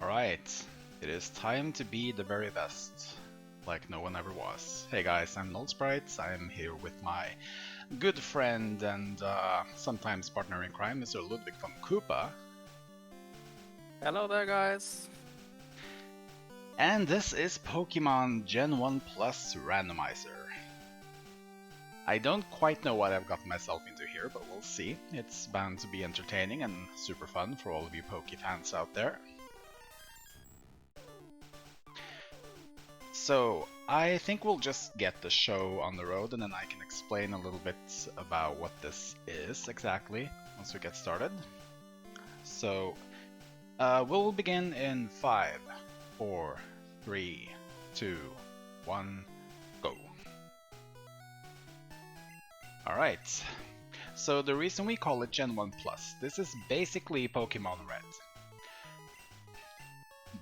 Alright, it is time to be the very best, like no one ever was. Hey guys, I'm NullSprite. I'm here with my good friend and sometimes partner in crime, Mr. Ludwig from Koopa. Hello there, guys. And this is Pokemon Gen 1 Plus Randomizer. I don't quite know what I've got myself into here, but we'll see. It's bound to be entertaining and super fun for all of you Poke fans out there. So, I think we'll just get the show on the road and then I can explain a little bit about what this is exactly once we get started. So, we'll begin in 5, 4, 3, 2, 1, go. Alright, so the reason we call it Gen 1 Plus, this is basically Pokemon Red.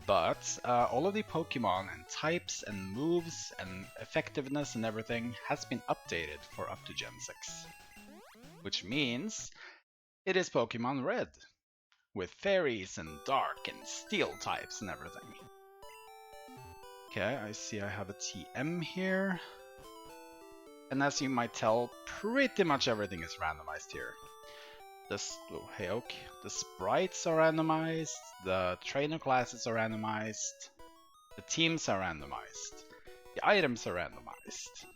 But all of the Pokemon and types and moves and effectiveness and everything has been updated for up to Gen 6. Which means it is Pokemon Red, with fairies and dark and steel types and everything. Okay, I see I have a TM here. And as you might tell, pretty much everything is randomized here. The sprites are randomized, the trainer classes are randomized, the teams are randomized, the items are randomized.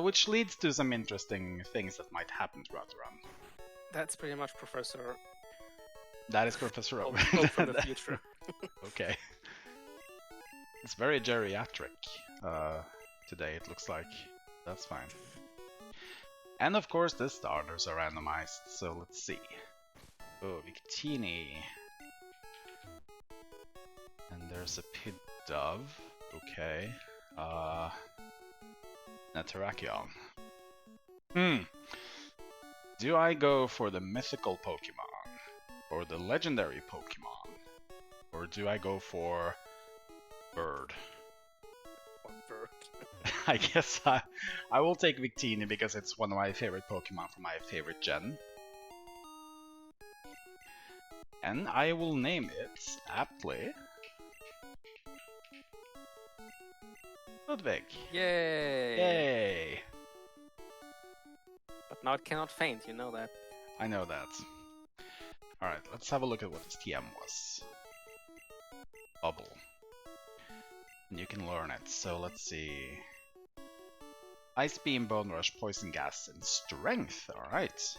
Which leads to some interesting things that might happen throughout the run. That's pretty much Professor. That is Professor Oak. Hope from the future. Okay. It's very geriatric today, it looks like. That's fine. And of course the starters are randomized, so let's see. Oh, Victini. And there's a Pidove. Okay. Natarakion. Do I go for the mythical Pokemon? Or the legendary Pokemon? Or do I go for Bird? I guess I will take Victini because it's one of my favorite Pokemon from my favorite gen. And I will name it, aptly, Ludwig. Yay! Yay! But now it cannot faint, you know that. I know that. Alright, let's have a look at what this TM was. Bubble. And you can learn it, so let's see. Ice Beam, Bone Rush, Poison Gas, and Strength. Alright.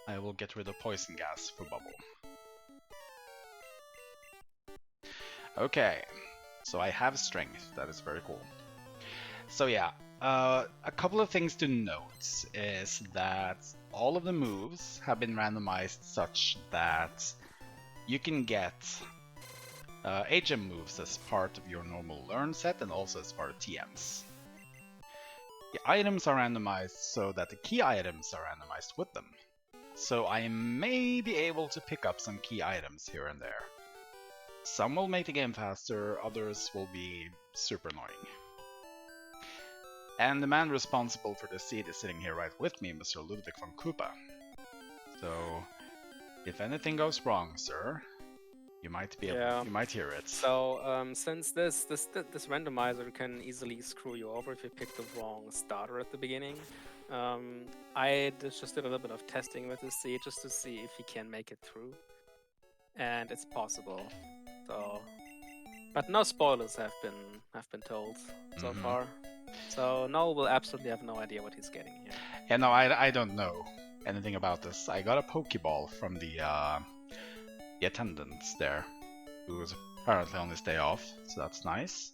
I will get rid of Poison Gas for Bubble. Okay, so I have Strength. That is very cool. So yeah, a couple of things to note is that all of the moves have been randomized such that you can get HM moves as part of your normal learn set and also as part of TMs. The items are randomized so that the key items are randomized with them. So I may be able to pick up some key items here and there. Some will make the game faster, others will be super annoying. And the man responsible for the seed is sitting here right with me, Mr. Ludwig from Koopa. So, if anything goes wrong, sir, you might be able, you might hear it. So, since this randomizer can easily screw you over if you pick the wrong starter at the beginning, I just did a little bit of testing with the seed just to see if he can make it through, and it's possible. So, but no spoilers have been told so far. So Null will absolutely have no idea what he's getting here. Yeah, no, I don't know anything about this. I got a Pokeball from the attendant there, who was apparently on his day off, so that's nice.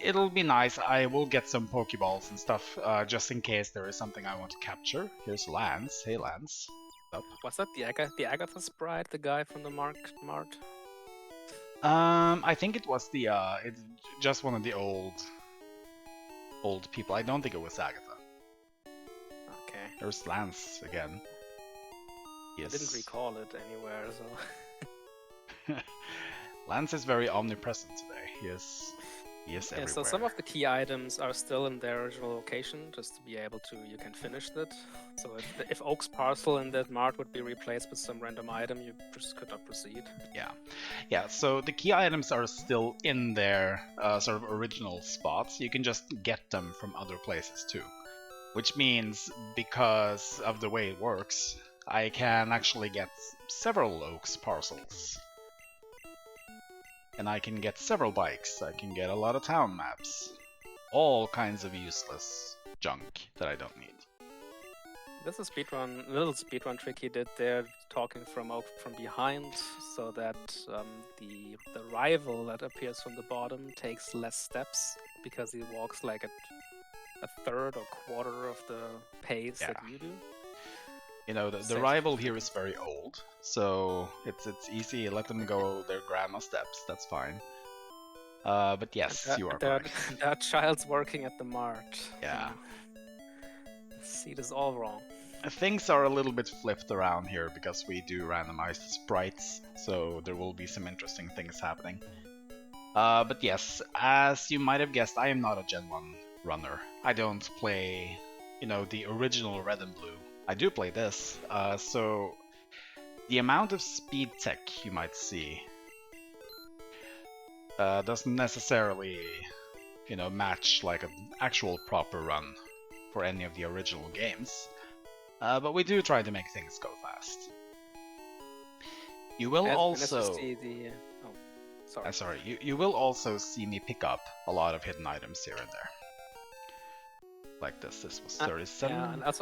It'll be nice. I will get some Pokeballs and stuff just in case there is something I want to capture. Here's Lance. Hey, Lance. What's up? Was that the Agatha sprite, the guy from the Mart? I think it was the it's just one of the old people. I don't think it was Agatha. Okay. There's Lance again. Yes. I didn't recall it anywhere, so... Lance is very omnipresent today. He is He is Yeah, everywhere. so some of the key items are still in their original location, just to be able to, you can finish it. So if Oak's parcel in that mart would be replaced with some random item, you just could not proceed. Yeah, so the key items are still in their sort of original spots. You can just get them from other places too. Which means, because of the way it works, I can actually get several Oaks parcels. And I can get several bikes, I can get a lot of town maps. All kinds of useless junk that I don't need. This is little speedrun trick he did there, talking from Oak from behind, so that the rival that appears from the bottom takes less steps, because he walks like a third or quarter of the pace that you do. You know, the rival here is very old, so it's easy. Let them go their grandma steps. That's fine. But yes, you are correct. That child's working at the mart. Yeah. See, this is all wrong. Things are a little bit flipped around here because we do randomized sprites, so there will be some interesting things happening. But yes, as you might have guessed, I am not a Gen 1 runner. I don't play, you know, the original Red and Blue. I do play this, so the amount of speed tech you might see doesn't necessarily, you know, match like an actual proper run for any of the original games. But we do try to make things go fast. You will also... You will also see me pick up a lot of hidden items here and there. Like this. This was 37. Yeah,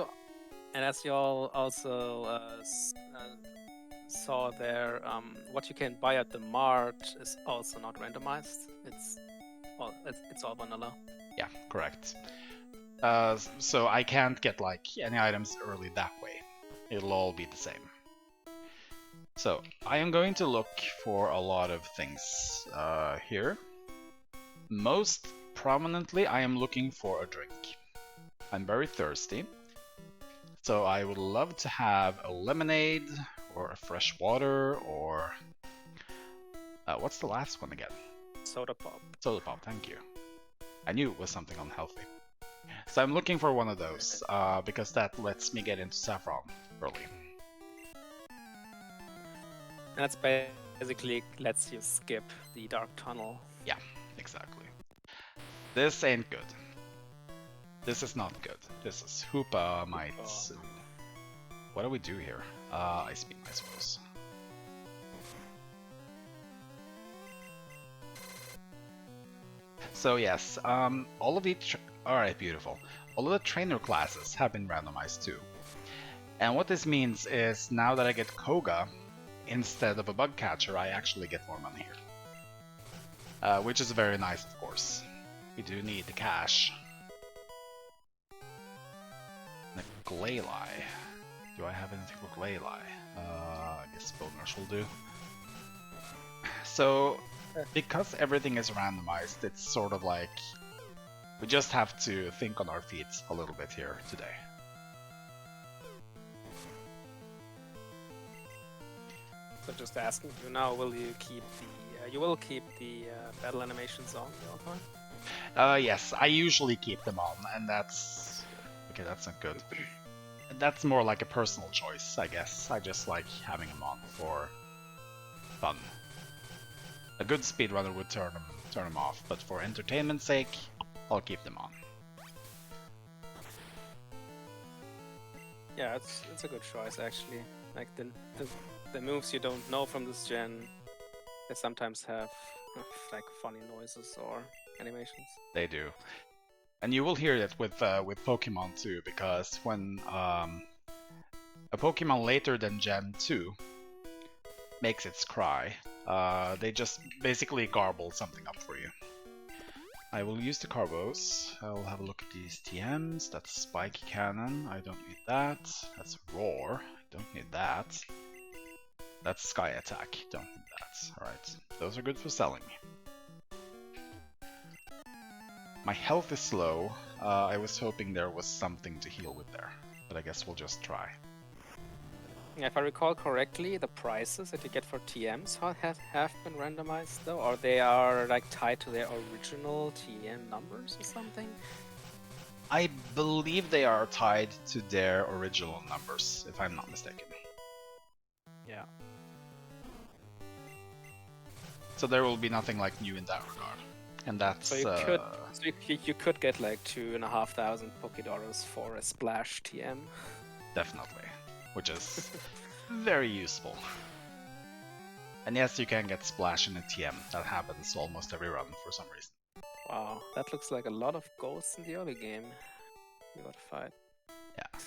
and as you all also saw there, what you can buy at the mart is also not randomized. It's all vanilla. Yeah, correct. So I can't get like any items early that way. It'll all be the same. So I am going to look for a lot of things here. Most prominently, I am looking for a drink. I'm very thirsty, so I would love to have a lemonade or a fresh water or what's the last one again? Soda pop. Soda pop, thank you. I knew it was something unhealthy. So I'm looking for one of those because that lets me get into Saffron early. And that's basically lets you skip the dark tunnel. Yeah, exactly. This ain't good. This is not good. This is Hoopa Mites. What do we do here? Ice Beam, I suppose. So yes, all of the... Alright, beautiful. All of the trainer classes have been randomized too. And what this means is now that I get Koga, instead of a bug catcher, I actually get more money here. Which is very nice, of course. We do need the cash. Glalie. Do I have anything for Glalie? I guess Bone Rush will do. So, because everything is randomized, it's sort of like we just have to think on our feet a little bit here today. So just asking you now, will you keep the you will keep the battle animations on the whole time? Yes, I usually keep them on, and that's okay. That's not good. That's more like a personal choice, I guess. I just like having them on for fun. A good speedrunner would turn them off, but for entertainment's sake, I'll keep them on. Yeah, it's a good choice actually. Like the moves you don't know from this gen, they sometimes have like funny noises or animations. They do. And you will hear that with Pokemon too, because when a Pokemon later than Gen 2 makes its cry, they just basically garble something up for you. I will use the Carbos. I'll have a look at these TMs. That's Spike Cannon. I don't need that. That's Roar. I don't need that. That's Sky Attack. Don't need that. Alright. Those are good for selling. My health is low. I was hoping there was something to heal with there, but I guess we'll just try. If I recall correctly, the prices that you get for TMs have been randomized though, or they are like tied to their original TM numbers or something. I believe they are tied to their original numbers, if I'm not mistaken. Yeah. So there will be nothing like new in that regard, and that's. So you could get like 2,500 Pokédollars for a splash TM. Definitely, which is very useful. And yes, you can get splash in a TM. That happens almost every run for some reason. Wow, that looks like a lot of ghosts in the early game. You gotta fight. Yeah.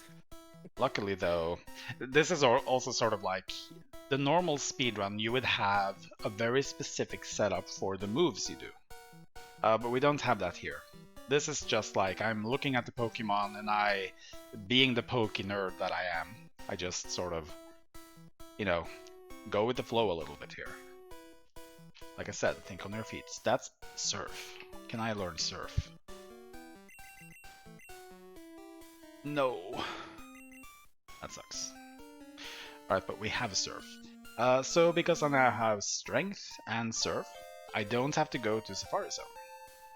Luckily though, this is also sort of like the normal speedrun. You would have a very specific setup for the moves you do. But we don't have that here. This is just like I'm looking at the Pokemon and I, being the Poke nerd that I am, I just sort of, you know, go with the flow a little bit here. Like I said, think on their feet. That's Surf. Can I learn Surf? No. That sucks. Alright, but we have Surf. So because I now have Strength and Surf, I don't have to go to Safari Zone.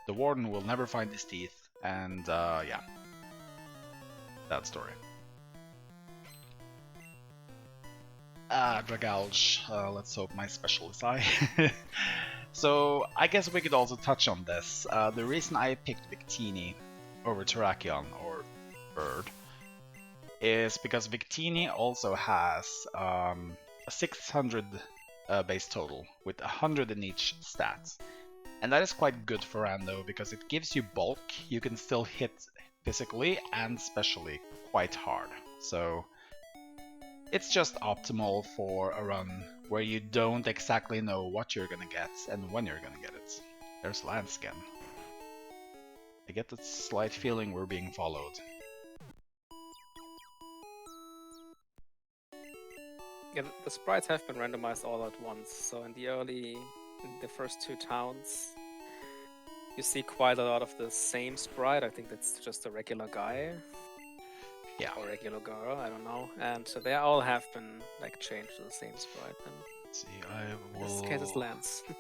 The Warden will never find his teeth, and yeah. That story. Dragalge. Let's hope my special is high. So I guess we could also touch on this. The reason I picked Victini over Terrakion, or Bird, is because Victini also has a 600 base total with 100 in each stat. And that is quite good for Rando because it gives you bulk. You can still hit physically and specially quite hard. So it's just optimal for a run where you don't exactly know what you're gonna get and when you're gonna get it. There's Lance again. I get that slight feeling we're being followed. Yeah, the sprites have been randomized all at once. So in the first two towns, you see quite a lot of the same sprite. I think that's just a regular guy. Yeah. Or regular girl, I don't know. And so they all have been like changed to the same sprite. And let's see, I will. in this case, it's Lance. I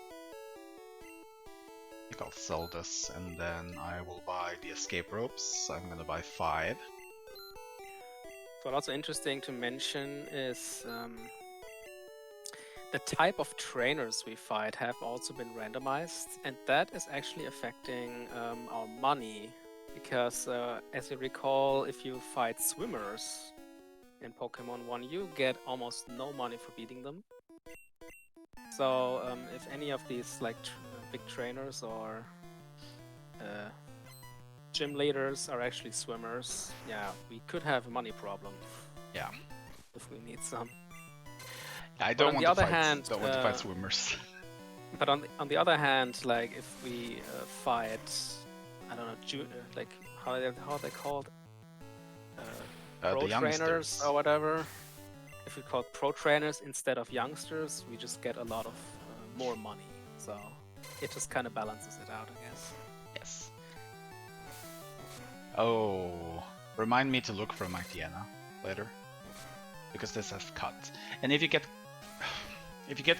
think I'll sell this and then I will buy the escape ropes. I'm gonna buy 5. What's also interesting to mention is the type of trainers we fight have also been randomized, and that is actually affecting our money. Because, as you recall, if you fight swimmers in Pokemon 1, you get almost no money for beating them. So, if any of these like big trainers or gym leaders are actually swimmers, yeah, we could have a money problem. Yeah. If we need some. I don't want to fight swimmers. But on the other hand, like if we fight, I don't know, like how are they called? Pro trainers or whatever. If we call pro trainers instead of youngsters, we just get a lot of more money. So it just kind of balances it out, I guess. Yes. Oh, remind me to look for my Tiana later, because this has cut. And if you get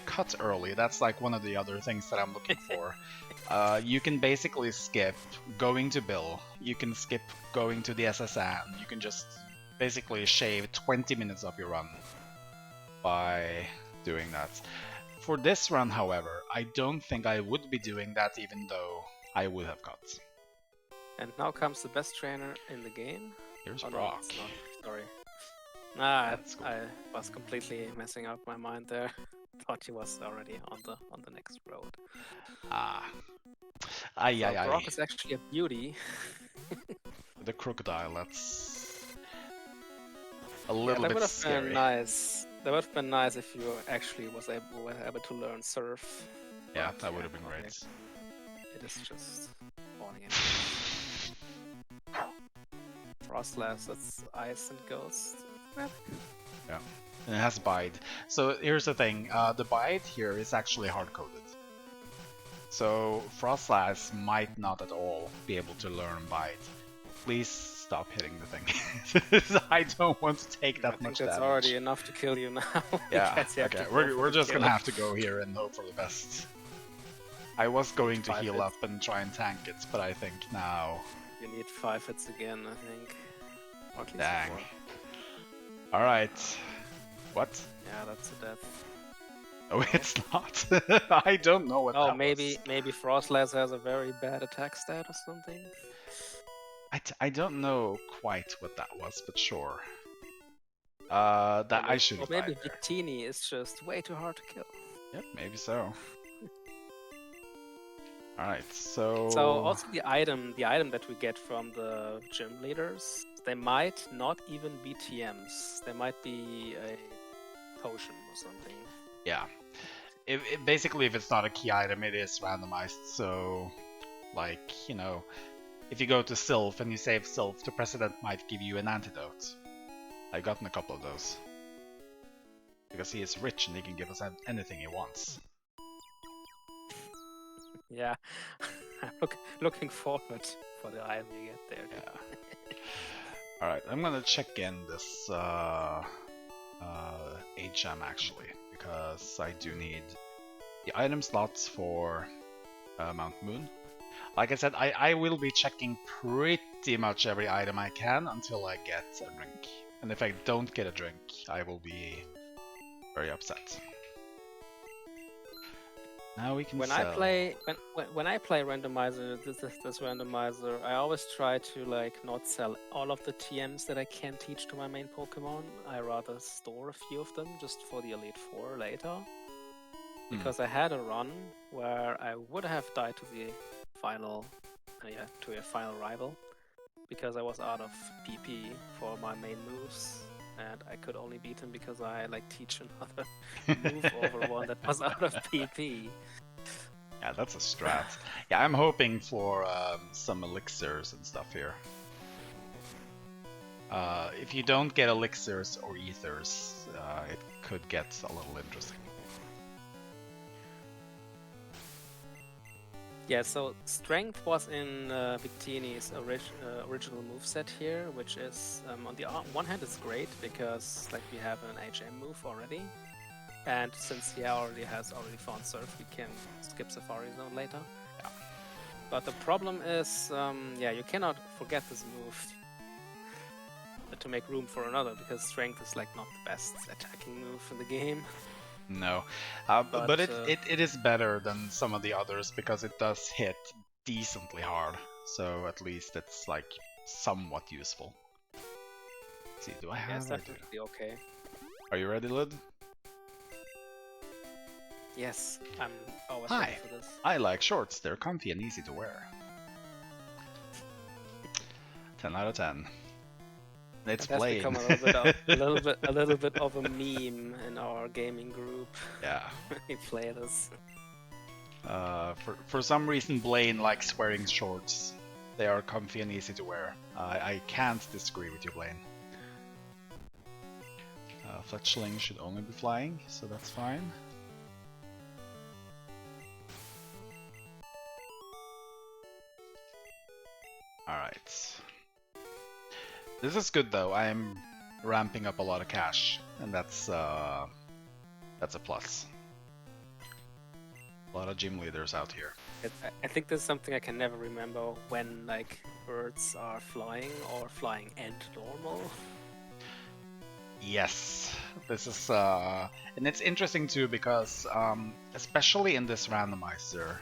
cut early, that's like one of the other things that I'm looking for. You can basically skip going to Bill. You can skip going to the SSN. You can just basically shave 20 minutes of your run by doing that. For this run, however, I don't think I would be doing that even though I would have cut. And now comes the best trainer in the game. Here's Brock. No, sorry. Nah, cool. I was completely messing up my mind there. Thought he was already on the next road. Brock is actually a beauty. The crocodile, that's a little bit scary. Been nice. That would have been nice if you actually were able to learn Surf. Yeah, that would have been great. It is just falling in. Frostlass, that's Ice and Ghost. Yeah, and it has Bide. So here's the thing, the Bide here is actually hard-coded. So Frostlass might not at all be able to learn Bide. Please stop hitting the thing. I don't want to take that I think much that's damage. already enough to kill you now. Yeah, because you have okay, to go we're for the just kill. gonna have to go here and hope for the best. I was going to 5 heal hits. up and try and tank it, but I think now... You need 5 hits again, I think. Or at least Dang. 4. Alright. What? Yeah, that's a death. Oh, it's not. I don't know what Oh, that maybe was. maybe Frostlass has a very bad attack stat or something. I don't know quite what that was, but sure. That I should be Or maybe fine there. Victini is just way too hard to kill. Yep, maybe so. Alright, so... So also the item that we get from the gym leaders, they might not even be TMs. They might be a potion or something. Yeah. Basically, if it's not a key item, it is randomized, so... Like, you know... If you go to Sylph and you save Sylph, the President might give you an antidote. I've gotten a couple of those. Because he is rich and he can give us anything he wants. Yeah, I'm looking forward for the item you get there. Yeah. Alright, I'm gonna check in this HM actually, because I do need the item slots for Mount Moon. Like I said, I will be checking pretty much every item I can until I get a drink. And if I don't get a drink, I will be very upset. Now we can When sell. I play randomizer, this randomizer, I always try to like not sell all of the TMs that I can teach to my main Pokemon. I rather store a few of them just for the Elite Four later. Because I had a run where I would have died to the final, to a final rival, because I was out of PP for my main moves. And I could only beat him because I like teach another move over one that was out of PP. Yeah, that's a strat. Yeah, I'm hoping for some elixirs and stuff here. If you don't get elixirs or ethers, it could get a little interesting. Yeah, so Strength was in Victini's original moveset here, which is, on the one hand, it's great because like we have an HM move already, and since he already found Surf, we can skip Safari Zone later. Yeah. But the problem is, yeah, you cannot forget this move to make room for another, because Strength is like not the best attacking move in the game. No, but it is better than some of the others because it does hit decently hard. So at least it's like somewhat useful. Let's see, do I have? Yes, definitely okay. Are you ready, Lud? Yes, I'm always Hi, ready for this. I like shorts. They're comfy and easy to wear. 10 out of 10. It's It has plain. become a little bit of a meme in our gaming group. Yeah. We play this. For some reason, Blaine likes wearing shorts. They are comfy and easy to wear. I can't disagree with you, Blaine. Fletchling should only be flying, so that's fine. Alright. This is good though. I'm ramping up a lot of cash, and that's a plus. A lot of gym leaders out here. I think this is something I can never remember, when like birds are flying or flying and normal. Yes, this is and it's interesting too because especially in this randomizer.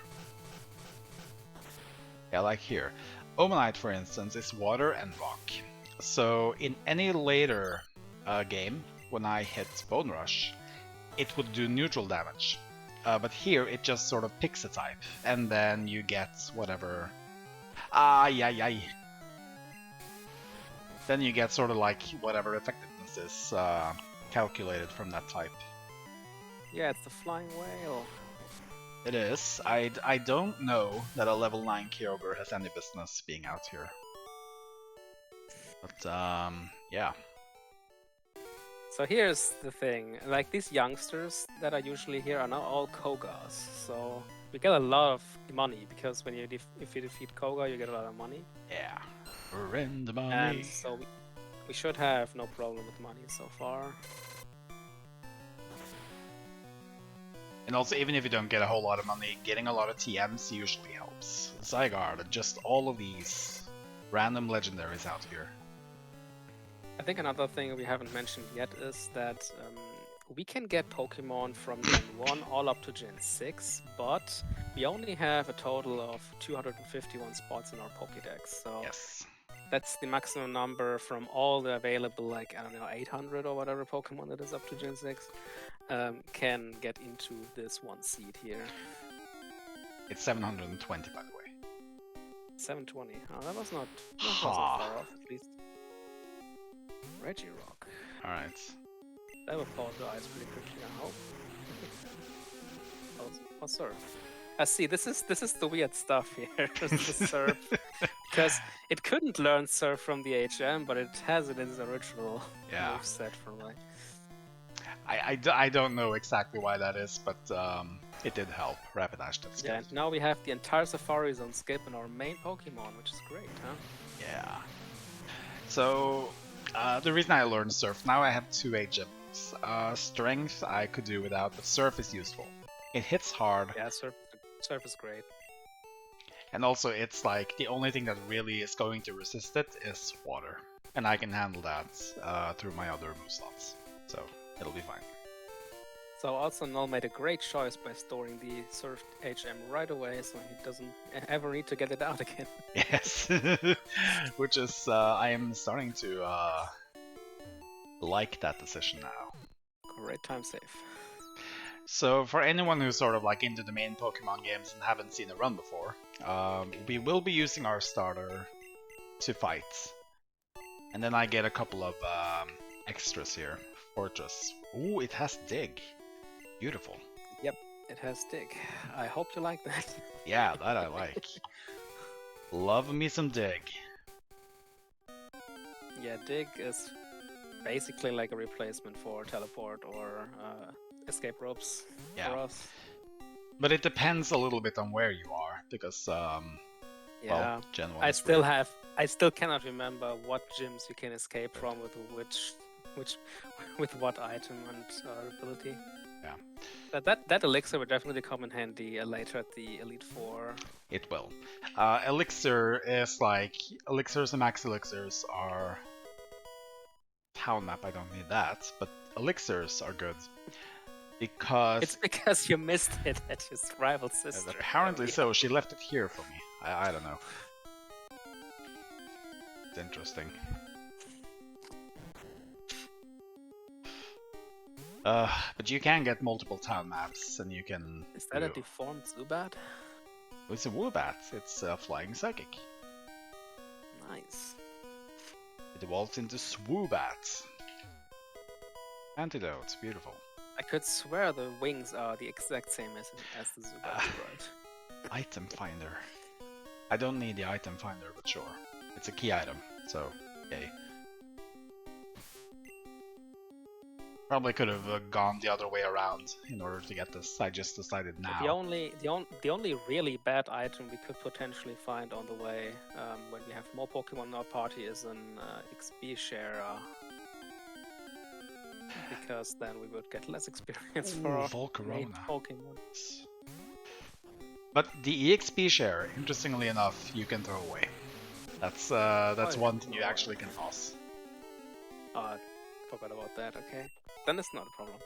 Yeah, like here, Omanite for instance is water and rock. So in any later game, when I hit Bone Rush, it would do neutral damage. But here it just sort of picks a type, and then you get whatever. Then you get sort of like whatever effectiveness is calculated from that type. Yeah, it's the flying whale. It is. I don't know that a level 9 Kyogre has any business being out here. But, yeah. So here's the thing, like these youngsters that are usually here are now all Kogas, so we get a lot of money, because when if you defeat Koga, you get a lot of money. Yeah. Rend money. And so we should have no problem with money so far. And also, even if you don't get a whole lot of money, getting a lot of TMs usually helps. Zygarde, just all of these random legendaries out here. I think another thing we haven't mentioned yet is that we can get Pokemon from Gen 1 all up to Gen 6, but we only have a total of 251 spots in our Pokédex. So Yes. that's the maximum number from all the available, like, I don't know, 800 or whatever Pokemon that is up to Gen 6, can get into this one seed here. It's 720, by the way. 720. Oh, that was not far off, at least. Regirock. Alright. That would fall to ice pretty quickly, I hope. Oh, Surf. See, this is the weird stuff here, the Surf. Because it couldn't learn Surf from the HM, but it has it in its original moveset from like... I don't know exactly why that is, but it did help. Rapidash, that's good. And now we have the entire Safari Zone skip in our main Pokemon, which is great, huh? Yeah. So, the reason I learned Surf, now I have 2 HMs. Strength I could do without, but Surf is useful. It hits hard. Yeah, Surf is great. And also, it's like, the only thing that really is going to resist it is water. And I can handle that through my other move slots. So, it'll be fine. So also Null made a great choice by storing the Surf HM right away, so he doesn't ever need to get it out again. Yes, which is, I am starting to like that decision now. Great time save. So for anyone who's sort of like into the main Pokemon games and haven't seen a run before, we will be using our starter to fight. And then I get a couple of extras here. Fortress. Ooh, it has Dig. Beautiful. Yep, it has Dig. I hope you like that. Yeah, that I like. Love me some Dig. Yeah, Dig is basically like a replacement for Teleport or Escape Ropes for us. But it depends a little bit on where you are, because well, Gen 1 I still cannot remember what gyms you can escape from with what item and ability. Yeah. That elixir would definitely come in handy later at the Elite Four. It will. Elixir is like elixirs and max elixirs are town map. I don't need that, but elixirs are good because it's because you missed it at his rival sister. Apparently so. She left it here for me. I don't know. It's interesting. But you can get multiple town maps, and you can... Is that a deformed Zubat? It's a Woobat. It's a flying psychic. Nice. It evolves into Swoobat. Antidote. Beautiful. I could swear the wings are the exact same as the Zubat, right? Item finder. I don't need the item finder, but sure. It's a key item, so yay. Probably could have gone the other way around in order to get this. I just decided now. The only really bad item we could potentially find on the way when we have more Pokemon in our party is an XP share. Because then we would get less experience for our main Pokemon. But the EXP share, interestingly enough, you can throw away. That's one thing you actually can toss. Forgot about that, okay. Then it's not a problem.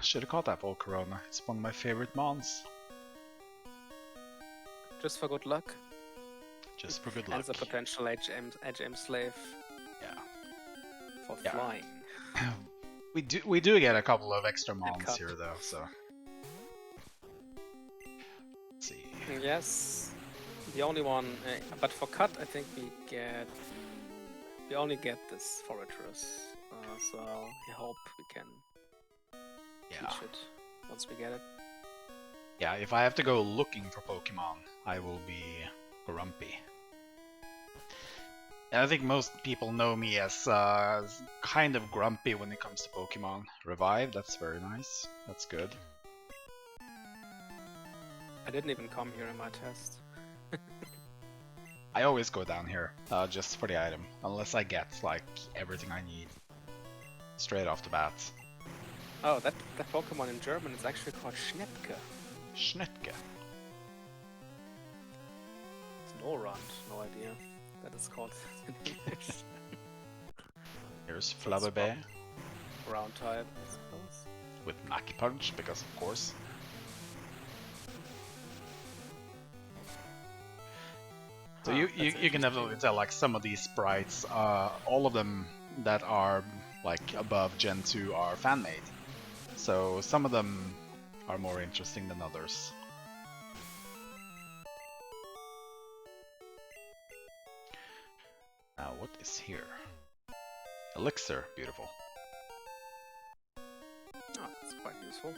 Should have caught that Volcarona. It's one of my favorite mons. Just for good luck? Just for good luck. And as a potential HM slave. Yeah. For flying. we do get a couple of extra mons here though, so... Let's see. Yes. The only one... but for cut I think we only get this Fortress, so I hope we can teach it once we get it. Yeah, if I have to go looking for Pokemon, I will be grumpy. And I think most people know me as kind of grumpy when it comes to Pokemon. Revive, that's very nice. That's good. I didn't even come here in my test. I always go down here just for the item, unless I get like everything I need straight off the bat. Oh, that Pokemon in German is actually called Schnepke. Schnitke. It's an Orand, no idea that it's called in English. Here's Flabébé Ground type, I suppose. with Naki Punch, because of course. So you can definitely tell like some of these sprites, all of them that are like above Gen 2 are fan-made. So some of them are more interesting than others. Now what is here? Elixir, beautiful. Oh, that's quite useful.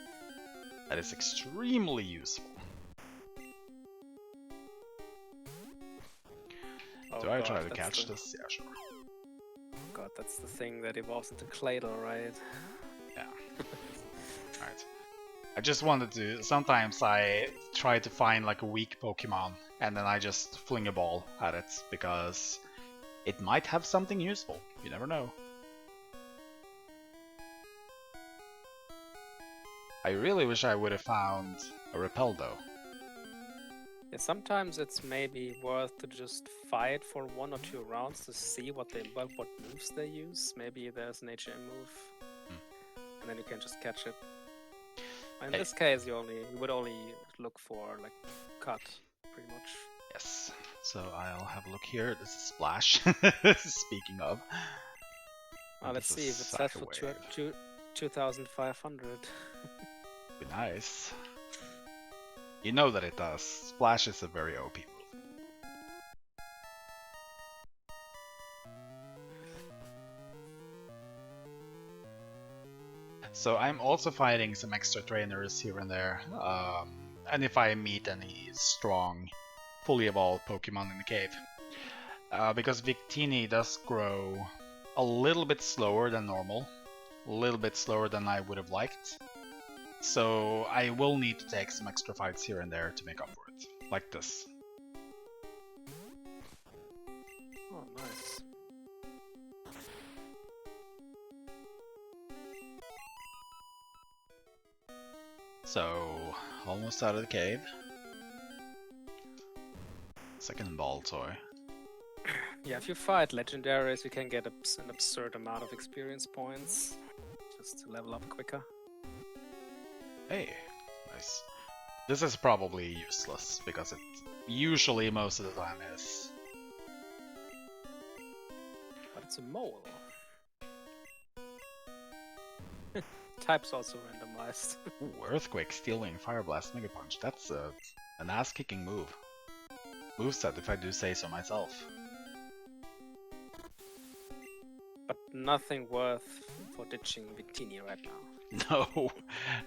That is extremely useful. Oh, Do I God, try to that's catch the... this? Yeah, sure. God, that's the thing that evolves into Claydol, right? Yeah. Alright. I just wanted to... Sometimes I try to find like a weak Pokemon and then I just fling a ball at it because it might have something useful. You never know. I really wish I would have found a Repel though. Yeah, sometimes it's maybe worth to just fight for 1 or 2 rounds to see what moves they use. Maybe there's an HM move, and then you can just catch it. In this case, you would only look for like cut, pretty much. Yes. So I'll have a look here. This is Splash. Speaking of. Let's see if it says for 2,500. Be nice. You know that it does. Splash is a very OP move. So I'm also fighting some extra trainers here and there. And if I meet any strong, fully evolved Pokemon in the cave. Because Victini does grow a little bit slower than normal. A little bit slower than I would have liked. So I will need to take some extra fights here and there to make up for it. Like this. Oh, nice. So, almost out of the cave. Second ball toy. Yeah, if you fight legendaries, you can get an absurd amount of experience points just to level up quicker. Hey, nice. This is probably useless because it usually most of the time is. But it's a mole. Type's also randomized. Ooh, Earthquake, Steel Wing, Fire Blast, Mega Punch. That's an ass-kicking move. Moveset, if I do say so myself. But nothing worth for ditching Victini right now.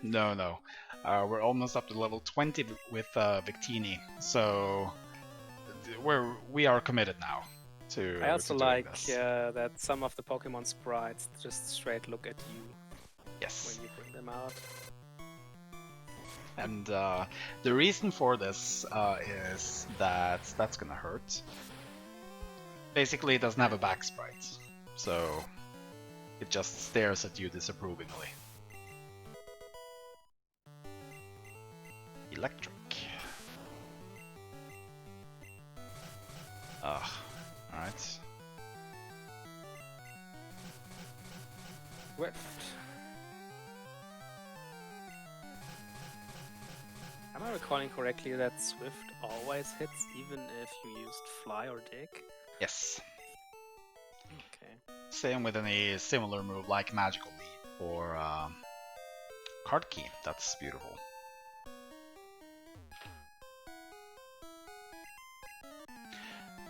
No. We're almost up to level 20 with Victini, so we are committed now to. I also like that some of the Pokemon sprites just straight look at you. Yes. When you bring them out. And the reason for this is that that's gonna hurt. Basically, it doesn't have a back sprite, so it just stares at you disapprovingly. Electric. Alright. Swift. Am I recalling correctly that Swift always hits even if you used Fly or Dig? Yes. Okay. Same with any similar move like Magical Leap or Card Key. That's beautiful.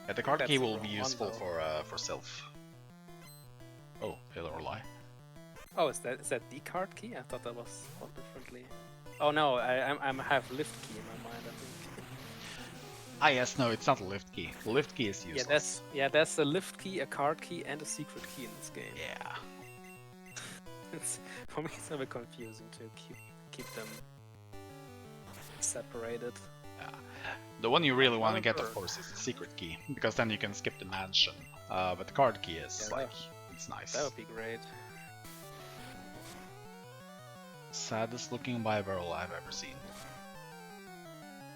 Yeah, the Card Key will be useful for Sylph. Oh, Hail or Lie. Oh, is that the card key? I thought that was spelled differently. Oh no, I have lift key in my mind, I think. Ah yes, no, it's not a lift key. The lift key is useless. That's a lift key, a card key, and a secret key in this game. Yeah. For me, it's a bit confusing to keep them separated. The one you really want to Another get, of bird. course, is the secret key, because then you can skip the mansion. But the card key is Yeah, like, it's nice. that would be great. Saddest looking Wyvern I've ever seen.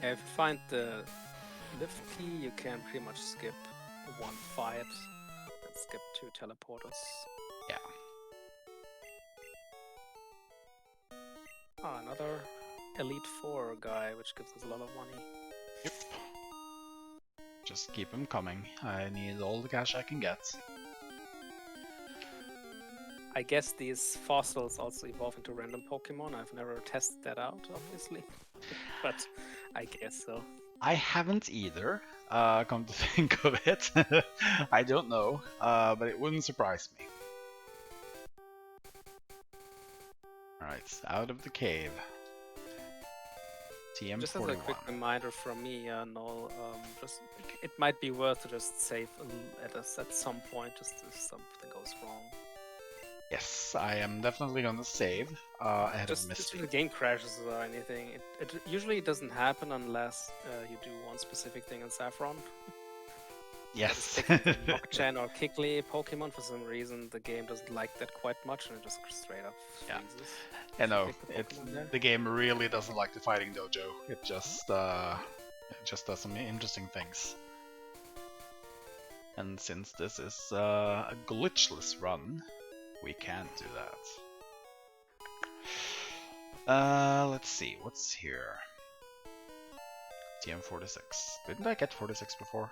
Yeah, if you find the lift key, you can pretty much skip one fight and skip 2 teleporters. Yeah. Ah, another Elite 4 guy, which gives us a lot of money. Yep. Just keep them coming. I need all the cash I can get. I guess these fossils also evolve into random Pokemon. I've never tested that out, obviously. But I guess so. I haven't either, come to think of it. I don't know, but it wouldn't surprise me. Alright, out of the cave. TM41. Just as a quick reminder from me, Null, just it might be worth to just save at some point, just if something goes wrong. Yes, I am definitely gonna save ahead of Just Misty. if the game crashes or anything, it usually doesn't happen unless you do one specific thing in Saffron. Yes. Rockchan or Kikli Pokemon, for some reason the game doesn't like that quite much and it just straight up freezes. I know, Pick the Pokemon there. the game really doesn't like the fighting dojo. It just does some interesting things. And since this is a glitchless run, we can't do that. Let's see, what's here? TM46. Didn't I get 46 before?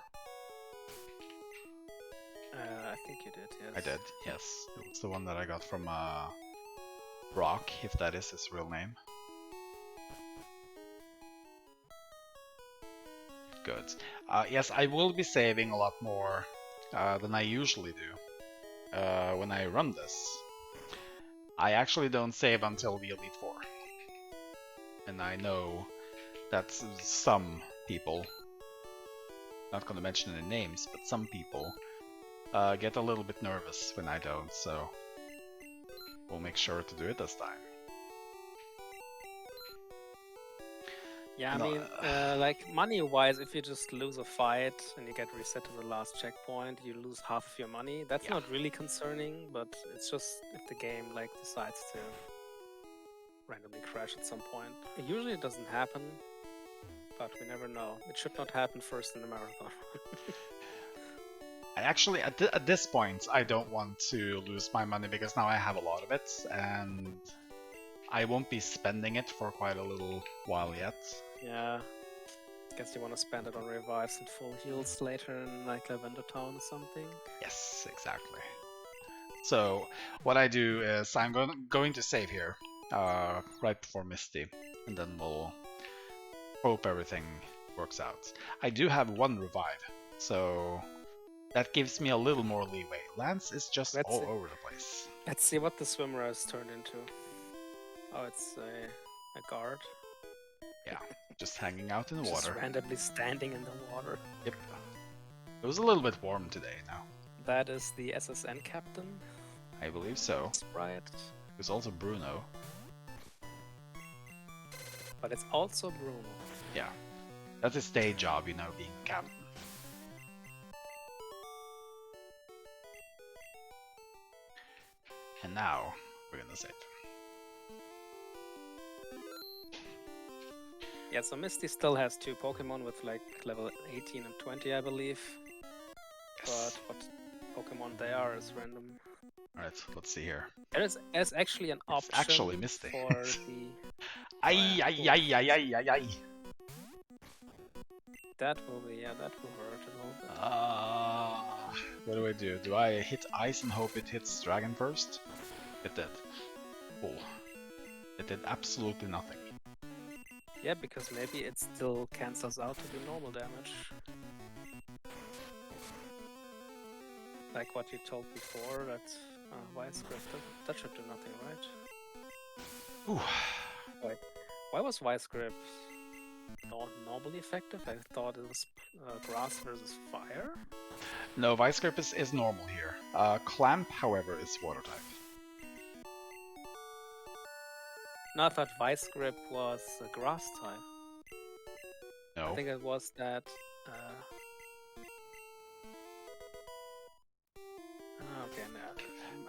I think you did, yes. I did, yes. It was the one that I got from Brock, if that is his real name. Good. Yes, I will be saving a lot more than I usually do when I run this. I actually don't save until the Elite Four. And I know that some people, not gonna mention any names, but some people get a little bit nervous when I don't, so we'll make sure to do it this time. Yeah, I No, mean, like money-wise, if you just lose a fight and you get reset to the last checkpoint, you lose half of your money. That's not really concerning, but it's just if the game like decides to randomly crash at some point. Usually it doesn't happen, but we never know. It should not happen first in the marathon. I actually, at this point, I don't want to lose my money because now I have a lot of it, and I won't be spending it for quite a little while yet. Yeah. Guess you want to spend it on revives and full heals later in like Lavender Town or something. Yes, exactly. So what I do is I'm going to save here right before Misty, and then we'll hope everything works out. I do have one revive, so that gives me a little more leeway. Lance is just all over the place. Let's see what the swimmer has turned into. Oh, it's a guard. Yeah, just hanging out in the Just water. randomly standing in the water. Yep. It was a little bit warm today now. That is the SSN captain. I believe so. NullSprite. There's also Bruno. But it's also Bruno. Yeah. That's his day job, you know, being captain. And now, we're gonna save. Yeah, so Misty still has 2 Pokemon with like level 18 and 20, I believe. Yes. But what Pokemon they are is random. Alright, let's see here. There's actually an option actually Misty. for the... Ay, ay, ay, ay, ay, ay, ay. That will be, yeah, that will hurt a little bit. What do? Do I hit ice and hope it hits dragon first? It did. Cool. It did absolutely nothing. Yeah, because maybe it still cancels out to the normal damage. Like what you told before, that Wisecraft, that should do nothing, right? Ooh. Wait, why was Wisecraft not normally effective? I thought it was grass versus fire? No, Vice Grip is normal here. Clamp, however, is water type. No, I thought Vice Grip was a grass type. No. I think it was that. Okay,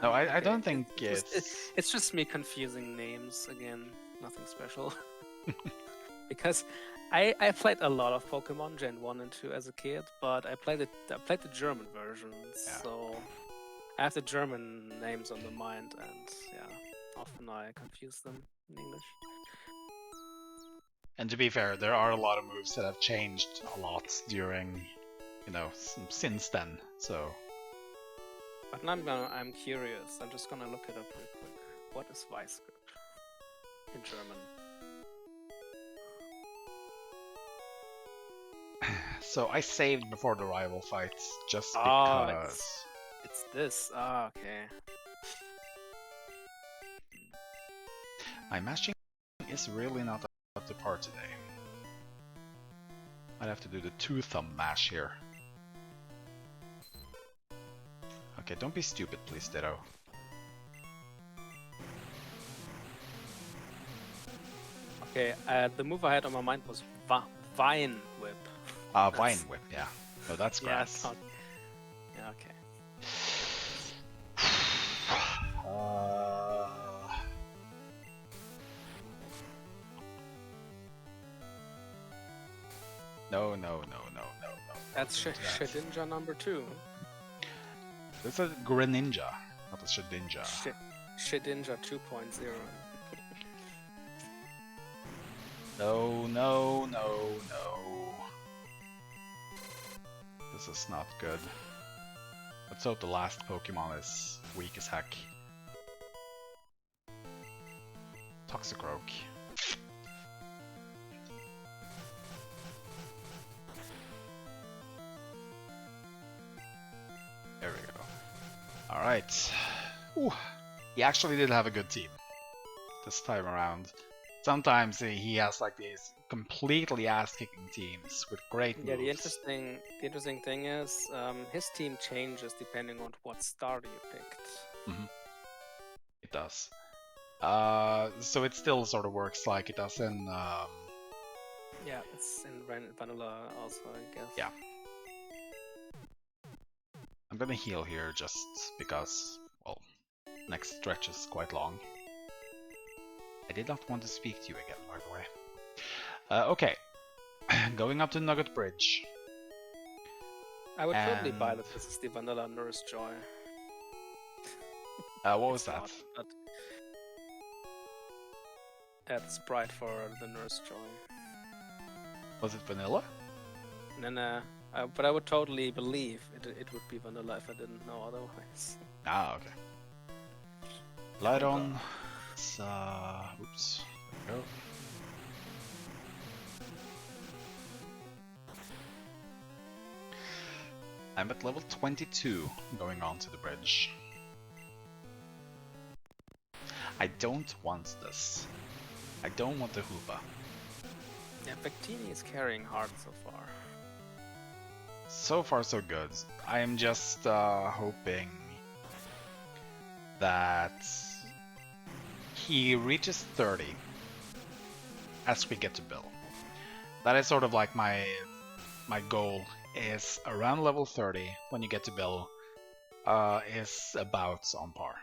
No, I okay, don't think it's just me confusing names again. Nothing special. Because I played a lot of Pokemon Gen 1 and 2 as a kid, but I played the German versions, Yeah. so I have the German names on the mind, and yeah, often I confuse them in English. And to be fair, there are a lot of moves that have changed a lot during, since then. So. But now I'm curious. I'm just gonna look it up real quick. What is Weißgurt in German? So I saved before the rival fights just Oh, because. it's this. Ah, okay. My mashing is really not up to par today. I'd have to do the 2-thumb mash here. Okay, don't be stupid, please, Ditto. Okay, the move I had on my mind was Vine Whip. Vine Whip, yeah. No, that's grass. Yeah, okay. No. That's Shedinja number 2. This is Greninja, not a Shedinja. Shedinja 2.0. No. This is not good. Let's hope the last Pokemon is weak as heck. Toxicroak. There we go. Alright. He actually did have a good team this time around. Sometimes he has like these completely ass-kicking teams with great moves. Yeah, the interesting thing is his team changes depending on what starter you picked. It does. So it still sort of works like it does in. Yeah, it's in Vanilla also, I guess. Yeah. I'm gonna heal here just because, well, next stretch is quite long. I did not want to speak to you again, by the way. Okay. Going up to Nugget Bridge. I would totally buy that this is the Vanilla Nurse Joy. What was that? The sprite for the Nurse Joy. Was it vanilla? No. But I would totally believe it would be vanilla if I didn't know otherwise. Ah, okay. Light on. Oops. There we go. I'm at level 22 going on to the bridge. I don't want this. I don't want the Hoopa. Yeah, Vectini is carrying hard so far. So far so good. I am just hoping that he reaches 30 as we get to Bill. That is sort of like my goal, is around level 30 when you get to Bill is about on par.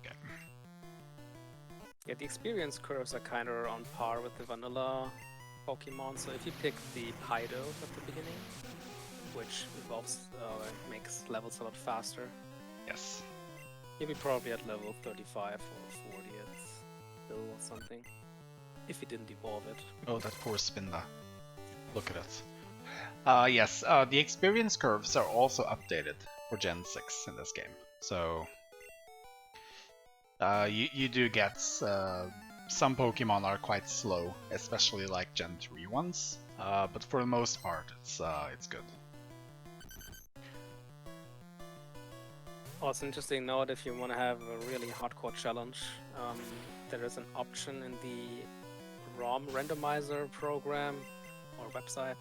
Okay. Yeah, the experience curves are kind of on par with the vanilla Pokemon, so if you pick the Pydo at the beginning, which evolves, makes levels a lot faster. Yes. You'll be probably at level 35 or 40 at Bill or something, if he didn't evolve it. Oh, that poor Spinda. Look at it. Yes, the experience curves are also updated for Gen 6 in this game. So, you do get some Pokemon are quite slow, especially like Gen 3 ones. But for the most part, it's good. Also, interesting note, if you want to have a really hardcore challenge, there is an option in the ROM Randomizer program or website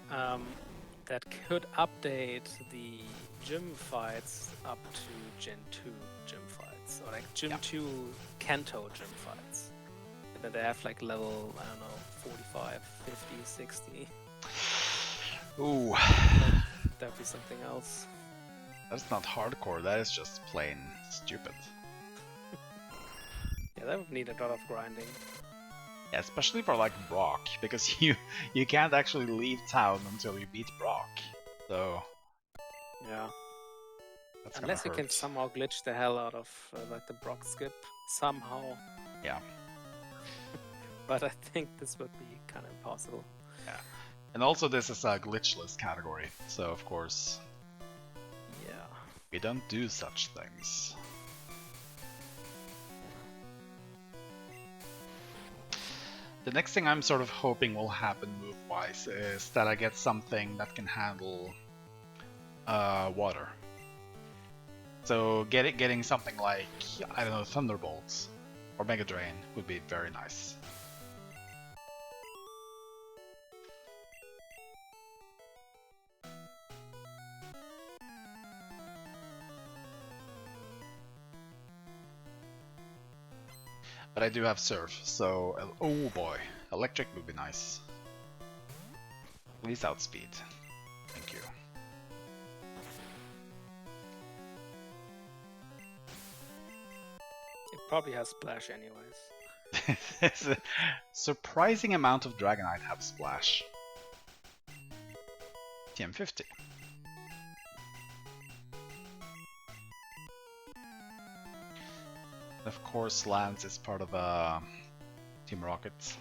that could update the gym fights up to Gen 2 gym fights. fights, or like Gym 2 Kanto gym fights. And then they have like level, I don't know, 45, 50, 60. Ooh. That'd be something else. That's not hardcore, that is just plain stupid. Yeah, that would need a lot of grinding. Yeah, especially for like Brock, because you can't actually leave town until you beat Brock. So Yeah. that's Unless you gonna can hurt. somehow glitch the hell out of like the Brock skip somehow. Yeah. But I think this would be kind of impossible. Yeah. And also this is a glitchless category, so of course Yeah. we don't do such things. The next thing I'm sort of hoping will happen move-wise is that I get something that can handle water. So getting something like, I don't know, Thunderbolts or Mega Drain would be very nice. But I do have Surf, so oh boy, Electric would be nice. At least outspeed. Thank you. It probably has Splash anyways. It's a surprising amount of Dragonite have Splash. TM50. Of course, Lance is part of Team Rocket.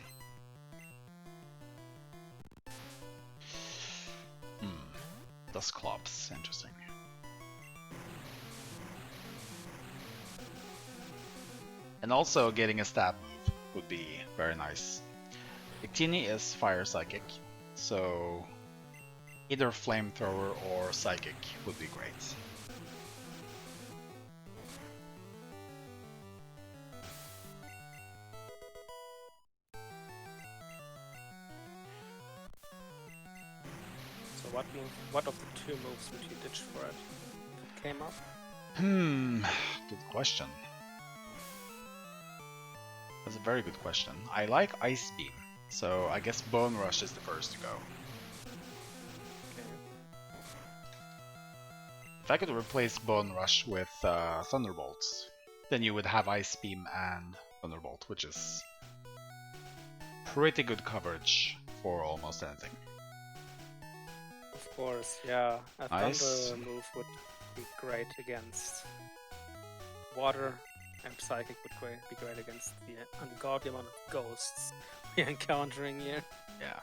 Dusclops, interesting. And also getting a stab move would be very nice. Victini is Fire Psychic, so either Flamethrower or Psychic would be great. So what of the two moves would you ditch for it if it came up? Good question. That's a very good question. I like Ice Beam, so I guess Bone Rush is the first to go. Okay. If I could replace Bone Rush with Thunderbolts, then you would have Ice Beam and Thunderbolt, which is pretty good coverage for almost anything. Of course, yeah. A Nice. Thunder move would be great against water, and Psychic would be great against the ungodly amount of ghosts we're encountering here. Yeah.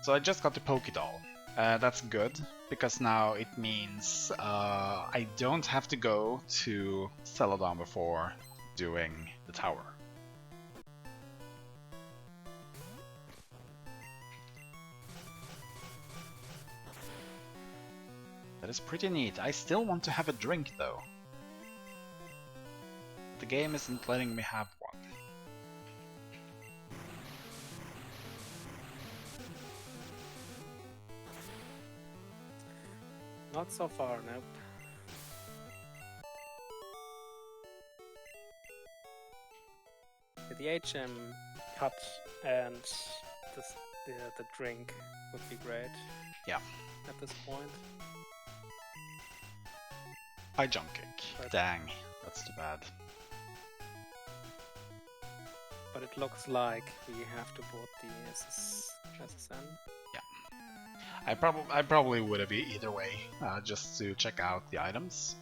So I just got the Pokédoll. That's good, because now it means I don't have to go to Celadon before doing the tower. That is pretty neat. I still want to have a drink though. The game isn't letting me have one. Not so far, nope. The HM cut and the drink would be great. Yeah. At this point. I jump kick. But Dang, that's too bad. But it looks like we have to board the SSN. I probably would have either way, just to check out the items.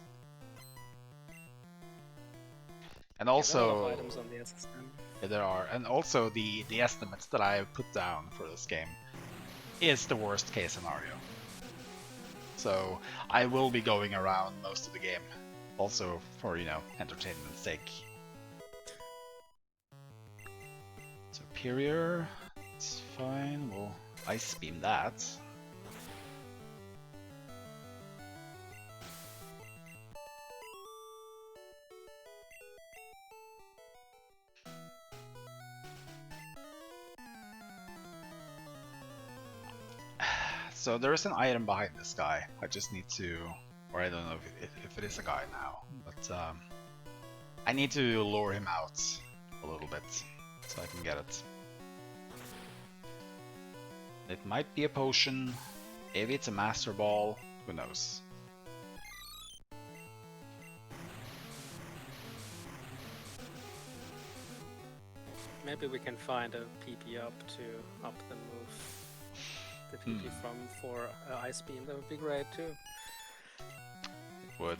And also, there are a lot of items on the SSN. Yeah, there are, and also the estimates that I have put down for this game is the worst case scenario. So I will be going around most of the game, also for, you know, entertainment's sake. Superior, it's fine. We'll Ice Beam that. So there is an item behind this guy. I just need to, or I don't know if it is a guy now, but I need to lure him out a little bit so I can get it. It might be a potion, maybe it's a Master Ball, who knows. Maybe we can find a PP up to up the move. The PP for Ice Beam, that would be great too. It would.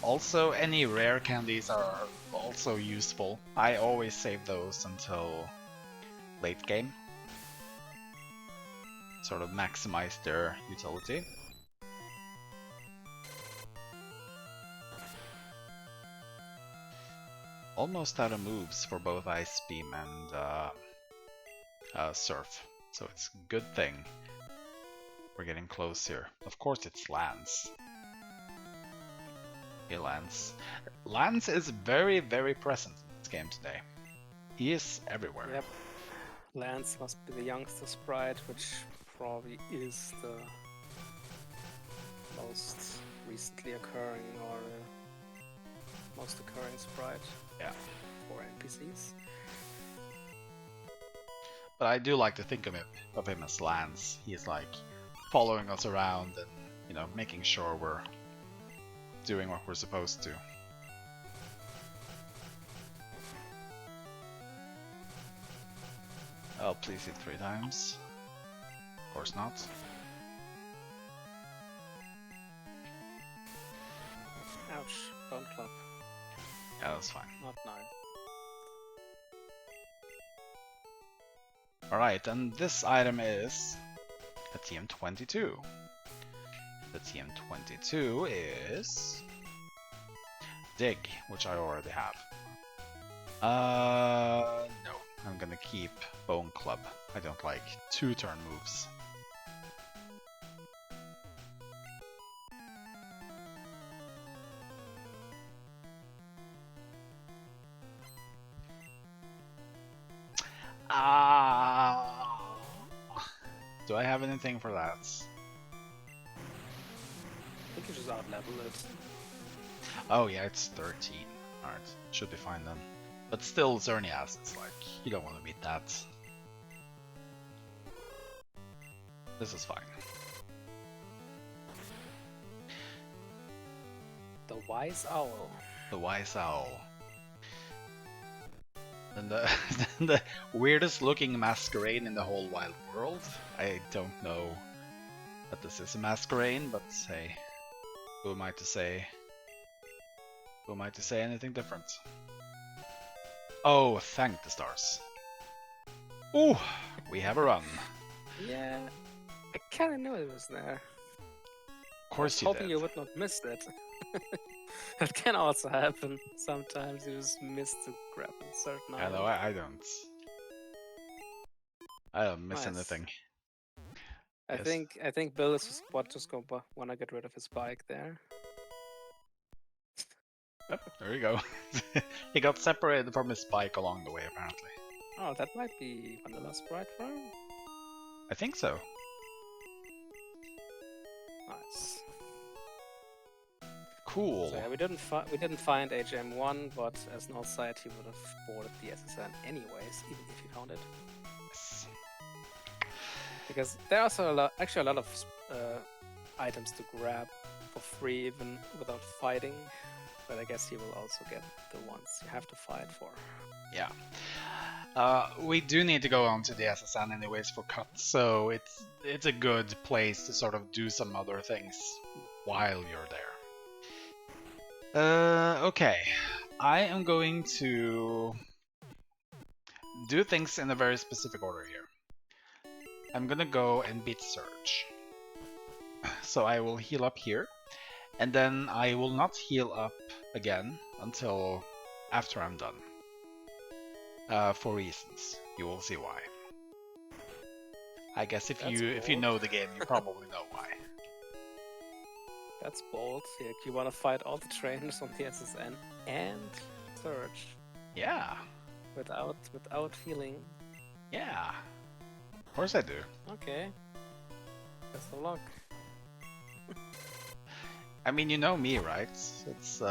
Also, any rare candies are also useful. I always save those until late game. Sort of maximize their utility. Almost out of moves for both Ice Beam and Surf, so it's a good thing. We're getting close here. Of course it's Lance. Hey Lance. Lance is very, very present in this game today. He is everywhere. Yep. Lance must be the youngster sprite, which probably is the most recently occurring or most occurring sprite. Yeah. For NPCs. But I do like to think of him as Lance. He's like following us around and, you know, making sure we're doing what we're supposed to. Oh, please hit 3 times. Of course not. Ouch, bone club. Yeah, that's fine. Not nice. Alright, and this item is a TM22. The TM22 is Dig, which I already have. No, I'm gonna keep Bone Club. I don't like 2-turn moves. Do I have anything for that? I think you just out-level it. Oh yeah, it's 13. Alright, should be fine then. But still, Xerneas, it's like, you don't want to meet that. This is fine. The Wise Owl. The Wise Owl. And the weirdest looking masquerade in the whole wild world. I don't know that this is a masquerade, but hey, who am I to say? Who am I to say anything different? Oh, thank the stars. Ooh, we have a run. Yeah, I kinda knew it was there. Of course you hoping did. you would not miss it. That can also happen. Sometimes you just miss to grab a certain I item. know, I don't. I don't miss Nice. anything. I think Bill is just gonna wanna get rid of his bike there. Yep, there you go. He got separated from his bike along the way, apparently. Oh, that might be Vanilla Sprite for him. I think so. Nice. Cool. So yeah, we didn't find HM1, but as NullSprite he would have boarded the SSN anyways, even if he found it. Yes. Because there are also actually a lot of items to grab for free, even without fighting. But I guess he will also get the ones you have to fight for. Yeah. We do need to go on to the SSN anyways for cuts, so it's a good place to sort of do some other things while you're there. Okay. I am going to do things in a very specific order here. I'm gonna go and beat Surge. So I will heal up here, and then I will not heal up again until after I'm done. For reasons. You will see why. I guess if you know the game, you probably know why. That's bold. Yeah, you want to fight all the trainers on the SSN and Surge. Yeah. Without healing. Yeah. Of course I do. Okay. Best of luck. I mean, you know me, right? It's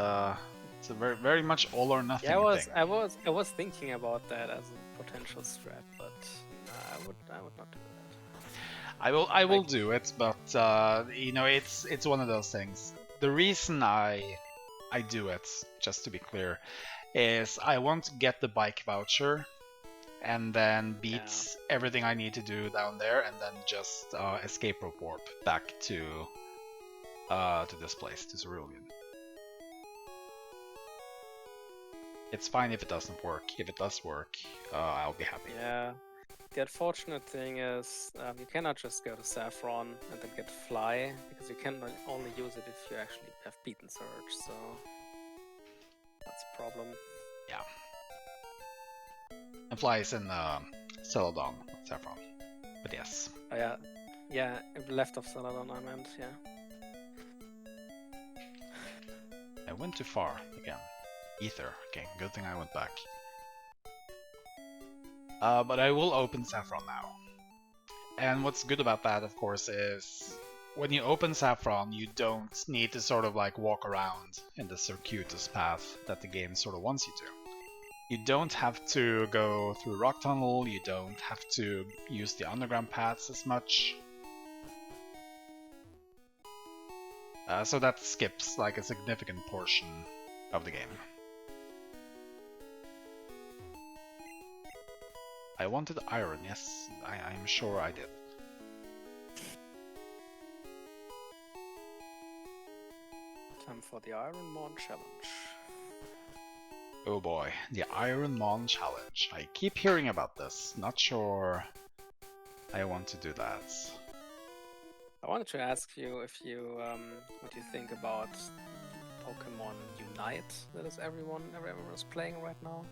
Yeah. It's a very much all or nothing Yeah, thing. I was thinking about that as a potential strat, but nah, I would not do that. I will Like, do it, but you know, it's one of those things. The reason I do it, just to be clear, is I want to get the bike voucher and then beat yeah. everything I need to do down there, and then just escape rope warp back to this place, to Cerulean. It's fine if it doesn't work. If it does work, I'll be happy. Yeah. The unfortunate thing is you cannot just go to Saffron and then get Fly, because you can only use it if you actually have beaten Surge, so that's a problem. Yeah. And Fly is in Celadon, not Saffron. But yes. Oh, yeah. Yeah, left of Celadon I meant, yeah. I went too far again. Ether. Okay, good thing I went back. But I will open Saffron now. And what's good about that, of course, is when you open Saffron, you don't need to sort of like walk around in the circuitous path that the game sort of wants you to. You don't have to go through Rock Tunnel, you don't have to use the underground paths as much. So that skips like a significant portion of the game. I wanted iron, yes, I'm sure I did. Time for the Iron Mon challenge. Oh boy, the Iron Mon challenge. I keep hearing about this, not sure I want to do that. I wanted to ask you if you what you think about Pokemon Unite that is everyone is playing right now.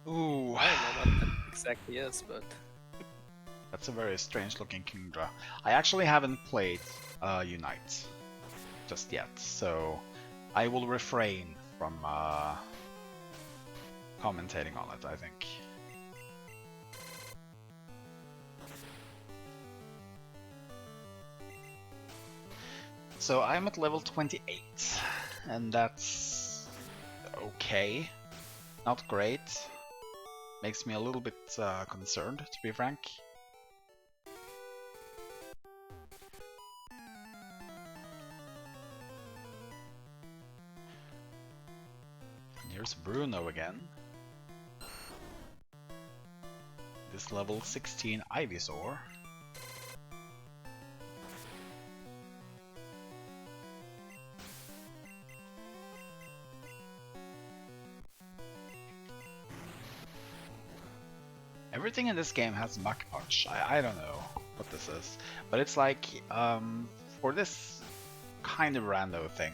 Ooh, I don't know what that exactly is, but that's a very strange looking Kingdra. I actually haven't played Unite just yet, so I will refrain from commentating on it, I think. So I'm at level 28, and that's okay. Not great. Makes me a little bit concerned, to be frank. And here's Bruno again. This level 16 Ivysaur. Everything in this game has Mach Punch. I don't know what this is, but it's like, for this kind of rando thing,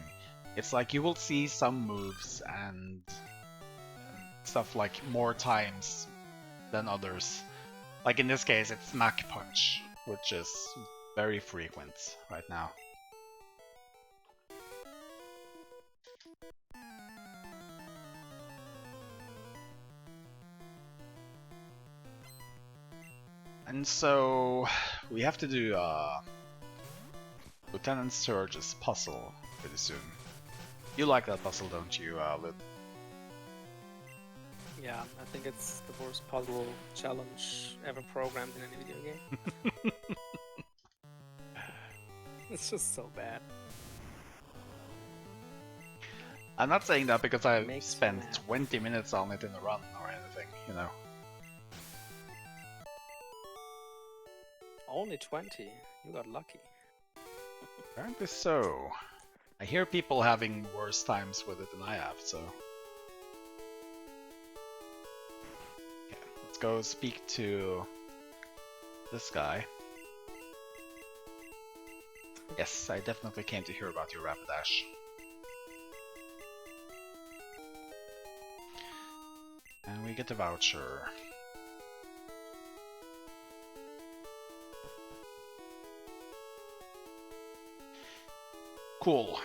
it's like you will see some moves and stuff like more times than others. Like in this case, it's Mach Punch, which is very frequent right now. And so we have to do Lieutenant Surge's puzzle pretty soon. You like that puzzle, don't you, Lut? yeah, I think it's the worst puzzle challenge ever programmed in any video game. It's just so bad. I'm not saying that because I Makes spent me mad. 20 minutes on it in a run or anything, you know. Only 20. You got lucky. Apparently so. I hear people having worse times with it than I have, so... Okay, let's go speak to this guy. Yes, I definitely came to hear about your Rapidash. And we get a voucher. Cool.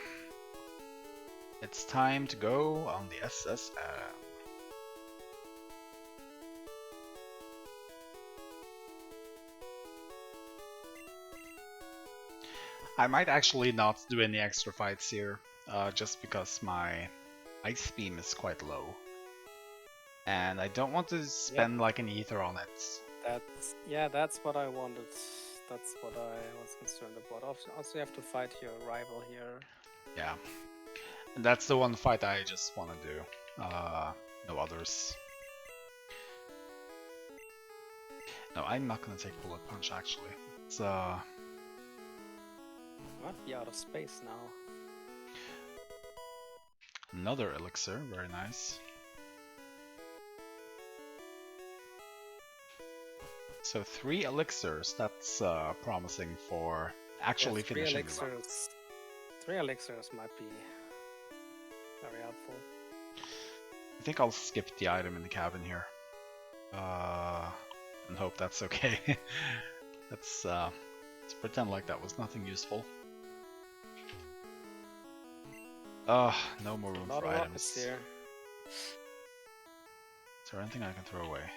It's time to go on the SSM. I might actually not do any extra fights here, just because my Ice Beam is quite low. And I don't want to spend like an ether on it. That's what I wanted. That's what I was concerned about. Also, you have to fight your rival here. Yeah. And that's the one fight I just want to do. No others. No, I'm not gonna take Bullet Punch actually. It's Might be out of space now. Another elixir, very nice. So 3 elixirs, that's promising for actually finishing the run. 3 elixirs might be very helpful. I think I'll skip the item in the cabin here. And hope that's okay. Let's pretend like that was nothing useful. No more room for items. Here. Is there anything I can throw away?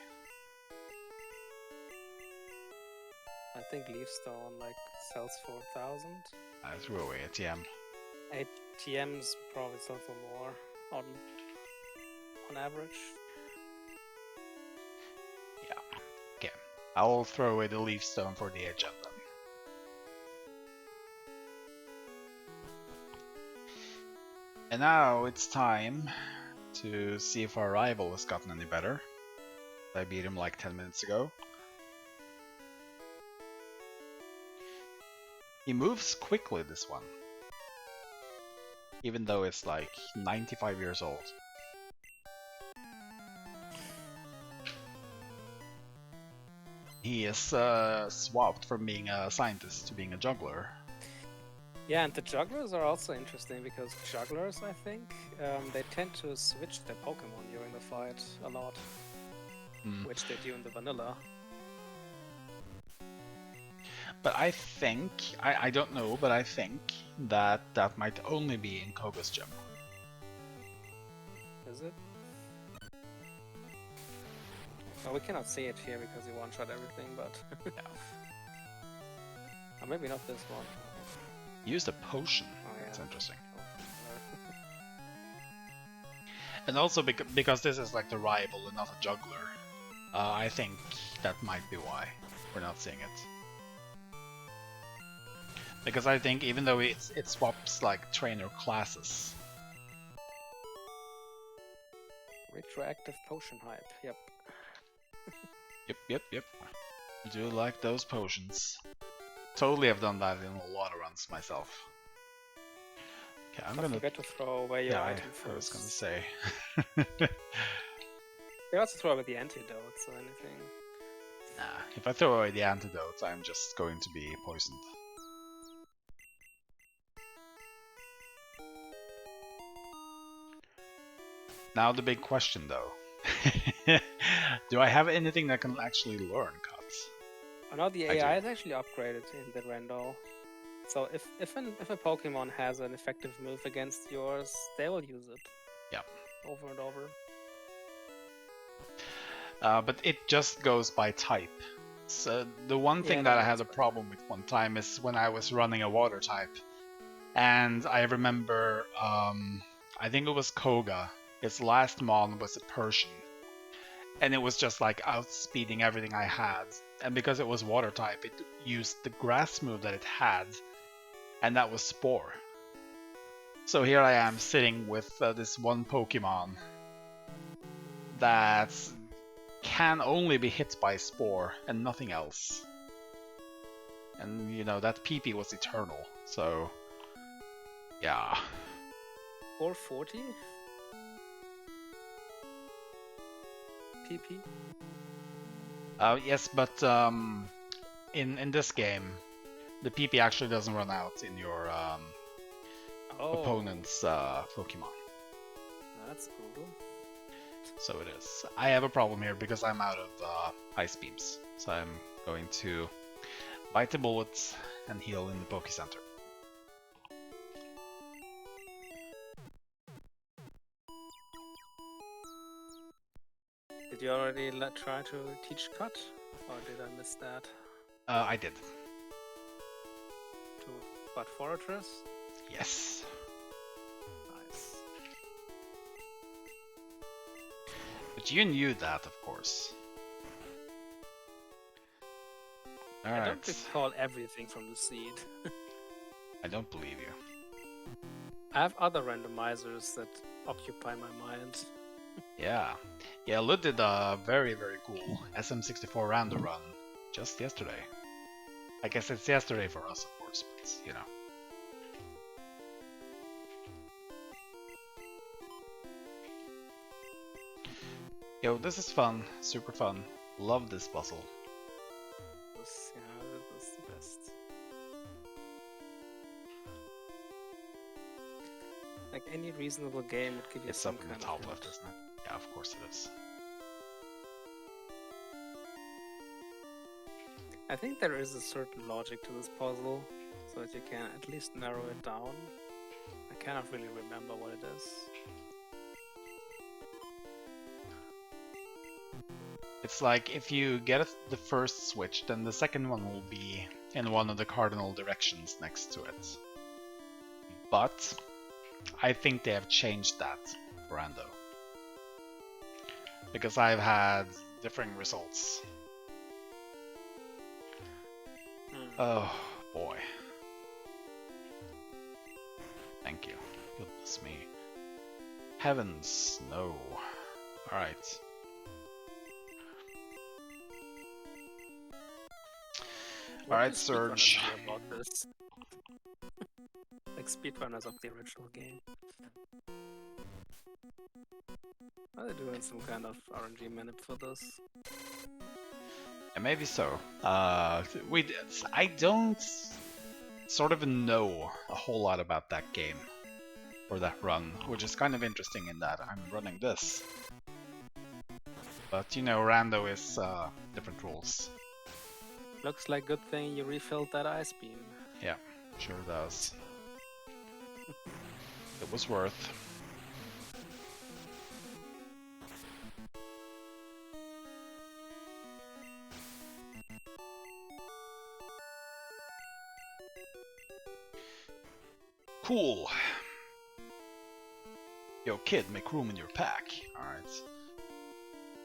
I think Leafstone like sells for 1,000. I threw away a TM. ATMs probably sell for more on average. Yeah. Okay. I'll throw away the Leafstone for the agenda. And now it's time to see if our rival has gotten any better. I beat him like 10 minutes ago. He moves quickly, this one. Even though it's like 95 years old. He is swapped from being a scientist to being a juggler. Yeah, and the jugglers are also interesting because jugglers, I think, they tend to switch their Pokemon during the fight a lot. Which they do in the vanilla. But I think, I don't know, but I think that that might only be in Koga's gym. Is it? Well, we cannot see it here because he one-shot everything, but... Yeah. Or maybe not this one. He used a potion. Oh, yeah. That's interesting. And also because this is like the rival and not a juggler, I think that might be why we're not seeing it. Because I think even though it swaps like trainer classes. Retroactive potion hype, yep. Yep. I do like those potions. Totally have done that in a lot of runs myself. Okay, I'm gonna forget to throw away your item first. I was gonna say. You also throw away the antidotes or anything. Nah, if I throw away the antidotes, I'm just going to be poisoned. Now the big question though. Do I have anything that can actually learn cuts? Oh no, the AI is actually upgraded in the Rando. So if a Pokemon has an effective move against yours, they will use it. Yeah. Over and over. But it just goes by type. So the one thing that I had a problem with one time is when I was running a water type. And I remember, I think it was Koga. Its last mon was a Persian. And it was just like outspeeding everything I had. And because it was water type, it used the grass move that it had. And that was Spore. So here I am sitting with this one Pokemon that can only be hit by Spore and nothing else. And you know, that PP was eternal, so yeah. 440? PP? Yes, but in this game, the PP actually doesn't run out in your opponent's Pokemon. That's brutal. So it is. I have a problem here because I'm out of Ice Beams. So I'm going to bite the bullets and heal in the Poke Center. Did you already try to teach Cut? Or did I miss that? I did. To what, Fortress? Yes. Nice. But you knew that, of course. I Alright. don't recall everything from the seed. I don't believe you. I have other randomizers that occupy my mind. Yeah. Yeah, Lud did a very, very cool SM64 random run just yesterday. I guess it's yesterday for us, of course, but you know. Yo, this is fun. Super fun. Love this puzzle. Yeah, that was the best. Like any reasonable game would give you It's some up in kind the top of left, isn't it? Yeah, of course it is. I think there is a certain logic to this puzzle, so that you can at least narrow it down. I cannot really remember what it is. It's like if you get the first switch, then the second one will be in one of the cardinal directions next to it. But I think they have changed that for Rando. Because I've had differing results. Oh boy. Thank you. Goodness me. Heavens, no. Alright. Alright, Surge. About this? Like speedrunners of the original game. Are they doing some kind of RNG manip for this? Yeah, maybe so. I don't sort of know a whole lot about that game or that run, which is kind of interesting in that I'm running this. But you know, Rando is different rules. Looks like good thing you refilled that ice beam. Yeah, sure does. It was worth. Cool. Yo, kid, make room in your pack. Alright.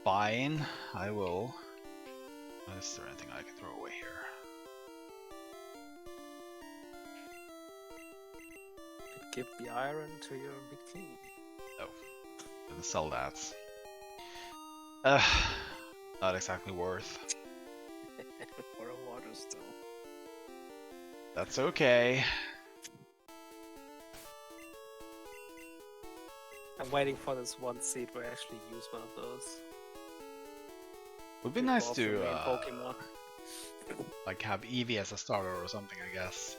Fine, I will. Is there anything I can throw away here? Give the iron to your bikini. No. Didn't sell that. Not exactly worth. For a water stone. That's okay. I'm waiting for this one seed where I actually use one of those. Would be nice to Pokémon. like have Eevee as a starter or something, I guess.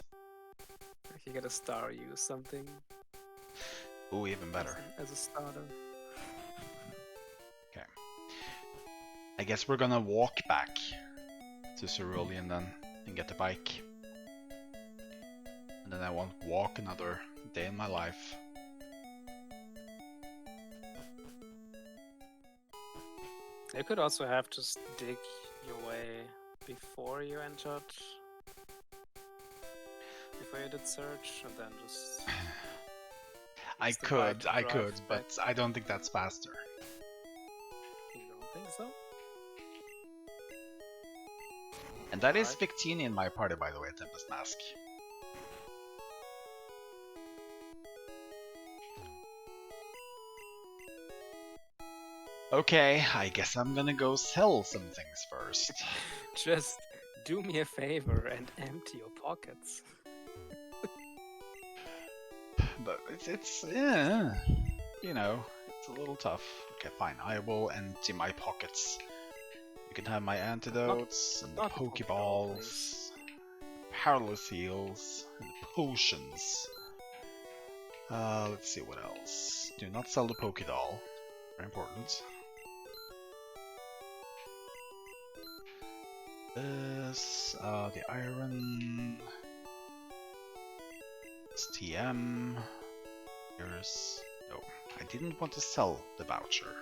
If you get a star, use something. Ooh, even better. As a starter. Okay. I guess we're gonna walk back to Cerulean then and get the bike. And then I won't walk another day in my life. You could also have just dig your way before you entered. Before you did search, and then just... I could, but I don't think that's faster. You don't think so? And that is Victini in my party, by the way, Tempest Mask. Okay, I guess I'm gonna go sell some things first. Just do me a favor and empty your pockets. But it's yeah, you know, it's a little tough. Okay, fine, I will empty my pockets. You can have my antidotes, and the Pokeballs, Powerless Heals, and the Potions. Let's see what else. Do not sell the Pokédoll. Very important. This, the Iron... TM. Here's... No, I didn't want to sell the voucher.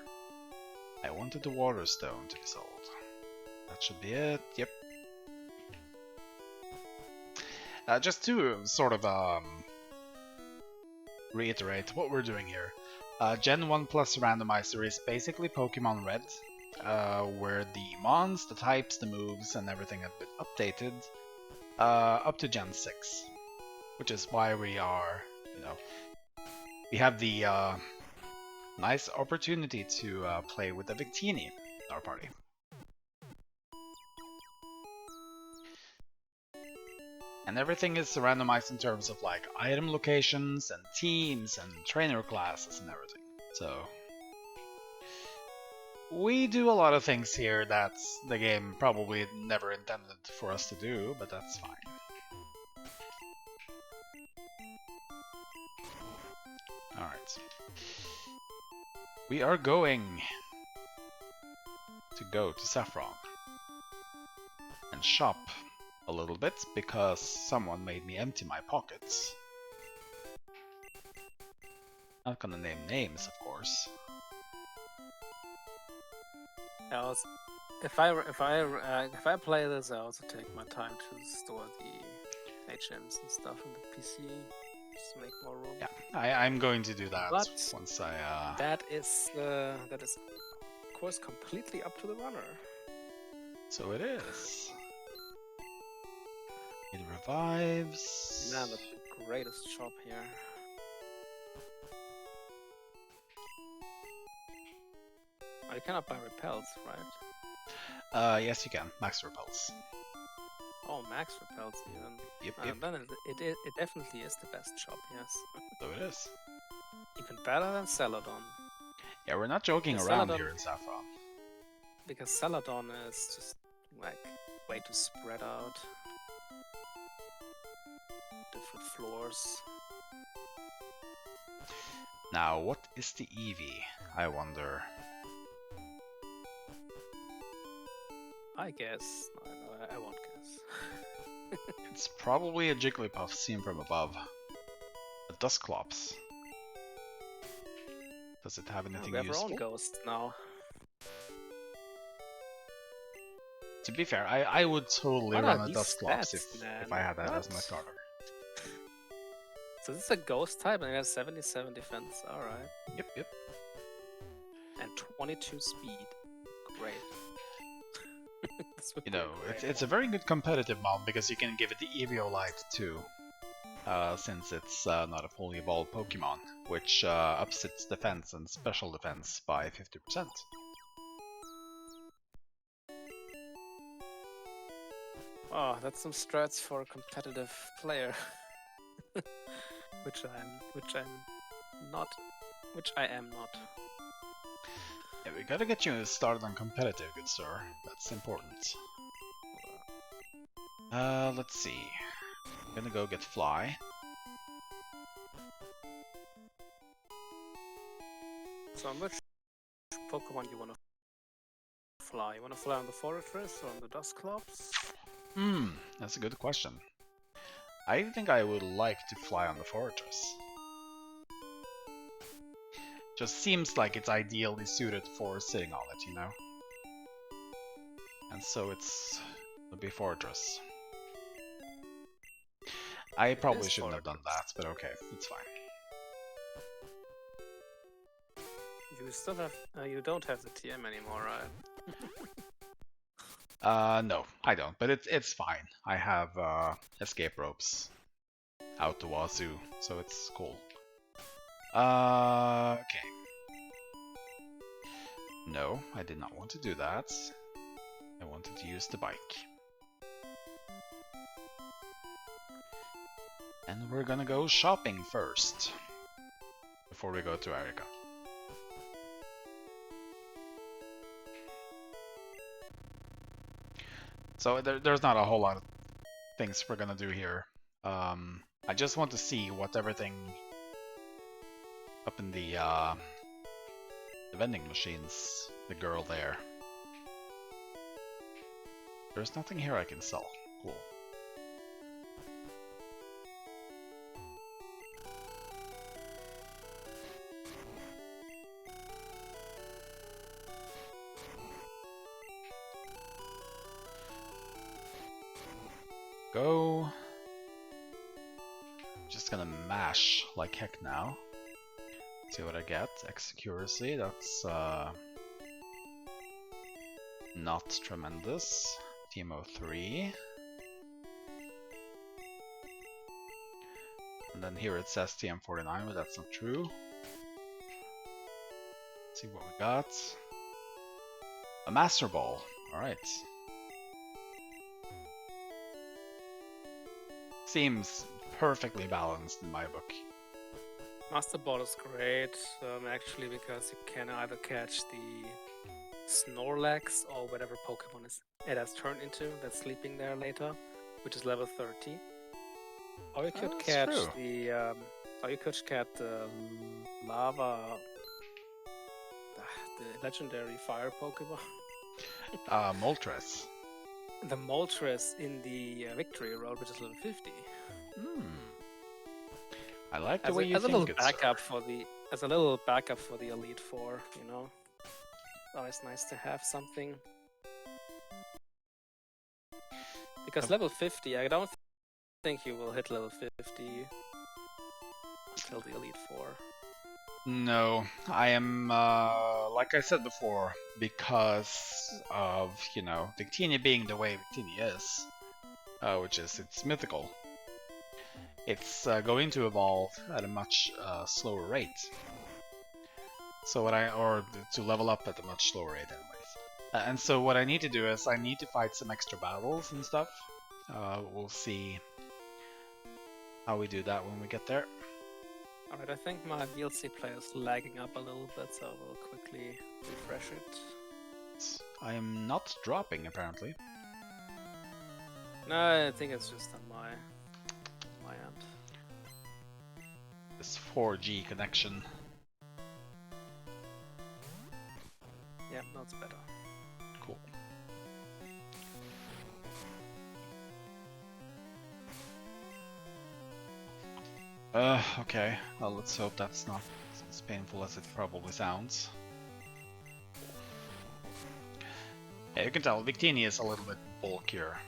I wanted the Water Stone to be sold. That should be it, yep. Just to sort of reiterate what we're doing here. Gen 1 Plus Randomizer is basically Pokemon Red, where the mons, the types, the moves, and everything have been updated up to Gen 6. Which is why we are, we have the nice opportunity to play with the Victini in our party. And everything is randomized in terms of like item locations and teams and trainer classes and everything. So we do a lot of things here that the game probably never intended for us to do, but that's fine. Alright. We are going to go to Saffron and shop a little bit because someone made me empty my pockets. Not gonna name names, of course. If I play this, I also take my time to store the HMs and stuff in the PC, just to make more room. Yeah, I'm going to do that But once I. That is of course completely up to the runner. So it is. It revives. Man, that's the greatest shop here. Oh, you cannot buy repels, right? Yes, you can. Max repels. Oh, max repels even. Yep. Then it definitely is the best shop, yes. So it is. Even better than Celadon. Yeah, we're not joking Yeah, around Celadon, here in Saffron. Because Celadon is just like way too spread out. Different floors. Now, what is the Eevee? I wonder. I guess. No, I won't guess. It's probably a Jigglypuff seen from above. A Dusclops. Does it have anything we have useful? our own ghost now. To be fair, I would totally What run are a these Dusclops stats, if I had that as my What? starter. So this is a ghost type and it has 77 defense. Alright. Yep. And 22 speed. Great. You know, it's a very good competitive mount because you can give it the Eviolite too. Since it's not a fully evolved Pokemon, which ups its defense and special defense by 50%. Oh, that's some strats for a competitive player. which I am not. Yeah, we gotta get you started on competitive, good sir. That's important. Let's see. I'm gonna go get Fly. So on which Pokemon you wanna fly? You wanna fly on the Fortress or on the Dusclops? That's a good question. I think I would like to fly on the Fortress. Just seems like it's ideally suited for sitting on it, you know? And so it'll be Fortress. I probably shouldn't have done that, but okay, it's fine. You still have, you don't have the TM anymore, right? No, I don't, but it's fine. I have escape ropes out the wazoo, so it's cool. Okay. No, I did not want to do that. I wanted to use the bike. And we're gonna go shopping first, before we go to Erica. So there's not a whole lot of things we're gonna do here. I just want to see what everything up in the vending machines, the girl there. There's nothing here I can sell. Cool. Go. Just gonna mash like heck now. See what I get. Accuracy, that's not tremendous. TMO3. And then here it says TM49, but that's not true. Let's see what we got. A Master Ball. Alright. Seems perfectly balanced in my book. Master Ball is great, actually, because you can either catch the Snorlax or whatever Pokemon it has turned into that's sleeping there later, which is level 30. Or you could catch the lava, the legendary fire Pokemon. Moltres. The Moltres in the Victory Road, which is level 50. I like the way you think it's as a little backup for the Elite Four, you know. Always nice to have something. Because level 50, I don't think you will hit level 50 until the Elite Four. No, I am, like I said before, because of, you know, Victini being the way Victini is, which is, it's mythical. It's going to evolve at a much slower rate. So or to level up at a much slower rate anyways. And so what I need to do is I need to fight some extra battles and stuff. We'll see how we do that when we get there. Alright, I think my DLC player is lagging up a little bit, so we'll quickly refresh it. I am not dropping, apparently. No, I think it's just on my end. This 4G connection. Yeah, that's better. Cool. Okay. Well, let's hope that's not as painful as it probably sounds. Yeah, you can tell Victini is a little bit bulkier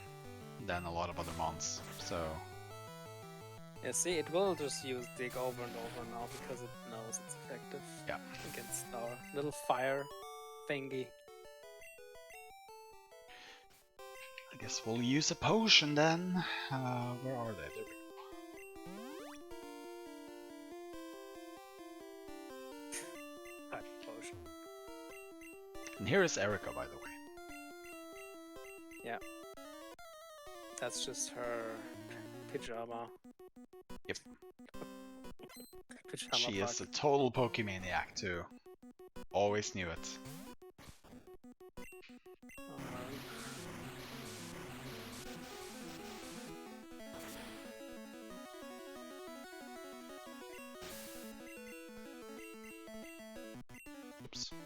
than a lot of other mons, so... Yeah, see, it will just use Dig over and over now because it knows it's effective against our little fire thingy. I guess we'll use a potion then. Where are they? There we go. Potion. And here is Erica, by the way. Yeah. That's just her pajama. Yep. Pajama She party. is a total Pokemaniac too. Always knew it. Oops. There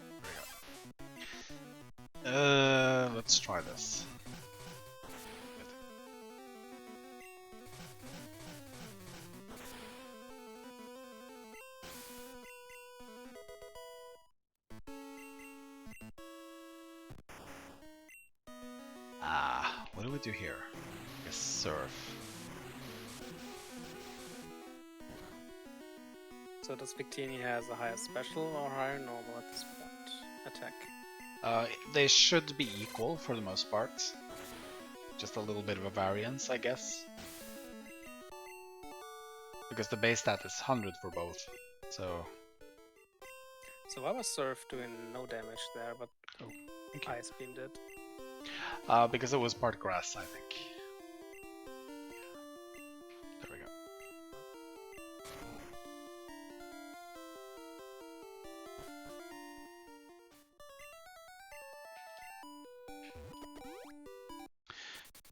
we go. Let's try this. What do we do here? I guess surf. So does Victini has a higher special or higher normal at this point? Attack. They should be equal for the most part. Just a little bit of a variance, I guess. Because the base stat is 100 for both, so... So I was Surf doing no damage there, but okay. Ice Beam did. Because it was part grass, I think. There we go.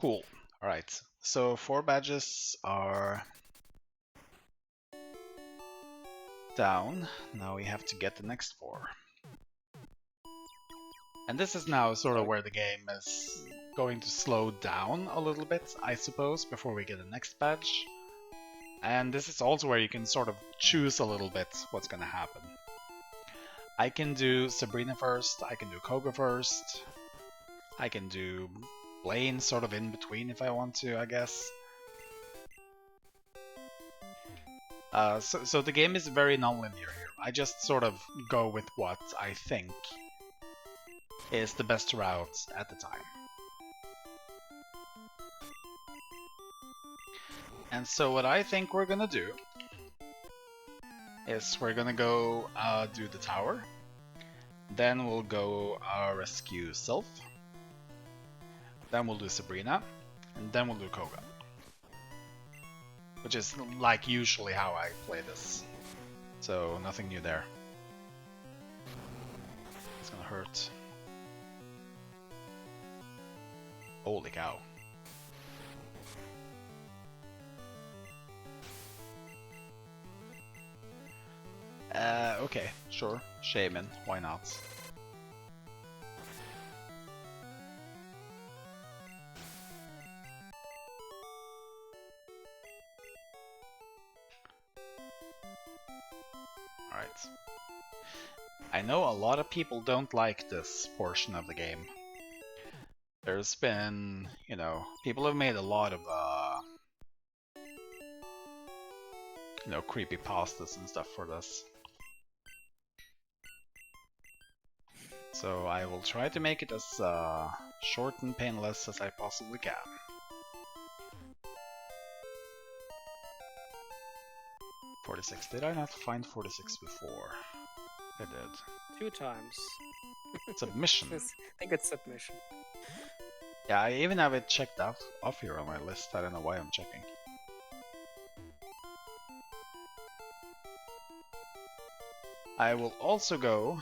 Cool. Alright, so 4 badges are down. Now we have to get the next 4. And this is now sort of where the game is going to slow down a little bit, I suppose, before we get the next badge. And this is also where you can sort of choose a little bit what's gonna happen. I can do Sabrina first, I can do Koga first, I can do Blaine sort of in between if I want to, I guess. So the game is very non-linear here. I just sort of go with what I think is the best route at the time. And so what I think we're gonna do is we're gonna go do the tower. Then we'll go rescue Sylph. Then we'll do Sabrina. And then we'll do Koga. Which is like usually how I play this. So nothing new there. It's gonna hurt. Holy cow. Okay, sure. Shaman, why not? Alright. I know a lot of people don't like this portion of the game. There's been, you know, people have made a lot of, you know, creepypastas and stuff for this. So I will try to make it as short and painless as I possibly can. .46. Did I not find 46 before? I did. 2 times. Submission. I think it's submission. Yeah, I even have it checked out off here on my list. I don't know why I'm checking. I will also go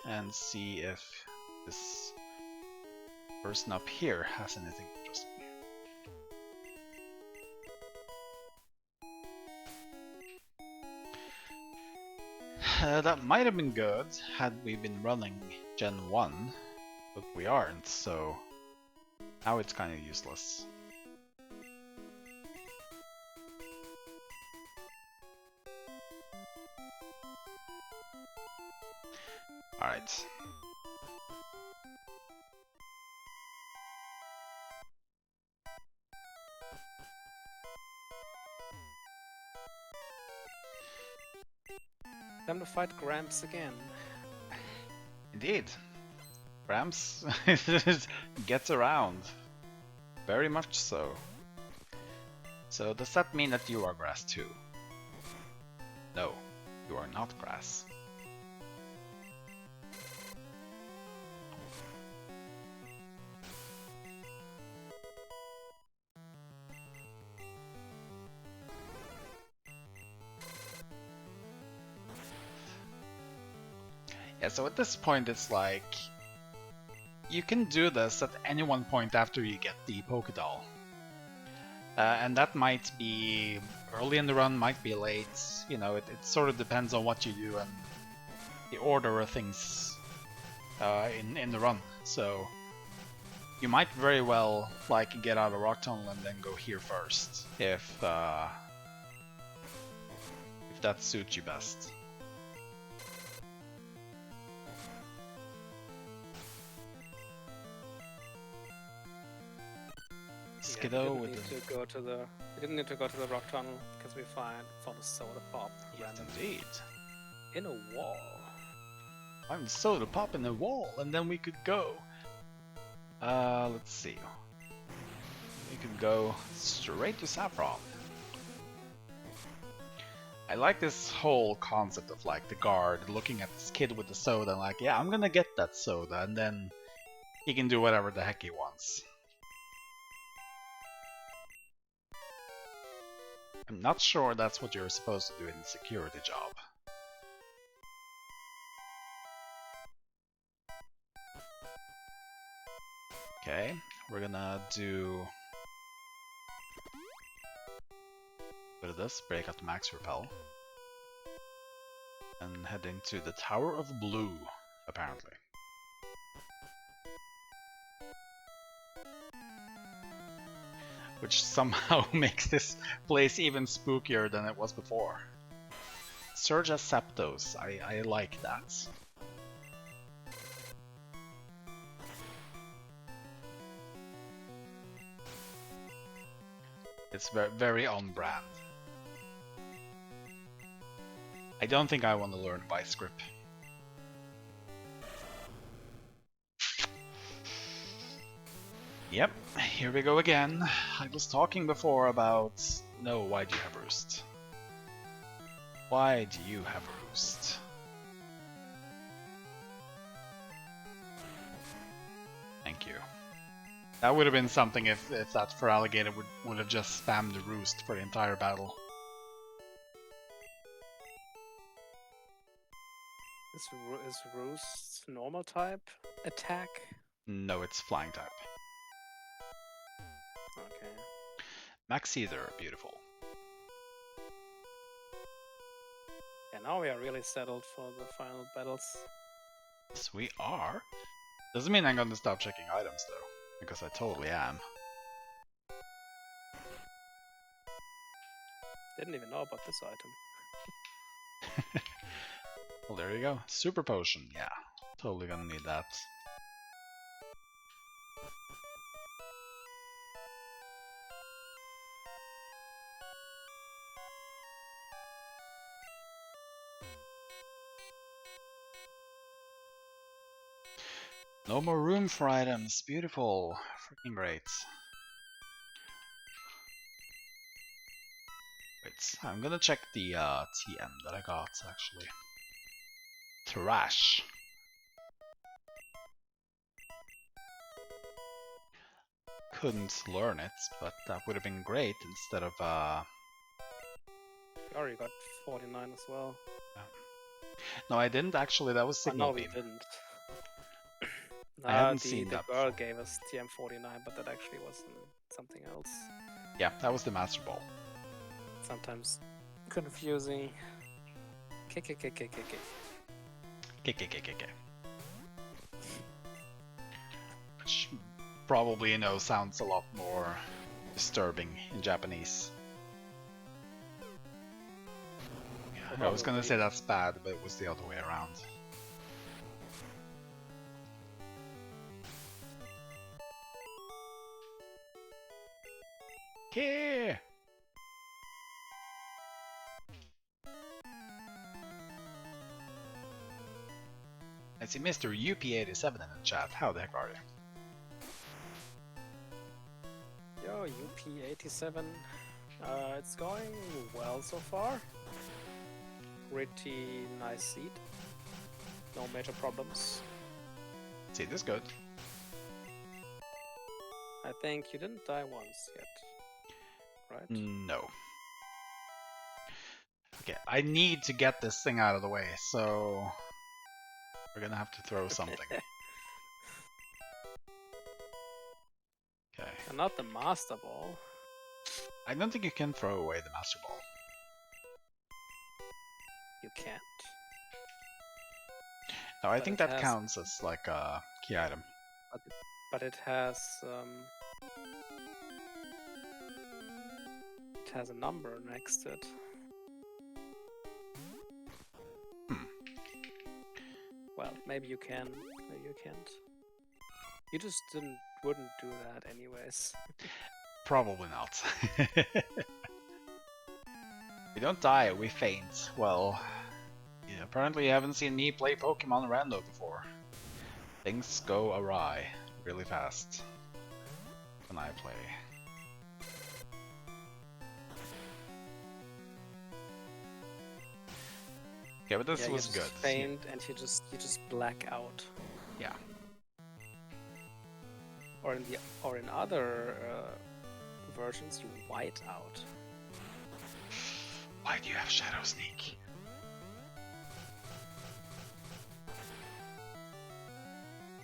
and see if this person up here has anything interesting. That might have been good had we been running Gen 1, but we aren't, so now it's kind of useless. Alright. Time to fight Gramps again. Indeed. Gramps gets around. Very much so. So does that mean that you are grass too? No, you are not grass. Yeah, so at this point it's like you can do this at any one point after you get the Pokédoll. And that might be early in the run, might be late, you know, it sort of depends on what you do and the order of things in the run. So you might very well like get out of Rock Tunnel and then go here first, if that suits you best. Skiddo with the... We didn't need to go to the rock tunnel because we found a soda pop. Yes, indeed. In a wall. Find the soda pop in the wall, and then we could go. Let's see. We could go straight to Saffron. I like this whole concept of like the guard looking at this kid with the soda and like, yeah, I'm gonna get that soda, and then he can do whatever the heck he wants. I'm not sure that's what you're supposed to do in the security job. Okay, we're gonna do a bit of this, break out the max repel, and head into the Tower of Blue, apparently. Which somehow makes this place even spookier than it was before. Surge as Zapdos, I like that. It's very on brand. I don't think I want to learn Vice Grip. Yep, here we go again. I was talking before about... No, why do you have Roost? Why do you have Roost? Thank you. That would have been something if that Feraligatr would have just spammed the Roost for the entire battle. Is Roost normal type attack? No, it's flying type. Okay. Max Ether, beautiful. Yeah, now we are really settled for the final battles. Yes, we are. Doesn't mean I'm gonna stop checking items though, because I totally am. Didn't even know about this item. Well, there you go. Super Potion, yeah. Totally gonna need that. No more room for items. Beautiful. Freaking great. Wait, I'm gonna check the TM that I got, actually. Trash. Couldn't learn it, but that would have been great instead of You already got 49 as well. No, I didn't actually. That was Signal no, we Beam. didn't. I hadn't seen that The girl before. gave us TM49, but that actually was something else. Yeah, that was the Master Ball. Sometimes confusing. KKKKK. Which probably, you know, sounds a lot more disturbing in Japanese. Yeah, I was gonna say that's bad, but it was the other way around. Here! I see Mr. UP87 in the chat. How the heck are you? Yo, UP87. It's going well so far. Pretty nice seed. No major problems. Seed is good. I think you didn't die once yet, right? No. Okay, I need to get this thing out of the way, so we're gonna have to throw something. Okay. And not the Master Ball. I don't think you can throw away the Master Ball. You can't. No, I think that counts as like a key item. But it has a number next to it. Well, maybe you can, maybe you can't. You just wouldn't do that anyways. Probably not. We don't die, we faint. Well, yeah, apparently you haven't seen me play Pokemon Rando before. Things go awry really fast when I play. Okay, but this was good. Faint and you just black out. Yeah. Or in other versions, you white out. Why do you have Shadow Sneak?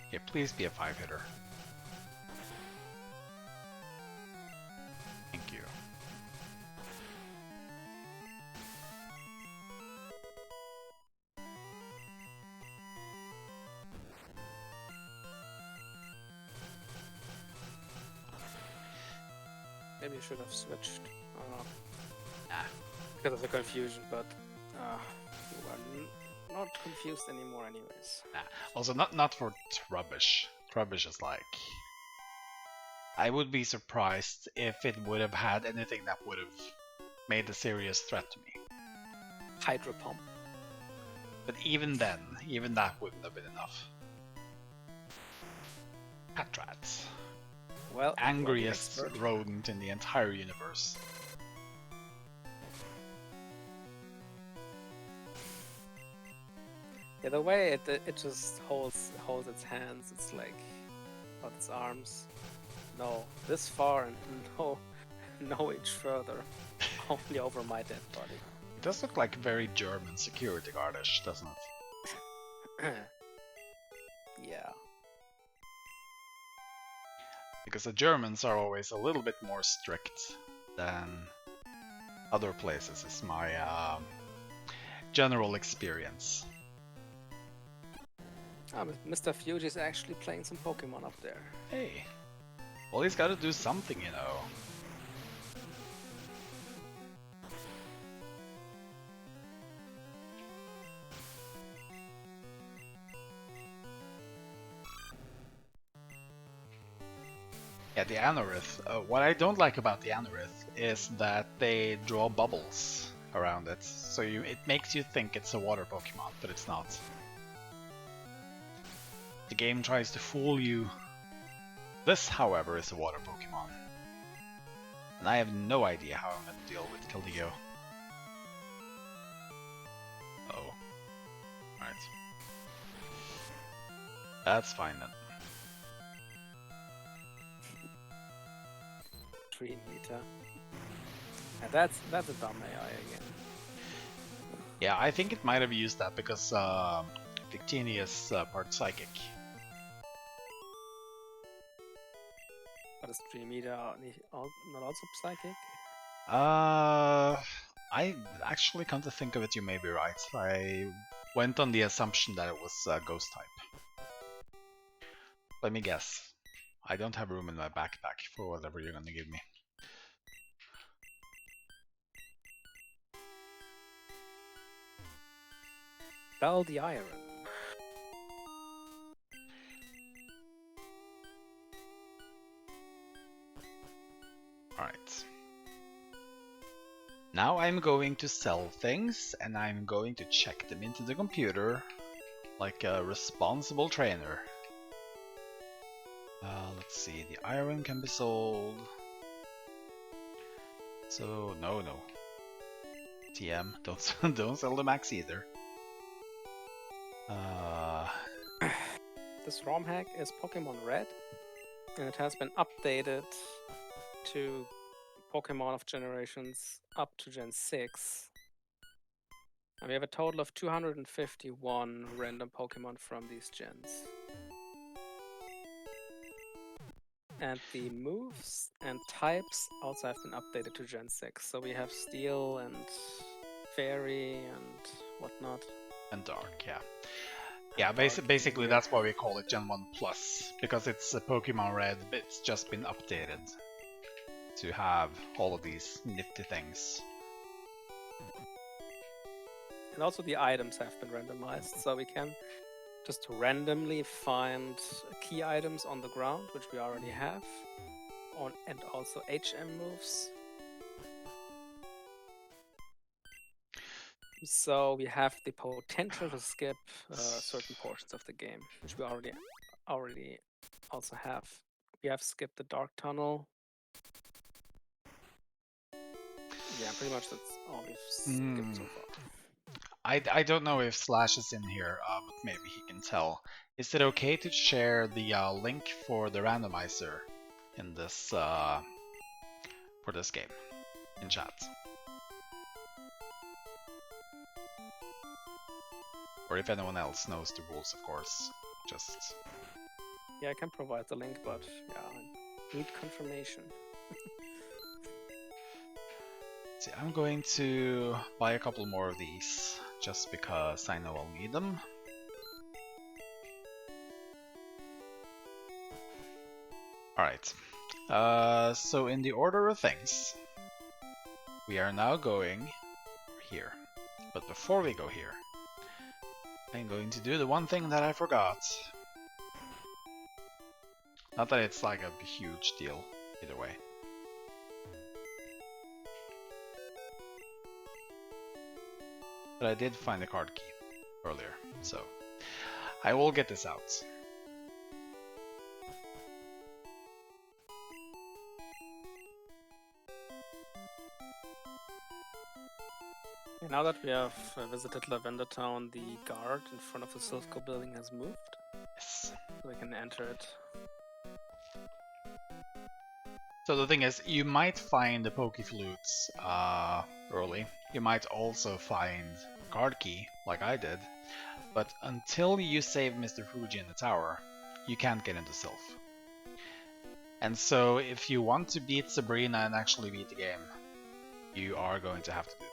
Okay, please be a 5-hitter. Thank you. Maybe you should have switched. Nah. Because of the confusion, but you are not confused anymore anyways. Nah. Also, not for Trubbish. Trubbish is like... I would be surprised if it would have had anything that would have made a serious threat to me. Hydro Pump. But even then, even that wouldn't have been enough. Patrats. Well, you are the Angriest expert. rodent in the entire universe. Yeah, the way it just holds its hands, it's like, or its arms. No, this far and no inch further. Only over my dead body. It does look like very German security guardish, doesn't it? Yeah. Because the Germans are always a little bit more strict than other places, is my general experience. Mr. Fuji's actually playing some Pokemon up there. Hey, well, he's got to do something, you know. Yeah, the Anorith. What I don't like about the Anorith is that they draw bubbles around it, so it makes you think it's a water Pokemon, but it's not. The game tries to fool you. This, however, is a water Pokemon. And I have no idea how I'm going to deal with Keldeo. Oh. Alright. That's fine then. 3 meter. And that's a dumb AI again. Yeah, I think it might have used that because Victini is part psychic. But is 3 meter not also psychic? I actually come to think of it, you may be right. I went on the assumption that it was ghost type. Let me guess. I don't have room in my backpack for whatever you're gonna give me. Bell the Iron. Alright. Now I'm going to sell things and I'm going to check them into the computer like a responsible trainer. Let's see, the iron can be sold. So, no. TM, don't sell the max either. This ROM hack is Pokemon Red, and it has been updated to Pokemon of generations up to Gen 6. And we have a total of 251 random Pokemon from these gens. And the moves and types also have been updated to Gen 6. So we have Steel and Fairy and whatnot. And Dark, yeah. Yeah, basically that's why we call it Gen 1 Plus, because it's a Pokemon Red, but it's just been updated to have all of these nifty things. And also the items have been randomized, so we can just randomly find key items on the ground, which we already have, and also HM moves. So we have the potential to skip certain portions of the game, which we already also have. We have skipped the Dark Tunnel. Yeah, pretty much that's all we've skipped so far. I don't know if Slash is in here, but maybe he can tell. Is it okay to share the link for the randomizer in this for this game in chat? Or if anyone else knows the rules, of course, just... Yeah, I can provide the link, but yeah, I need confirmation. See, I'm going to buy a couple more of these, just because I know I'll need them. Alright, so in the order of things, we are now going here. But before we go here, I'm going to do the one thing that I forgot. Not that it's like a huge deal, either way. But I did find the card key. earlier. So I will get this out. Now that we have visited Lavender Town, the guard in front of the Silphco building has moved. Yes. So we can enter it. So the thing is, you might find the Pokeflutes early. You might also find a card key, like I did. But until you save Mr. Fuji in the tower, you can't get into Sylph. And so if you want to beat Sabrina and actually beat the game, you are going to have to do that.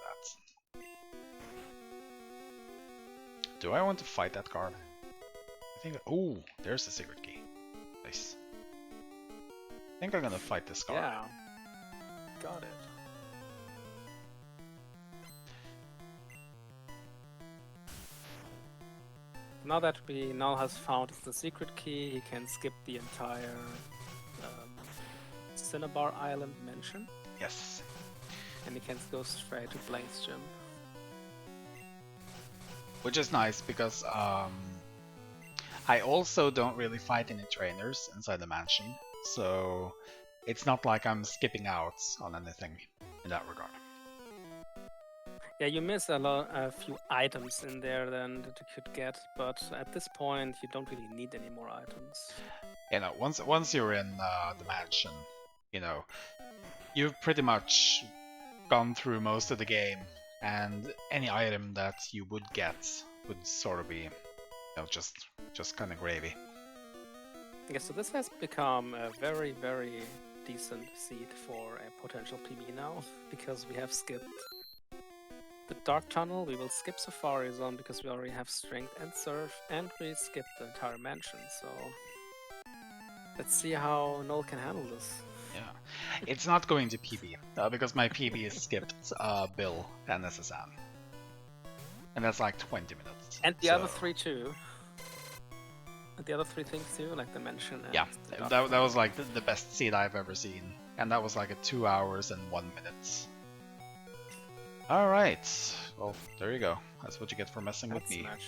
Do I want to fight that card? I think... Oh, there's the secret key. Nice. I think I'm gonna fight this card. Yeah. Got it. Now that Null has found the secret key, he can skip the entire Cinnabar Island mention. Yes. And he can go straight to Blaze Gym. Which is nice because I also don't really fight any trainers inside the mansion, so it's not like I'm skipping out on anything in that regard. Yeah, you miss a few items in there then that you could get, but at this point you don't really need any more items. You know, once you're in the mansion, you know, you've pretty much gone through most of the game, and any item that you would get would sort of be, you know, just kind of gravy. Yeah, so this has become a very, very decent seed for a potential PB now, because we have skipped the Dark Tunnel, we will skip Safari Zone because we already have Strength and Surf, and we skipped the entire mansion, so let's see how Null can handle this. Yeah, it's not going to PB, because my PB is skipped Bill and SSN. And that's like 20 minutes. And the other three too. The other three things too, like the mention. And yeah, that was like the best seed I've ever seen. And that was like a 2 hours and 1 minute. Alright, well, there you go. That's what you get for messing with me. Smash.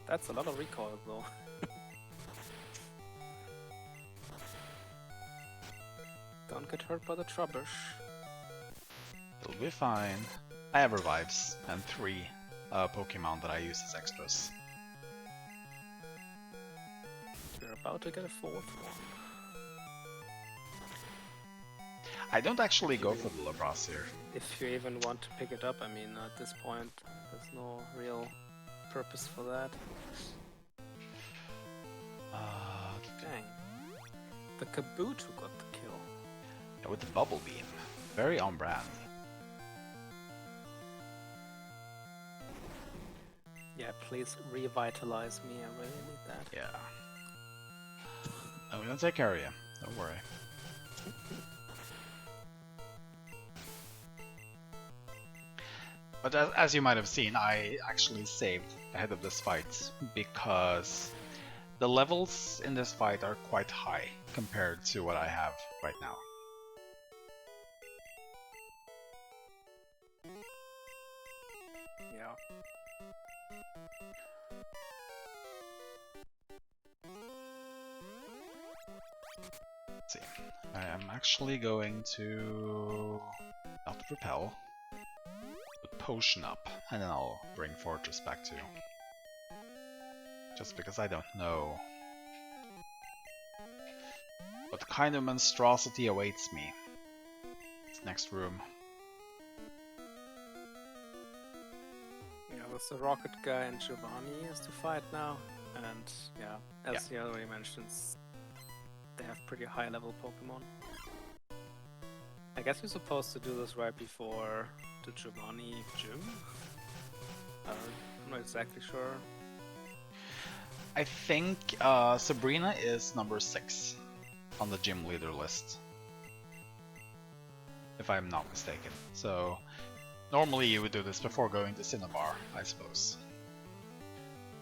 That's a lot of recoil though. Don't get hurt by the Trubbish. It'll be fine. I have revives and 3 Pokemon that I use as extras. We're about to get a 4th one. I don't actually go for the Labras here. If you even want to pick it up, I mean, at this point, there's no real purpose for that. Dang. The Kabuto got the kill. Yeah, with the Bubble Beam. Very on brand. Yeah, please revitalize me, I really need that. Yeah. I'm gonna take care of you, don't worry. But as you might have seen, I actually saved ahead of this fight because the levels in this fight are quite high compared to what I have right now. Yeah. Let's see. I am actually going to not repel, but potion up, and then I'll bring Fortress back to you. Just because I don't know what kind of monstrosity awaits me. This next room. Yeah, there's the Rocket Guy and Giovanni is to fight now, and yeah, as he already mentions, they have pretty high level Pokemon. I guess we're supposed to do this right before the Giovanni gym? I'm not exactly sure. I think Sabrina is number 6 on the gym leader list, if I'm not mistaken. So normally you would do this before going to Cinnabar, I suppose.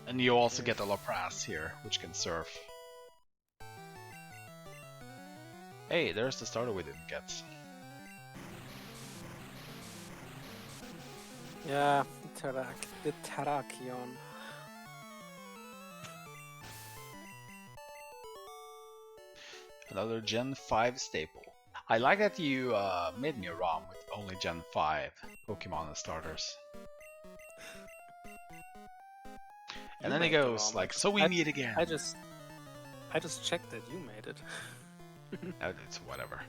And you also get a Lapras here, which can surf. Hey, there's the starter we didn't get. Yeah, The Terrakion. Another Gen 5 staple. I like that you made me a ROM with only Gen 5 Pokemon as starters. And then he goes like, so we meet again. I just checked that you made it. It's whatever.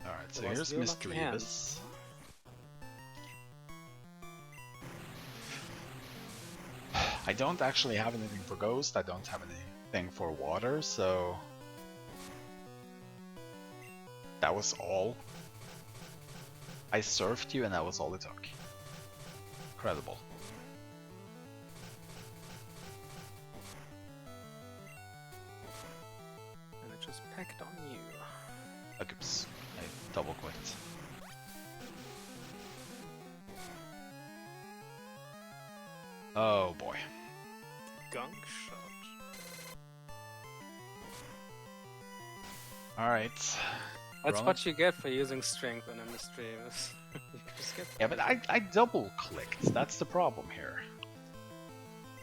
Alright, so here's Misdreavus. I don't actually have anything for Ghost, I don't have anything for Water, so... That was all. I surfed you and that was all it took. Incredible. And it just packed on you. Oops, I double clicked. Oh boy. Gunk shot. Alright. That's what you get for using strength on a Misdreavus. Yeah, but I double clicked. That's the problem here.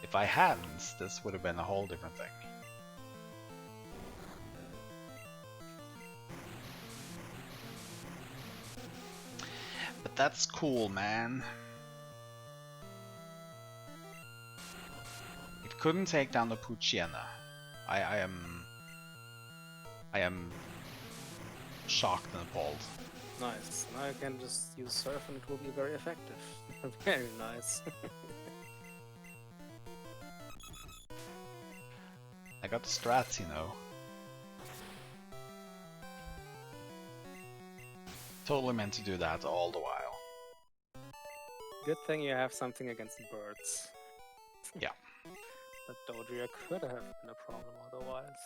If I hadn't, this would have been a whole different thing. But that's cool, man. It couldn't take down the Poochyena. I am shocked and appalled. Nice. Now you can just use Surf and it will be very effective. Very nice. I got the strats, you know. Totally meant to do that all the while. Good thing you have something against birds. Yeah. But Dodria could have been a problem otherwise.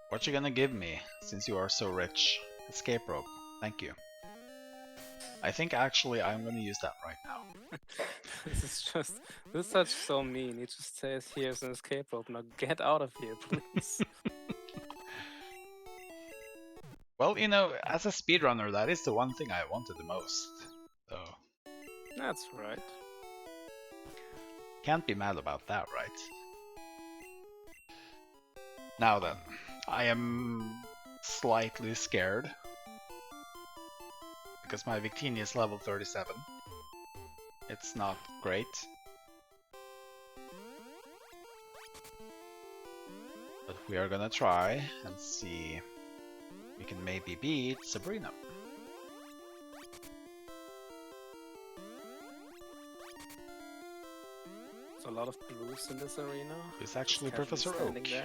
What you gonna give me, since you are so rich? Escape rope. Thank you. I think actually I'm gonna use that right now. This is such so mean. He just says, here's an escape rope, now get out of here, please. Well, you know, as a speedrunner, that is the one thing I wanted the most. So... That's right. Can't be mad about that, right? Now then, I am slightly scared. Because my Victini is level 37. It's not great. But we are gonna try and see if we can maybe beat Sabrina. There's a lot of blues in this arena. It's actually Professor Oak. There.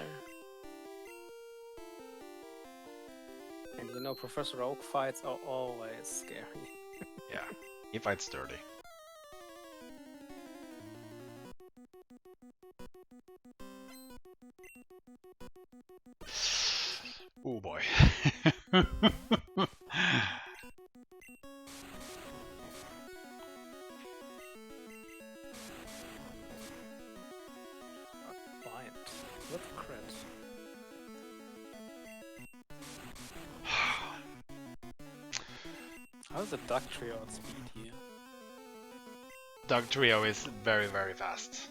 And you know, Professor Oak fights are always scary. Yeah, he fights dirty. Oh boy. With crit. How's the Duck Trio at speed here? Duck Trio is very, very fast.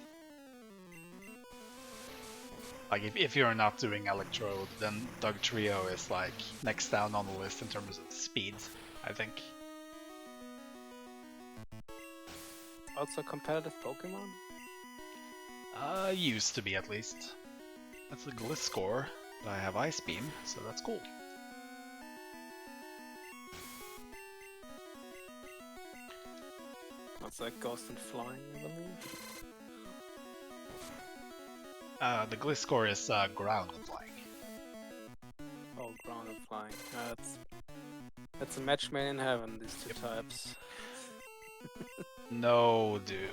Like, if you're not doing Electrode, then Duck Trio is like next down on the list in terms of speed, I think. Also competitive Pokemon? Used to be at least. That's a Gliscor, but I have Ice Beam, so that's cool. What's that, Ghost and Flying, I believe? The Gliscor is Ground and Flying. Oh, Ground and Flying. That's a match made in heaven, these two types. No, dude.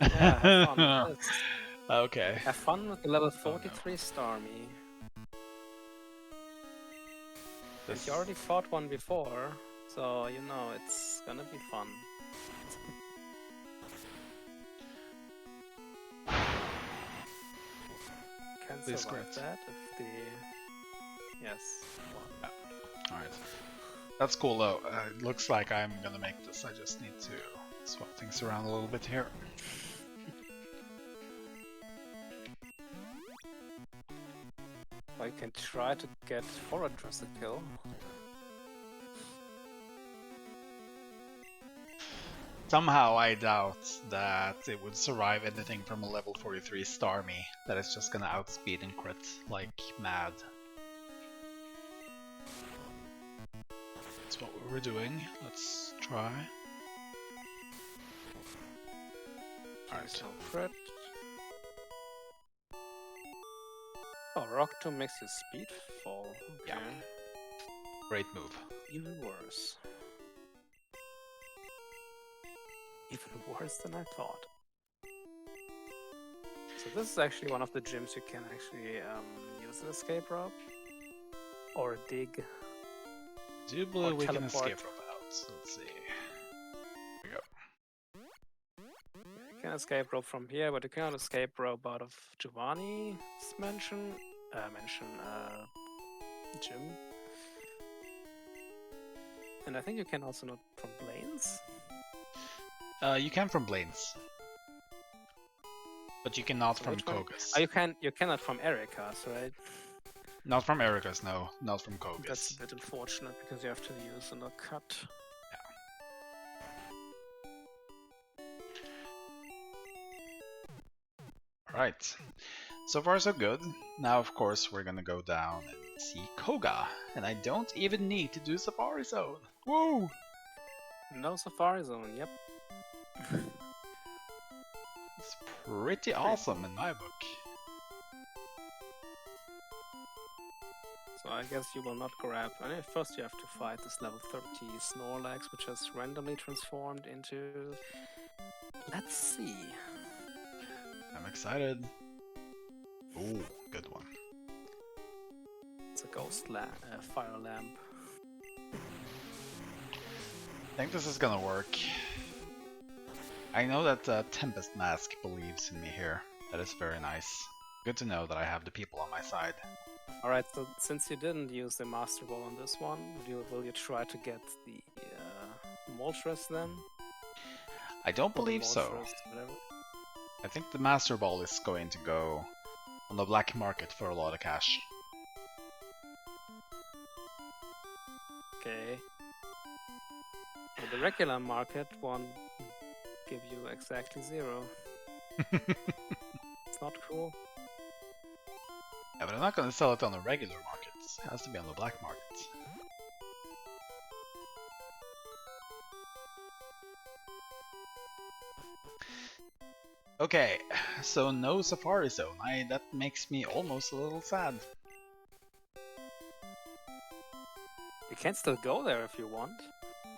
Yeah, have fun. Okay. Have fun with the level 43 Starmie. You already fought one before, so you know it's gonna be fun. Can survive that if the... Yes. Alright. That's cool though. It looks like I'm gonna make this. I just need to swap things around a little bit here. Or you can try to get forward thrust a kill. Somehow I doubt that it would survive anything from a level 43 Starmie. That it's just gonna outspeed and crit like mad. That's what we were doing. Let's try. Alright. Crit. Oh, Rock Tomb makes your speed fall. Okay. Yeah. Great move. Even worse. Even worse than I thought. So this is actually one of the gyms you can actually use an escape rope. Or dig. Do you believe we can teleport. escape rope out? Let's see. Here we go. You can escape rope from here, but you cannot escape rope out of Giovanni's mansion. Gym. And I think you can also not from Blaine's. You can from Blaine's. But you cannot So from which one? Koga's. Oh, you cannot from Erica's, right? Not from Erica's, no. Not from Koga's. That's a bit unfortunate because you have to use a cut. Alright. So far so good. Now of course we're gonna go down and see Koga. And I don't even need to do Safari Zone. Woo! No Safari Zone, yep. It's pretty awesome in my book. So I guess you will not grab... First you have to fight this level 30 Snorlax, which has randomly transformed into... Let's see. I'm excited. Ooh, good one. It's a ghost fire lamp. I think this is gonna work. I know that Tempest Mask believes in me here. That is very nice. Good to know that I have the people on my side. Alright, so since you didn't use the Master Ball on this one, will you try to get the Moltres then? I don't believe so. Whatever. I think the Master Ball is going to go on the black market for a lot of cash. Okay. Well, the regular market won't give you exactly 0. It's not cool. Yeah, but I'm not going to sell it on the regular market. It has to be on the black market. Okay, so no Safari Zone. That makes me almost a little sad. You can still go there if you want.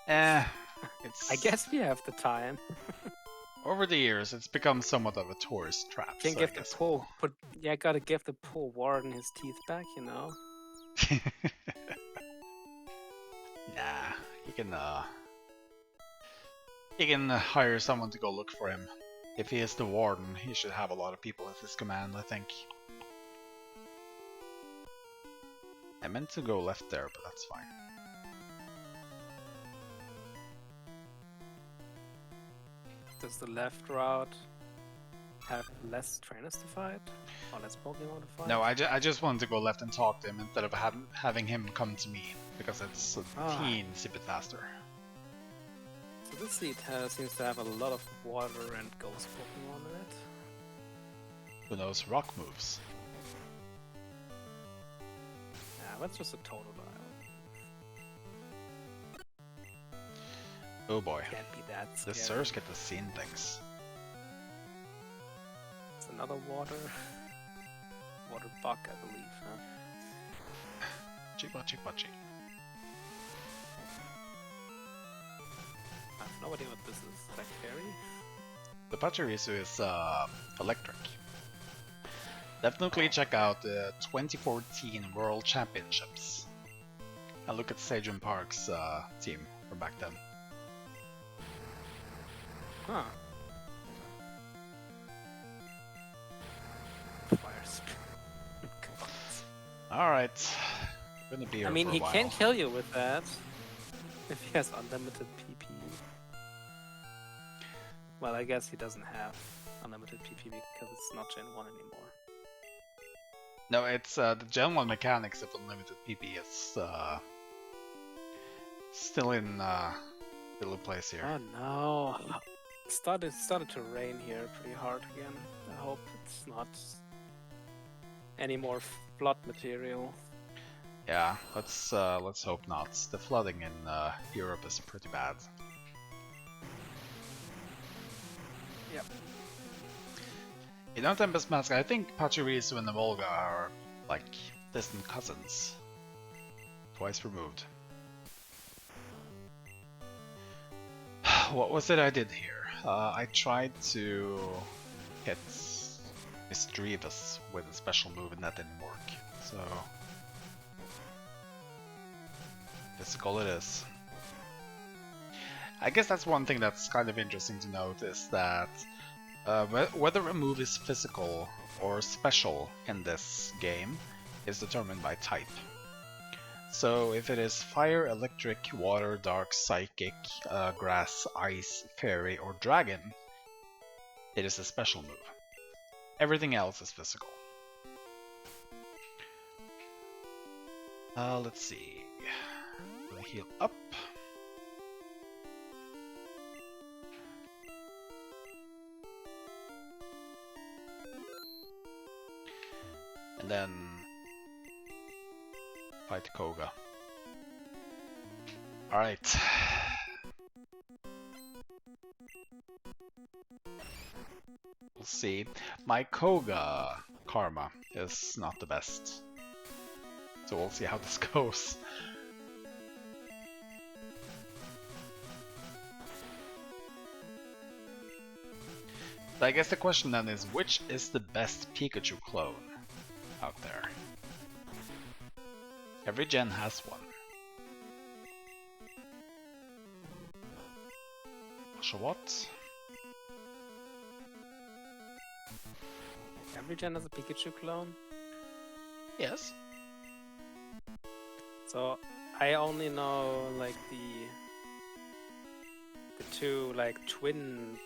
It's... I guess we have the time. Over the years, it's become somewhat of a tourist trap. Can so give the poor, gotta give the poor warden his teeth back, you know. Nah, he can hire someone to go look for him. If he is the warden, he should have a lot of people at his command, I think. I meant to go left there, but that's fine. Does the left route have less trainers to fight? Or less Pokemon to fight? No, I just wanted to go left and talk to him instead of having him come to me, because it's a teensy bit faster. So this seed seems to have a lot of water and ghost Pokemon in it. Who knows rock moves? Yeah, that's just a total dial. Oh boy. Can't be that scary. The Sirs get to see things. It's another water buck, I believe, huh? Chipachi pachi. I have no idea what this is. Like fairy? The Pachirisu is electric. Definitely check out the 2014 World Championships. And look at Sajun Park's team from back then. Huh. Fire Spirit. Alright. Gonna be here I mean, for a he while. can kill you with that if he has unlimited PP. Well, I guess he doesn't have unlimited PP because it's not Gen 1 anymore. No, it's the Gen 1 mechanics of unlimited PP is still in place here. Oh no. It started to rain here pretty hard again. I hope it's not any more flood material. Yeah, let's hope not. The flooding in Europe is pretty bad. Yep. You know, Tempest Mask, I think Pachirisu and the Volga are like distant cousins. Twice removed. What was it I did here? I tried to hit Misdreavus with a special move and that didn't work. So physical it is. I guess that's one thing that's kind of interesting to note is that whether a move is physical or special in this game is determined by type. So if it is fire, electric, water, dark, psychic, grass, ice, fairy, or dragon, it is a special move. Everything else is physical. Let's see. Gonna heal up. And then fight Koga. Alright. We'll see. My Koga karma is not the best. So we'll see how this goes. I guess the question then is, which is the best Pikachu clone out there? Every gen has one. What? Every gen has a Pikachu clone? Yes. So I only know like the two like twin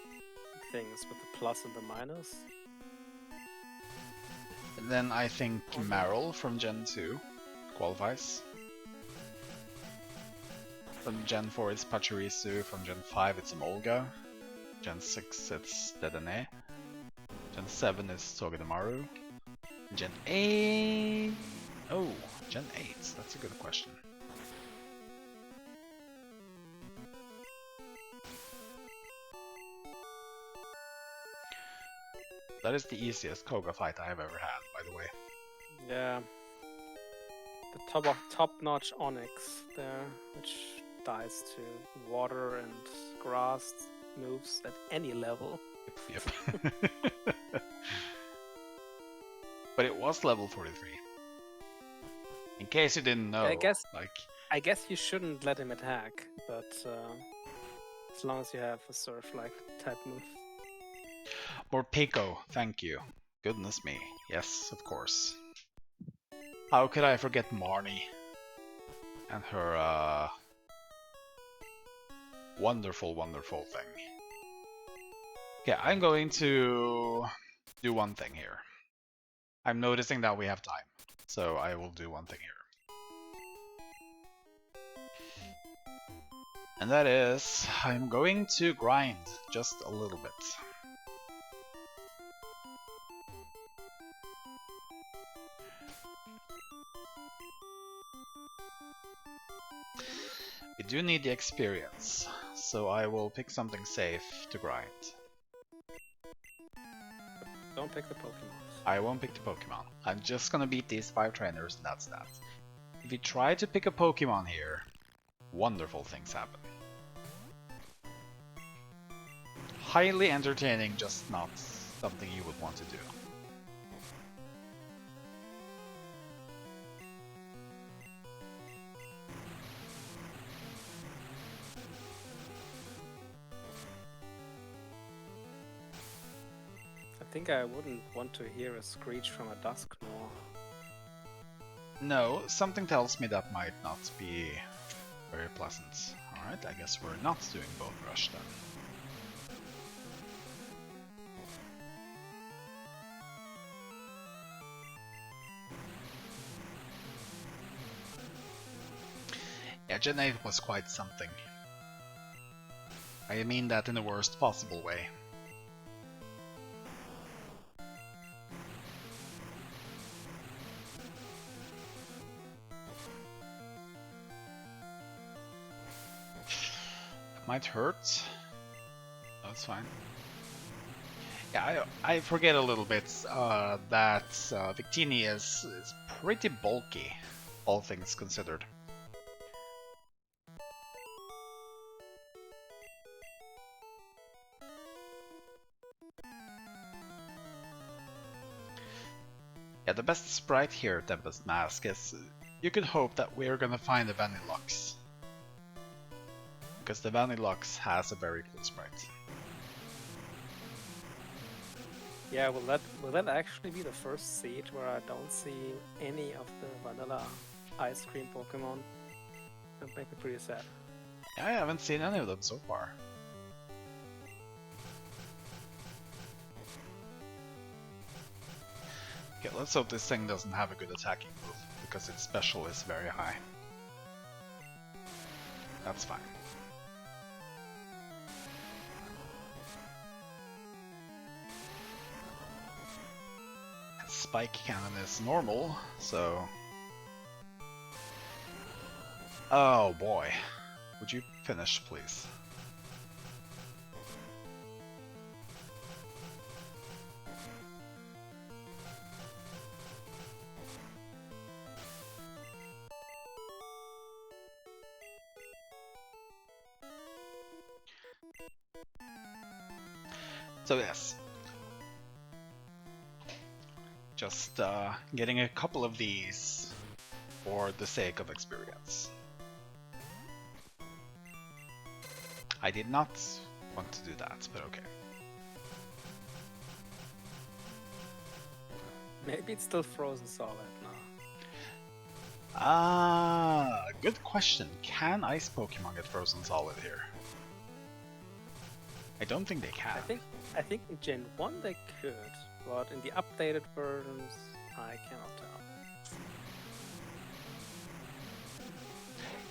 things with the plus and the minus. And then I think Marill from Gen 2 qualifies. From Gen 4 it's Pachirisu, from Gen 5 it's Emolga, Gen 6 it's Dedenne, Gen 7 is Togedemaru, Gen 8... Oh, Gen 8, that's a good question. That is the easiest Koga fight I have ever had, by the way. Yeah. The top-notch Onyx there, which dies to water and grass moves at any level. Yep. But it was level 43. In case you didn't know, I guess you shouldn't let him attack, but as long as you have a surf-like type move. More Pico, thank you. Goodness me. Yes, of course. How could I forget Marnie? And her wonderful, wonderful thing. Okay, I'm going to do one thing here. I'm noticing that we have time, so I will do one thing here. And that is, I'm going to grind just a little bit. We do need the experience, so I will pick something safe to grind. Don't pick the Pokemon. I won't pick the Pokemon. I'm just gonna beat these 5 trainers and that's that. If you try to pick a Pokemon here, wonderful things happen. Highly entertaining, just not something you would want to do. I think I wouldn't want to hear a screech from a Dusknoir. No, something tells me that might not be very pleasant. Alright, I guess we're not doing Bone Rush then. Yeah, Gen 8 was quite something. I mean that in the worst possible way. It might hurt. That's fine. Yeah, I forget a little bit that Victini is pretty bulky, all things considered. Yeah, the best sprite here, Tempest Mask, is you could hope that we're gonna find a Vanilluxe. Because the Vanilluxe has a very cool sprite. Yeah, will that actually be the first seed where I don't see any of the vanilla ice cream Pokemon? That makes me pretty sad. Yeah, I haven't seen any of them so far. Okay, let's hope this thing doesn't have a good attacking move, because its special is very high. That's fine. Spike Cannon is normal, so... Oh boy. Would you finish, please? So yes. Just getting a couple of these for the sake of experience. I did not want to do that, but okay. Maybe it's still frozen solid now. Good question. Can ice Pokemon get frozen solid here? I don't think they can. I think in Gen 1 they could, but in the updated versions I cannot tell.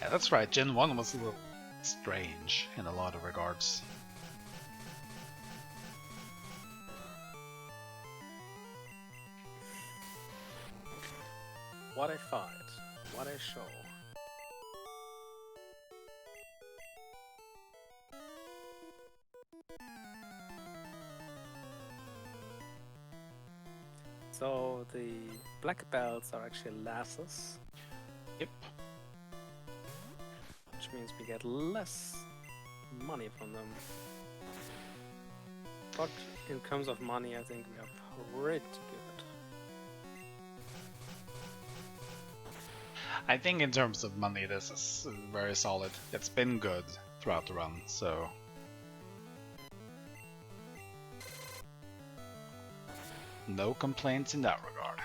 Yeah, that's right. Gen 1 was a little strange in a lot of regards. What a fight. What a show. So the black belts are actually lasses. Yep. Which means we get less money from them. But in terms of money, I think we are pretty good. I think in terms of money, this is very solid. It's been good throughout the run, so... No complaints in that regard.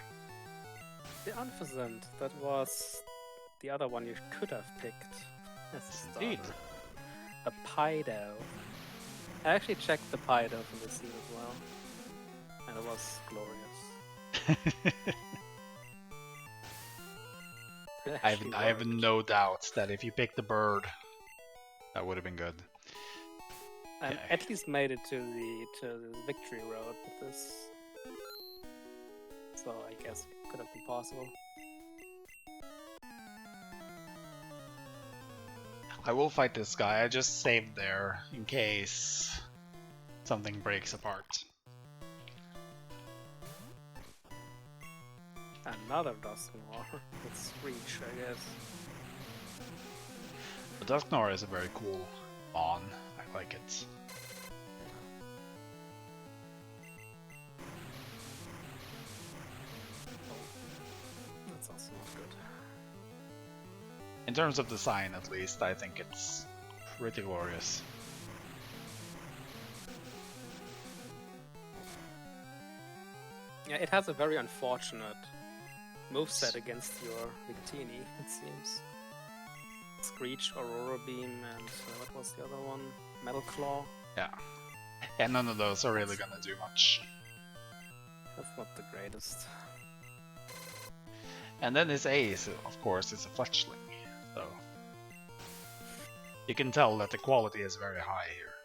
The Unpheasant, that was the other one you could have picked as a starter. Indeed. A Pido. I actually checked the Pido from the scene as well. And it was glorious. I have no doubt that if you picked the bird, that would have been good. I at least made it to the victory road with this. So I guess it could have been possible. I will fight this guy. I just saved there in case something breaks apart. Another Dusknoir. It's Reach, I guess. The Dusknoir is a very cool Mon. I like it. That's also not good. In terms of design, at least, I think it's pretty glorious. Yeah, it has a very unfortunate moveset against your Victini, it seems. Screech, Aurora Beam, and what was the other one? Metal Claw? Yeah. Yeah, none of those are really gonna do much. That's not the greatest. And then his ace, of course, is a fletchling, so you can tell that the quality is very high here.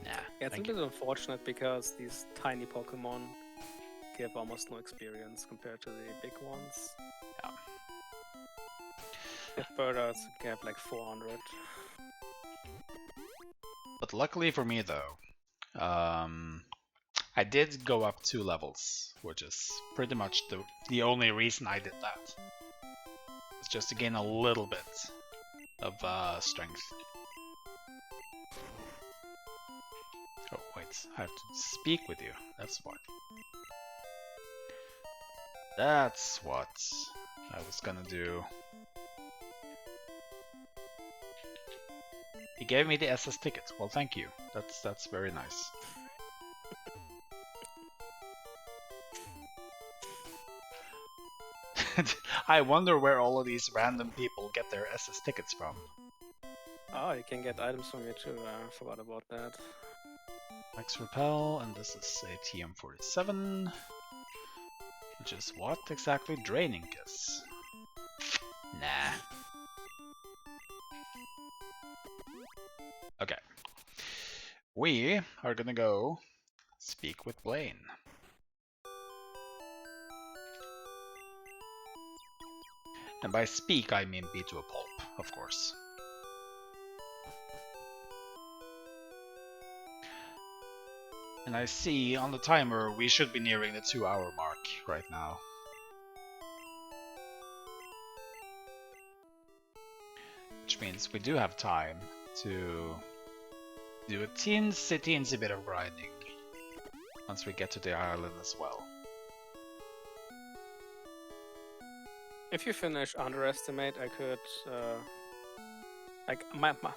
Nah, Yeah, it's a bit unfortunate because these tiny Pokemon give almost no experience compared to the big ones. Yeah. If Birdas have like 400. But luckily for me, though, I did go up 2 levels, which is pretty much the only reason I did that. It's just to gain a little bit of strength. Oh wait, I have to speak with you. That's what. That's what I was gonna do. He gave me the SS ticket. Well, thank you. That's very nice. I wonder where all of these random people get their SS tickets from. Oh, you can get items from here too. I forgot about that. Max Repel, and this is a TM47. Which is what exactly draining is? Nah. Okay. We are gonna go speak with Blaine. And by speak, I mean beat to a pulp, of course. And I see on the timer we should be nearing the 2-hour mark right now. Which means we do have time to do a teensy bit of grinding once we get to the island as well. If you finish Underestimate, I could like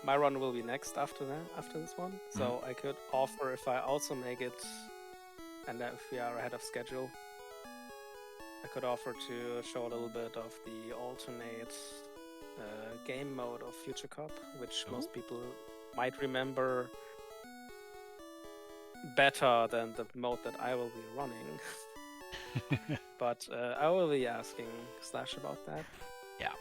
my run will be next after this one. So I could offer, if I also make it, and if we are ahead of schedule, I could offer to show a little bit of the alternate game mode of Future Cup, which most people might remember better than the mode that I will be running. But I will be asking Slash about that. Yeah,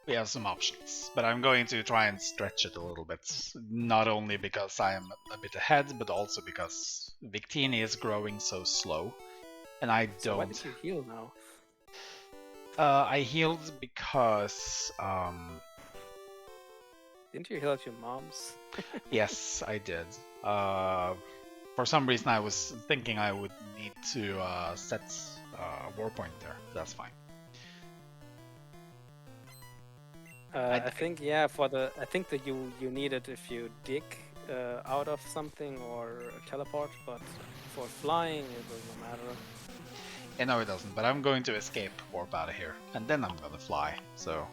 we have some options, but I'm going to try and stretch it a little bit. Not only because I'm a bit ahead, but also because Victini is growing so slow, and I don't. So why did you heal now? I healed because Didn't you heal at your mom's? yes, I did. For some reason, I was thinking I would need to set war point there. That's fine. I think I think that you need it if you dig out of something or teleport, but for flying it doesn't matter. Yeah, no, it doesn't. But I'm going to escape warp out of here, and then I'm gonna fly. So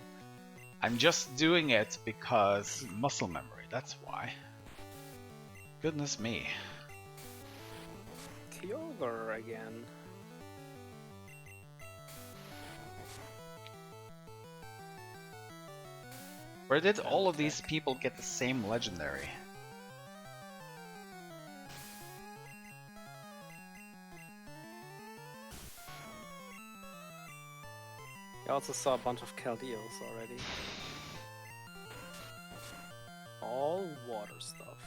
I'm just doing it because muscle memory. That's why. Goodness me. Kyogre again. Where did all of these people get the same legendary? I also saw a bunch of Chaldeos already. All water stuff.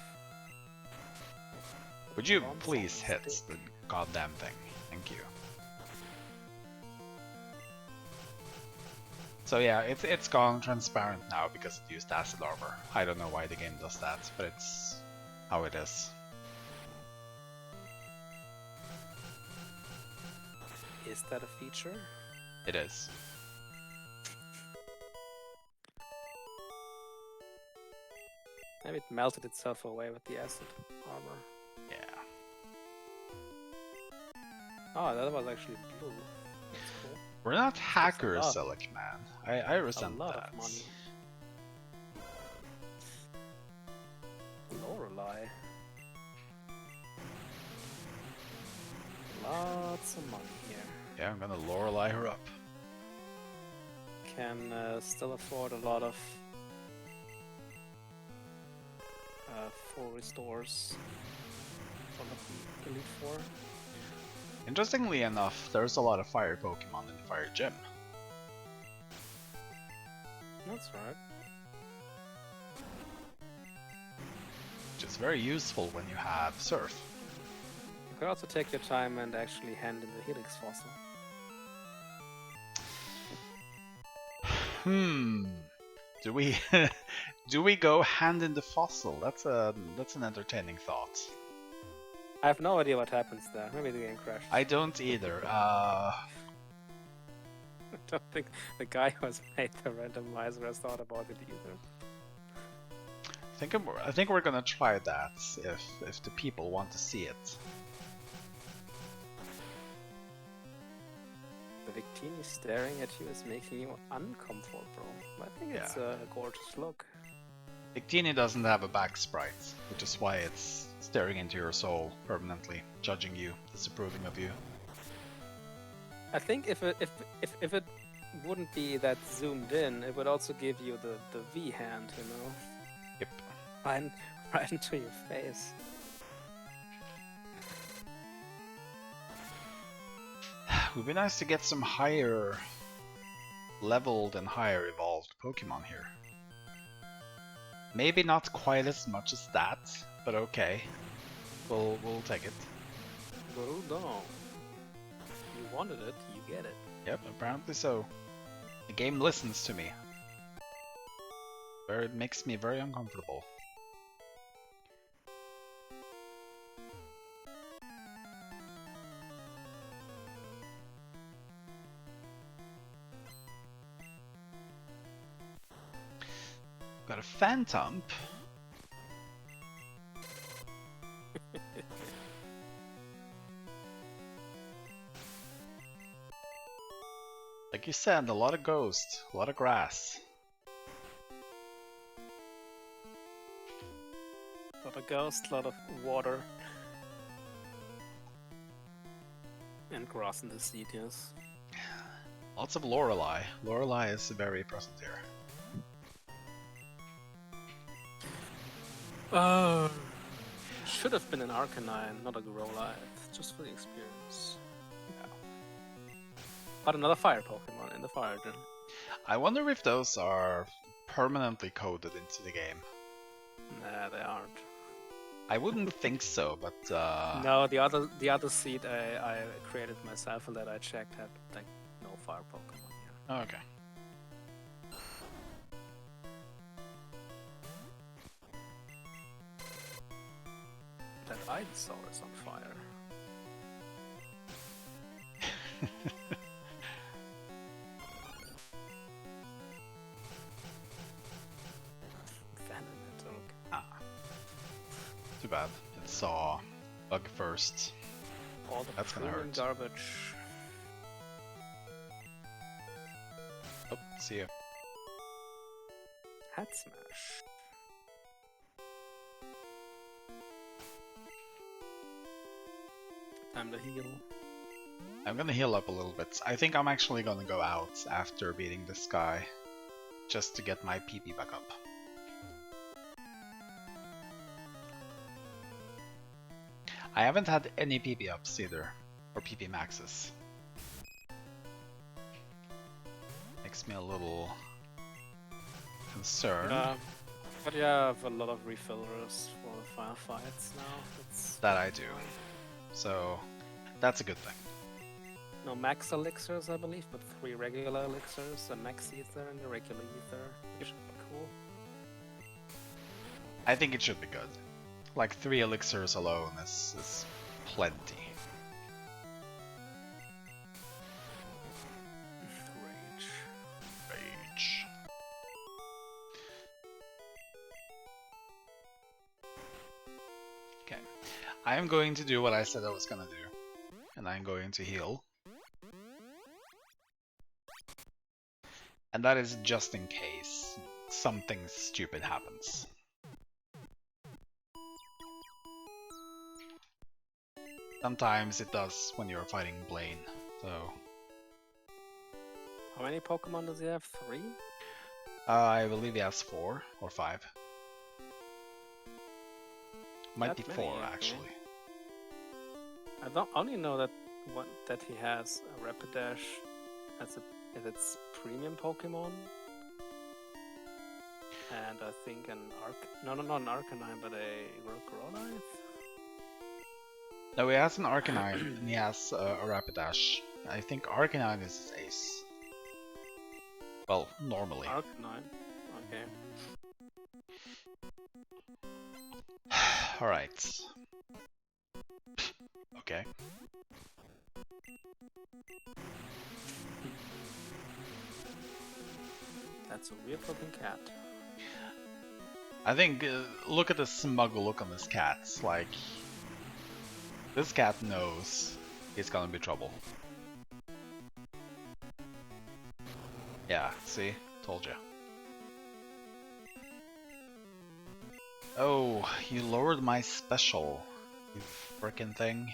Would you please hit the goddamn thing? Thank you. So yeah, it's gone transparent now because it used acid armor. I don't know why the game does that, but it's how it is. Is that a feature? It is. Maybe it melted itself away with the acid armor. Yeah. Oh, that was actually blue. That's cool. We're not hackers, Selic man. I resent a lot that. Of money. Lorelei. out some money here. Yeah, I'm gonna Lorelei her up. Can still afford a lot of full restores from the Elite Four. Interestingly enough, there's a lot of fire Pokemon in the Fire Gym. That's right. Which is very useful when you have Surf. You could also take your time and actually hand in the Helix Fossil. Do we do we go hand in the fossil? That's an entertaining thought. I have no idea what happens there. Maybe the game crashed. I don't either. I don't think the guy who has made the randomizer has thought about it either. I think we're gonna try that if the people want to see it. The Victini staring at you is making you uncomfortable. I think it's a gorgeous look. Victini doesn't have a back sprite, which is why it's staring into your soul permanently, judging you, disapproving of you. I think if it wouldn't be that zoomed in, it would also give you the V hand, you know? Yep. Right into your face. It would be nice to get some higher leveled and higher evolved Pokemon here. Maybe not quite as much as that, but okay. We'll take it. Well done. You wanted it, you get it. Yep, apparently so. The game listens to me. It makes me very uncomfortable. Got a Phantom. Like you said, a lot of ghost, a lot of grass. A lot of ghost, a lot of water. And grass in the seed, yes. Lots of Lorelei. Lorelei is very present here. Should have been an Arcanine, not a Growlithe, just for the experience. Yeah. But another fire Pokemon in the Fire Gym. I wonder if those are permanently coded into the game. Nah, they aren't. I wouldn't think so, but No, the other seed I created myself and that I checked had like no fire Pokemon here. Oh, okay. That Ivysaur is on fire. Venomite, okay. Too bad. It saw Bug first. All the That's gonna hurt. garbage. Oh, see ya. Hat Smash. Time to heal. I'm gonna heal up a little bit. I think I'm actually gonna go out after beating this guy, just to get my PP back up. I haven't had any PP ups either, or PP maxes. Makes me a little concerned. But you have a lot of refillers for the firefights now. That I do. So that's a good thing. No max elixirs, I believe, but 3 regular elixirs, a max ether and a regular ether. It should be cool. I think it should be good. Like 3 elixirs alone is plenty. Rage. Rage. Okay. I am going to do what I said I was gonna do. And I'm going to heal. And that is just in case something stupid happens. Sometimes it does when you're fighting Blaine, so... How many Pokemon does he have? 3? I believe he has 4 or 5. Might be That 4, many, okay. actually. I don't only know that that he has a Rapidash as its premium Pokemon. And I think an not an Arcanine, but a Grogonite. No, he has an Arcanine and he has a Rapidash. I think Arcanine is his ace. Well, normally. Arcanine, okay. Alright. Okay. That's a weird looking cat. I think, look at the smug look on this cat. It's like, this cat knows it's gonna be trouble. Yeah, see? Told you. Oh, you lowered my special, you frickin' thing.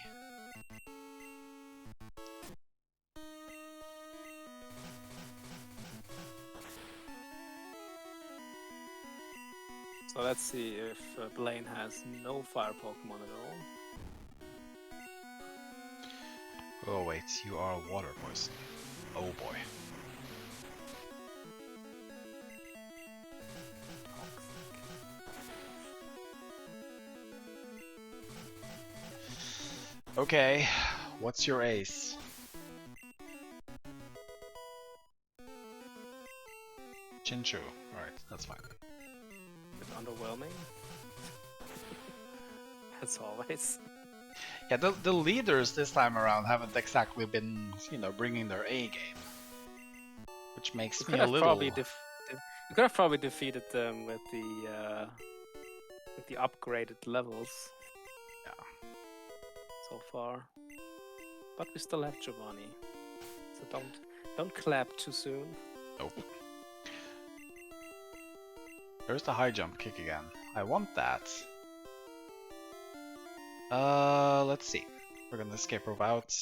So let's see if Blaine has no fire Pokemon at all. Oh wait, you are a water poison. Oh boy. Okay, what's your ace? Chinchu. Alright, that's fine. It's underwhelming. As always. Yeah, the leaders this time around haven't exactly been, you know, bringing their A game. Which makes me a little... You could have probably defeated them with the upgraded levels. Yeah. So far. But we still have Giovanni. So don't clap too soon. Nope. There's the high jump kick again. I want that. Let's see. We're gonna escape rope out.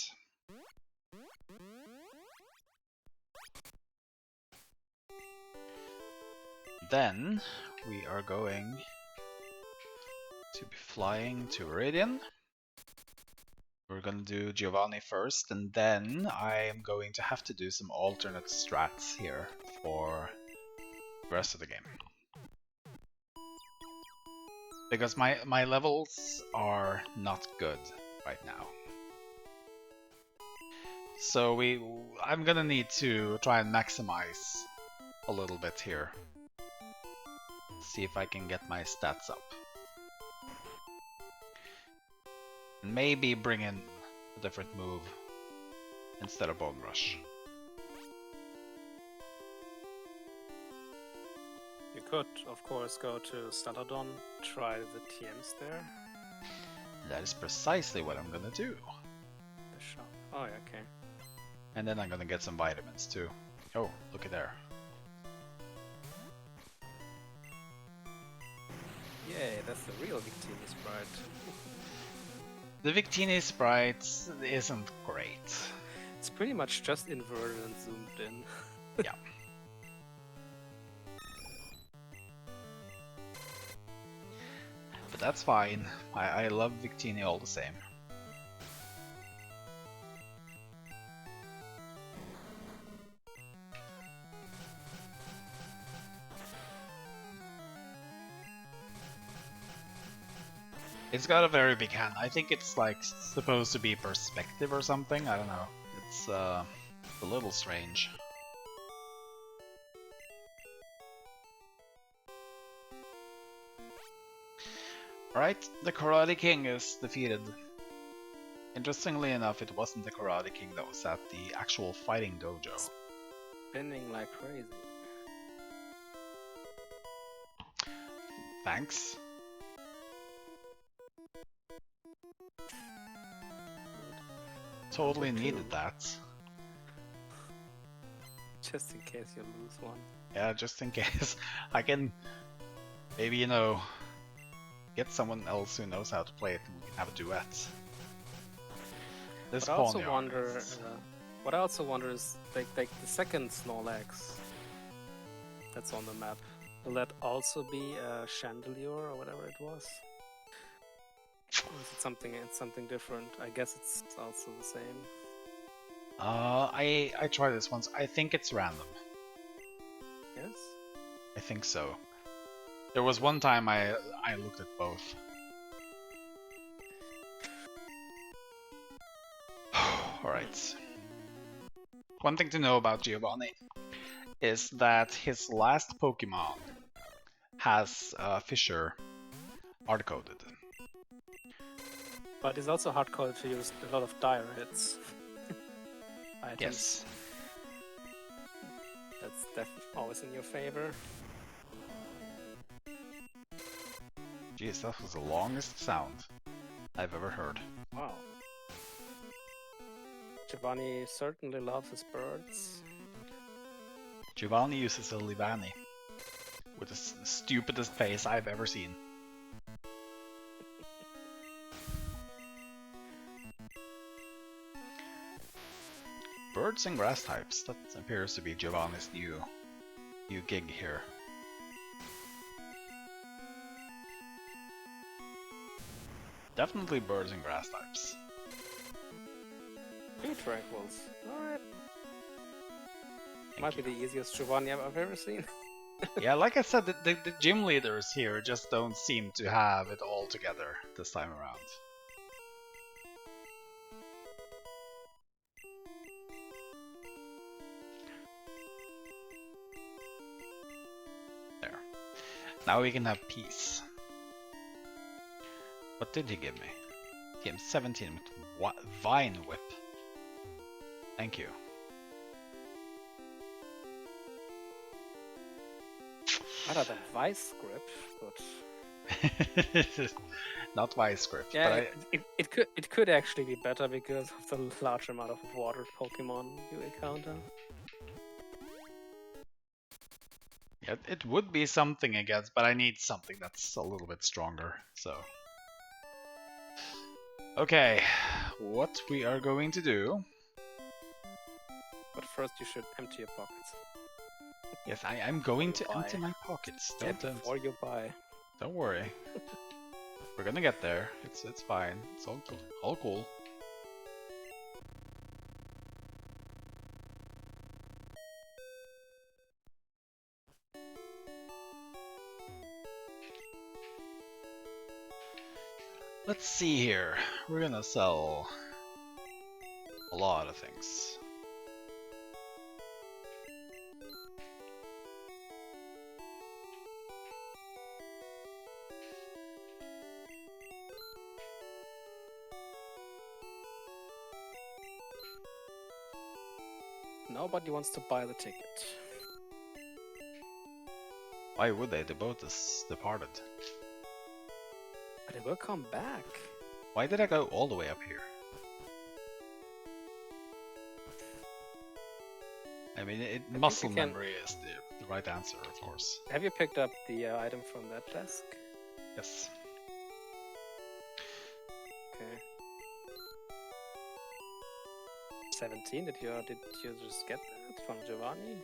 Then we are going to be flying to Viridian. We're gonna do Giovanni first, and then I am going to have to do some alternate strats here for the rest of the game. Because my levels are not good right now. So I'm gonna need to try and maximize a little bit here. See if I can get my stats up. Maybe bring in a different move instead of Bone Rush. You could, of course, go to Saladon, try the TMs there. That is precisely what I'm gonna do. The shop. Oh, yeah, okay. And then I'm gonna get some vitamins too. Oh, look at there. Yay, that's the real Victini sprite. The Victini sprite isn't great. It's pretty much just inverted and zoomed in. Yeah. But that's fine. I love Victini all the same. It's got a very big hand. I think it's like supposed to be perspective or something. I don't know. It's a little strange. Alright, the Karate King is defeated. Interestingly enough, it wasn't the Karate King that was at the actual fighting dojo. Spinning like crazy. Thanks. Totally needed that. Just in case you lose one. Yeah, just in case. I can maybe, you know, get someone else who knows how to play it and we can have a duet. This But I also Pawniard wonder. is... What I also wonder is like the second Snorlax that's on the map. Will that also be a Chandelier or whatever it was? Or is it something? It's something different. I guess it's also the same. I tried this once. I think it's random. Yes. I think so. There was one time I looked at both. Alright. One thing to know about Giovanni is that his last Pokemon has Fisher hard-coded. But it's also hard-coded to use a lot of dire hits. Yes. That's definitely always in your favor. Jeez, that was the longest sound I've ever heard. Wow. Giovanni certainly loves his birds. Giovanni uses a Livani with the stupidest face I've ever seen. Birds and grass types, that appears to be Giovanni's new gig here. Definitely birds and grass types. Two tranquils. Alright. Might be the easiest Giovanni I've ever seen. Yeah, like I said, the gym leaders here just don't seem to have it all together this time around. There. Now we can have peace. What did he give me? He gave me 17 with Vine Whip. Thank you. I thought a Vice Grip, but not Vice Grip. yeah, but it could actually be better because of the large amount of water Pokemon you encounter. Yeah, it would be something against, but I need something that's a little bit stronger. So, okay, what we are going to do? But first, you should empty your pockets. Yes, I'm going to Buy. empty my pockets. Before you buy. Don't worry. We're gonna get there. It's fine. It's all cool. All cool. Let's see here. We're gonna sell a lot of things. Nobody wants to buy the ticket. Why would they? The boat is departed. But it will come back. Why did I go all the way up here? I mean, muscle memory is the right answer, of course. Have you picked up the item from that desk? Yes. Okay. 17. Did you just get that from Giovanni?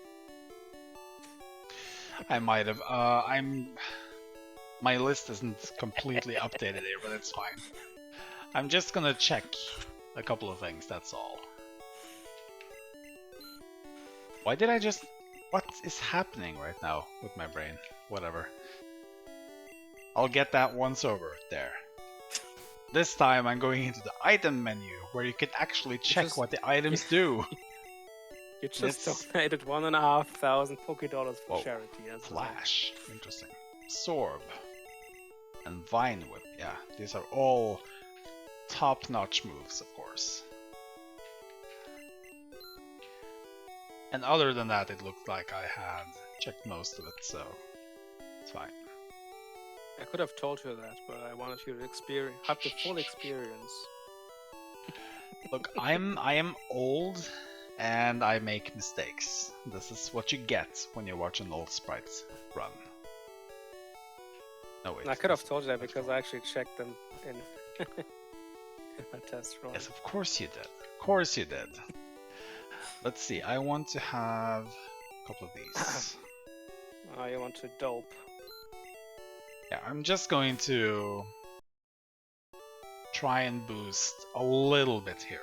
I might have. My list isn't completely updated here, but it's fine. I'm just gonna check a couple of things. That's all. Why did I just... What is happening right now with my brain? Whatever. I'll get that once over. There. This time I'm going into the item menu, where you can actually check what the items do. You just donated 1,500 Pokédollars for charity. That's Flash. Interesting. Sorb. And Vine Whip. Yeah, these are all top-notch moves, of course. And other than that, it looked like I had checked most of it, so it's fine. I could have told you that, but I wanted you to have the full experience. Look, I am old and I make mistakes. This is what you get when you watch an NullSprite run. No wait. I could have told you that because I actually checked them in. my test run. Yes, of course you did. Of course you did. Let's see, I want to have a couple of these. Oh, you want to dope. Yeah, I'm just going to try and boost a little bit here.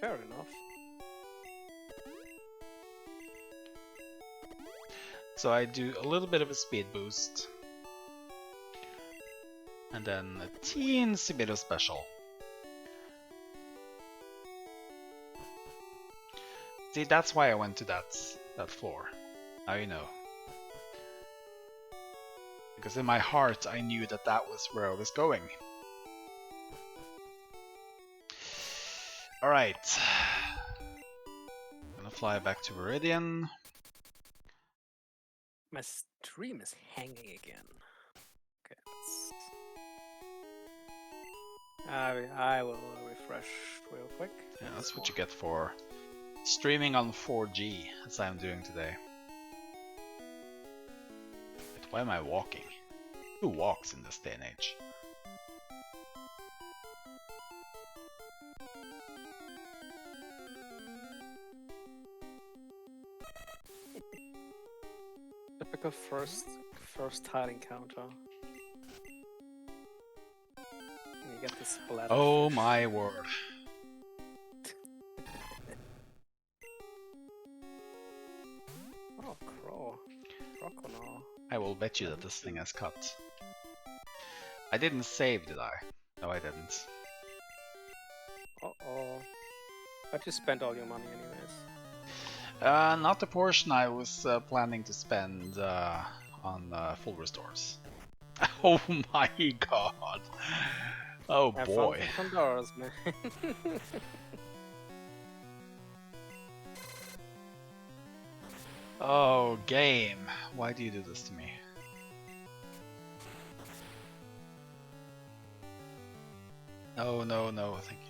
Fair enough. So I do a little bit of a speed boost. And then a teensy bit of special. See, that's why I went to that floor. Now you know. Because in my heart I knew that that was where I was going. Alright. Gonna fly back to Viridian. My stream is hanging again. Okay, I will refresh real quick. Yeah, that's what you get for streaming on 4G, as I'm doing today. But why am I walking? Who walks in this day and age? Typical first tile encounter. And you get the splatter. Oh my word. Oh, Croconaw. I will bet you that this thing has cut. I didn't save, did I? No, I didn't. Uh-oh. But you spent all your money anyways. Not the portion I was planning to spend on full restores. Oh my god. Oh Have boy. fun with Pandora's, man. Oh, game. Why do you do this to me? No, no, no, thank you.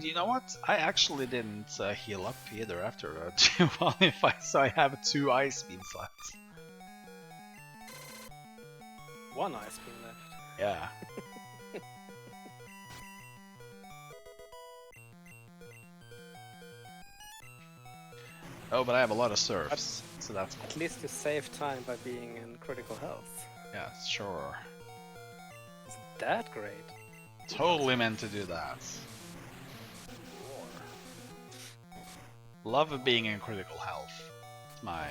You know what? I actually didn't heal up either after 2 volume fights, so I have 2 ice beams left. One ice beam left. Yeah. Oh, but I have a lot of serfs, so that's cool. At least you save time by being in critical health. Yeah, sure. Isn't that great? Totally meant to do that. Love being in critical health. It's my...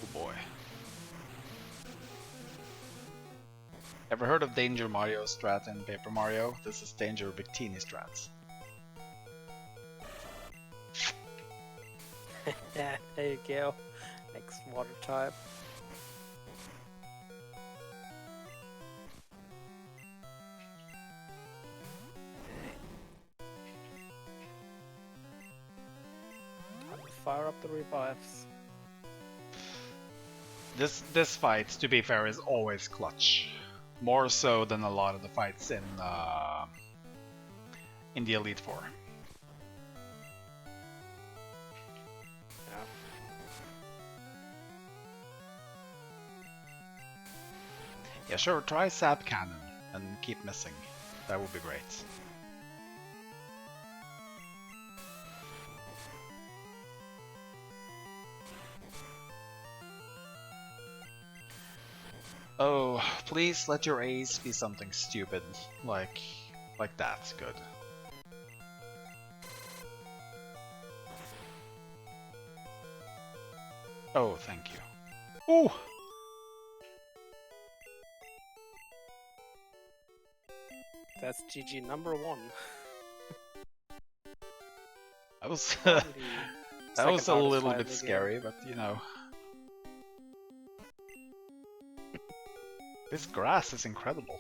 Oh boy. Ever heard of Danger Mario strat in Paper Mario? This is Danger Victini strat. Yeah, there you go. Next water type. Time to fire up the revives. This fight, to be fair, is always clutch. More so than a lot of the fights in the Elite Four. Yeah. Yeah, sure, try Sap Cannon and keep missing. That would be great. Oh, please let your ace be something stupid, like that. Good. Oh, thank you. Oh! That's GG number 1. That was On the that was a second little hardest bit fight of the scary, but you know. This grass is incredible.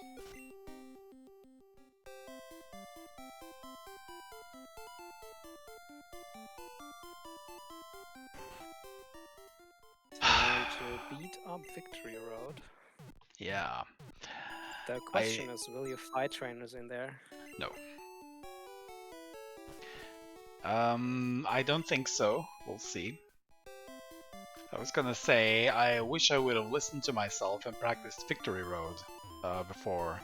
Time to beat up Victory Road. Yeah. The question is, will you fight trainers in there? No. I don't think so. We'll see. I was gonna say, I wish I would have listened to myself and practiced Victory Road before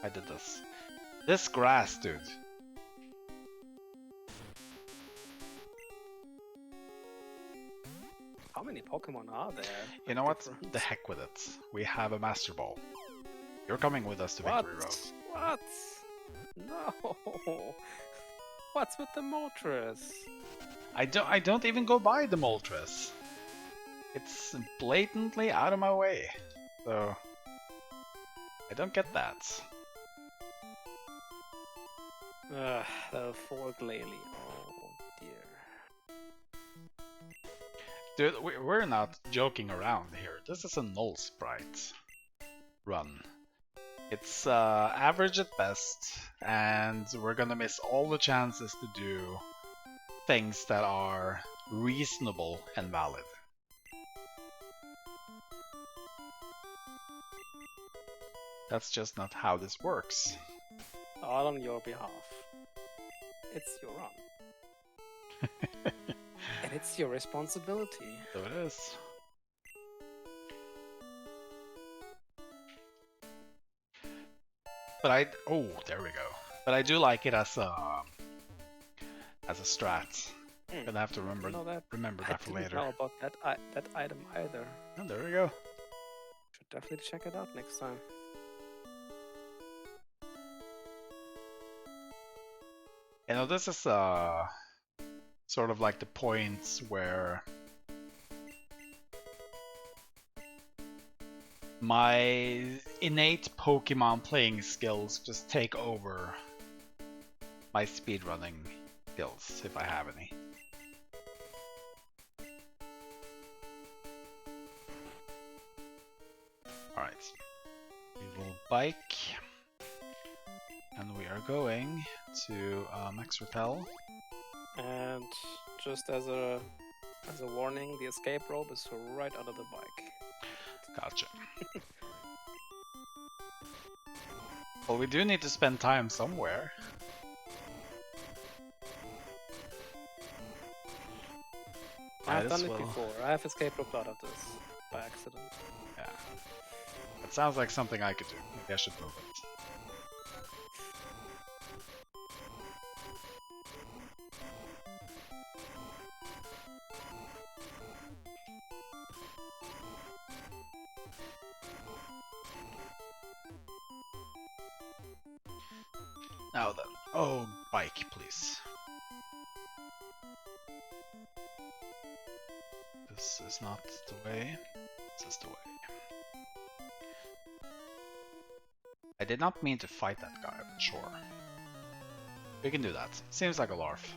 I did this. This grass, dude. How many Pokemon are there? You know what? The heck with it. We have a Master Ball. You're coming with us to Victory Road. What? No. What's with the Moltres? I don't even go by the Moltres. It's blatantly out of my way. So I don't get that. The four Glalie. Oh dear. Dude, we're not joking around here. This is a NullSprite run. It's average at best, and we're gonna miss all the chances to do things that are reasonable and valid. That's just not how this works. All on your behalf. It's your run. And it's your responsibility. So it is. But oh, there we go. But I do like it as a strat. I'm gonna have to remember that for later. I didn't know about that item either. Oh, there we go. Should definitely check it out next time. You know, this is sort of like the points where my innate Pokemon playing skills just take over my speedrunning skills, if I have any. Alright. We will bike. And we are going to Max Repel. And just as a warning, the escape rope is right under the bike. Gotcha. Well, we do need to spend time somewhere. I've done it before. I have escape roped out of this by accident. Yeah. That sounds like something I could do. Maybe I should move it. Now then. Oh, bike, please. This is not the way. This is the way. I did not mean to fight that guy, but sure. We can do that. Seems like a larf.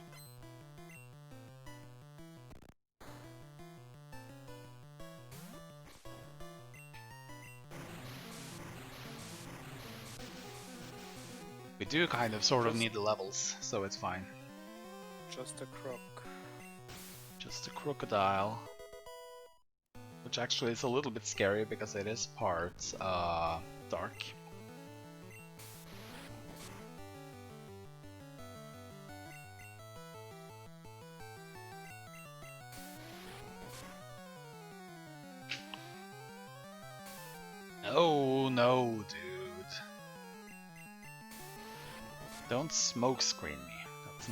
We do kind of sort of need the levels, so it's fine. Just a crook. Just a crocodile. Which actually is a little bit scary because it is part dark. Oh no, dude. Don't smoke screen me. That's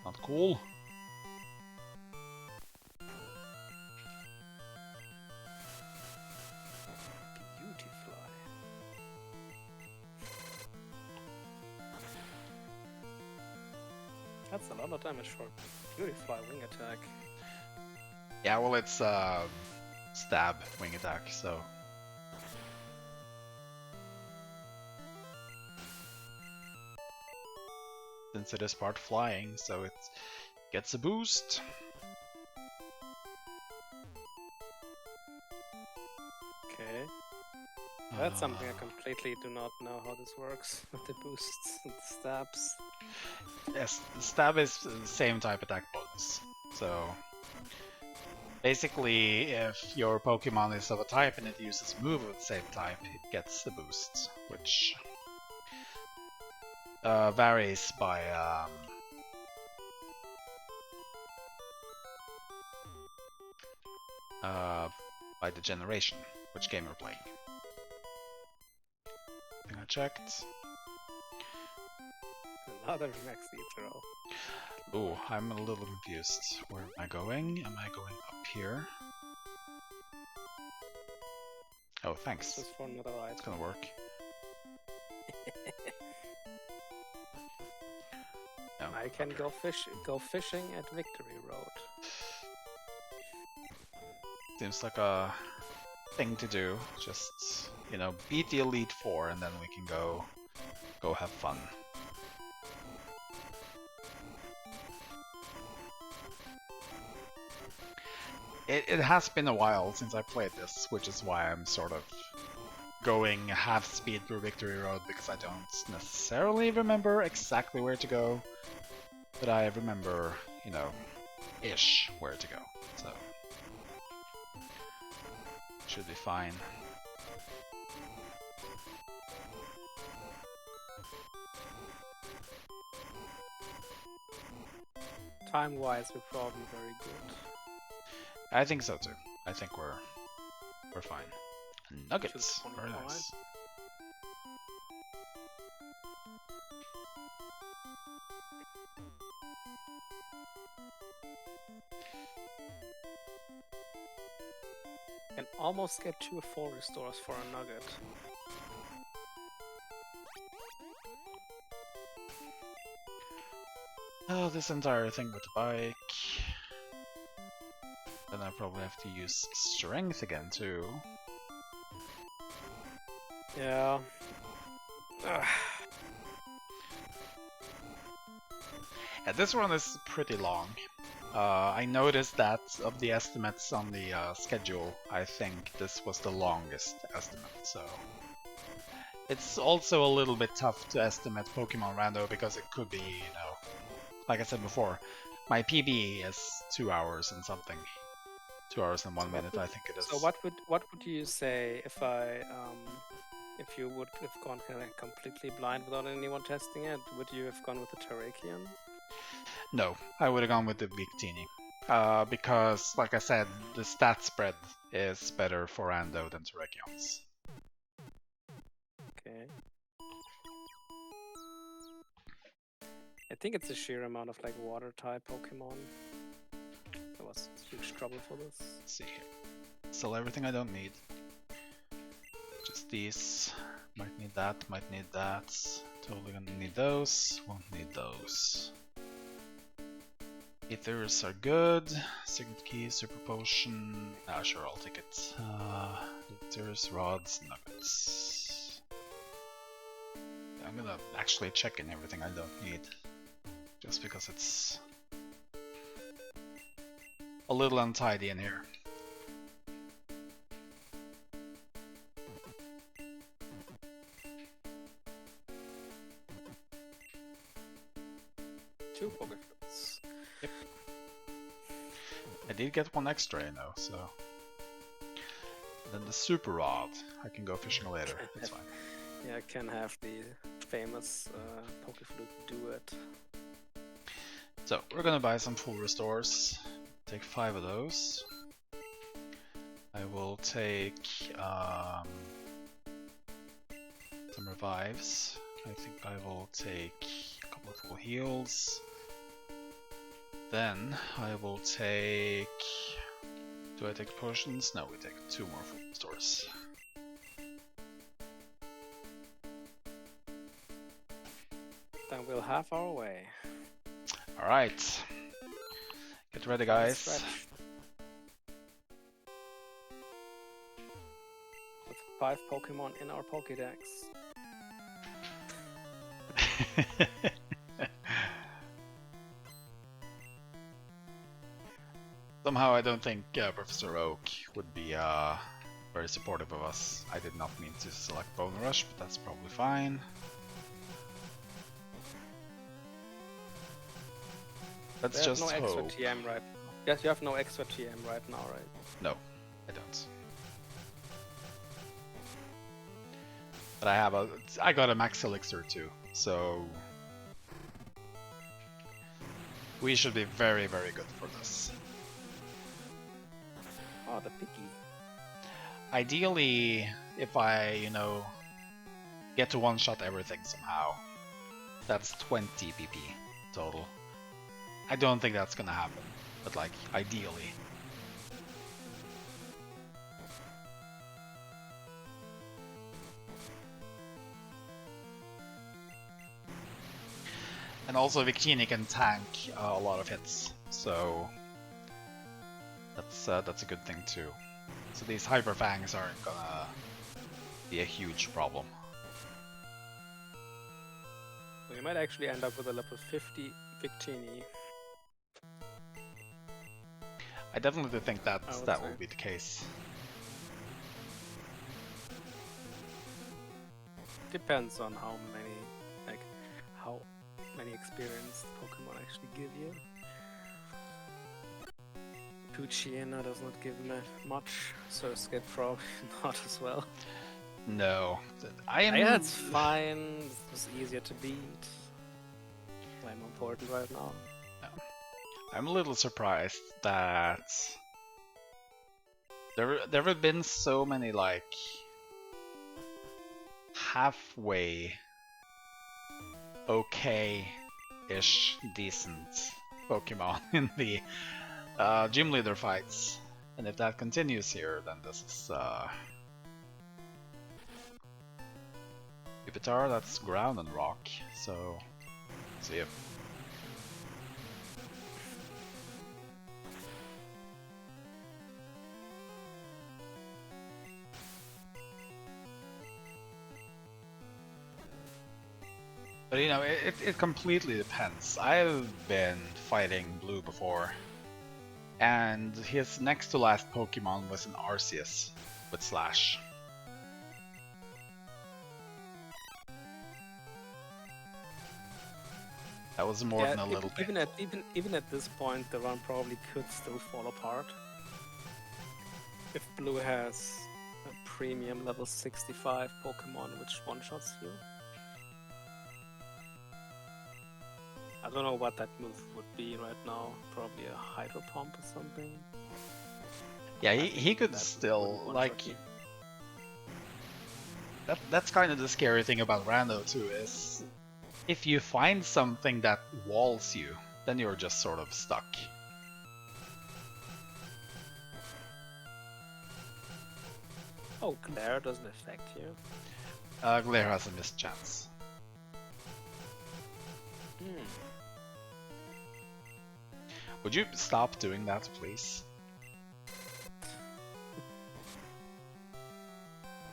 not cool. Beautifly. That's a lot of damage for Beautifly wing attack. Yeah, well, it's stab wing attack, so. Since it is part flying, so it gets a boost. Okay. That's something I completely do not know how this works with the boosts and the stabs. Yes, the stab is the same type attack bonus. So basically, if your Pokemon is of a type and it uses move of the same type, it gets the boost, which varies by by the generation, which game we're playing. I think I checked. Another maxi throw. Ooh, I'm a little confused. Where am I going? Am I going up here? Oh, thanks. Just for another ride. It's gonna work. No. I can go fishing at Victory Road. Seems like a thing to do. Just, you know, beat the Elite Four and then we can go have fun. It has been a while since I played this, which is why I'm sort of going half speed through Victory Road, because I don't necessarily remember exactly where to go, but I remember, you know, ish where to go, so should be fine. Time-wise, we're probably very good. I think so too. I think we're fine. Nuggets, very nice. Can almost get 2 full restores for a nugget. Oh, this entire thing with the bike. Then I probably have to use strength again too. Yeah. Yeah, this one is pretty long. I noticed that of the estimates on the schedule, I think this was the longest estimate, so... It's also a little bit tough to estimate Pokemon Rando because it could be, you know... Like I said before, my PB is 2 hours and something. 2 hours and 1 minute, I think it is. So what would you say if if you would have gone kind of completely blind without anyone testing it? Would you have gone with the Terrakion? No, I would have gone with the Victini. Because, like I said, the stat spread is better for Rando than Terrakion's. Okay. I think it's a sheer amount of like water type Pokemon. There was huge trouble for this. Let's see here. Sell everything I don't need. Just these. Might need that, might need that. Totally gonna need those. Won't need those. Ethers are good. Signet Key, Super Potion. Ah, sure, I'll take it. Ethers, Rods, Nuggets. I'm gonna actually check in everything I don't need. Just because it's a little untidy in here. Two Pokéfruits. Yep. I did get one extra, you know, so... Then the Super Rod. I can go fishing later, that's fine. Yeah, I can have the famous Pokéflute do it. So, we're gonna buy some full restores. Take 5 of those. I will take some revives. I think I will take a couple of full heals. Then I will take... Do I take potions? No, we take 2 more full restores. Then we'll have our way. Alright. Get ready, guys. With 5 Pokemon in our Pokédex. Somehow I don't think Professor Oak would be very supportive of us. I did not mean to select Bone Rush, but that's probably fine. Let's just no extra hope. TM right. Yes, you have no extra TM right now, right? No, I don't. But I got a max elixir too, so we should be very, very good for this. Oh, not a picky. Ideally, if I, get to one-shot everything somehow, that's 20 PP total. I don't think that's gonna happen, but like, ideally. And also Victini can tank a lot of hits, so that's a good thing too. So these Hyper Fangs aren't gonna be a huge problem. So you might actually end up with a level 50 Victini. I definitely think that say. will be the case. Depends on how many experienced Pokemon actually give you. Poochyena does not give much, Surskit probably not as well. No, I am. Yeah, it's fine. It's easier to beat. Way more important right now. I'm a little surprised that there have been so many like halfway okay-ish decent Pokemon in the gym leader fights, and if that continues here, then this is Pupitar, that's ground and rock, so see ya. But it completely depends. I've been fighting Blue before, and his next to last Pokemon was an Arceus with Slash. That was more than a little bit. Even at this point, the run probably could still fall apart. If Blue has a premium level 65 Pokemon which one-shots you. I don't know what that move would be right now. Probably a Hydro Pump or something. Yeah, he could still, like... That's kind of the scary thing about Rando too, is... if you find something that walls you, then you're just sort of stuck. Oh, Glare doesn't affect you. Glare has a missed chance. Would you stop doing that, please?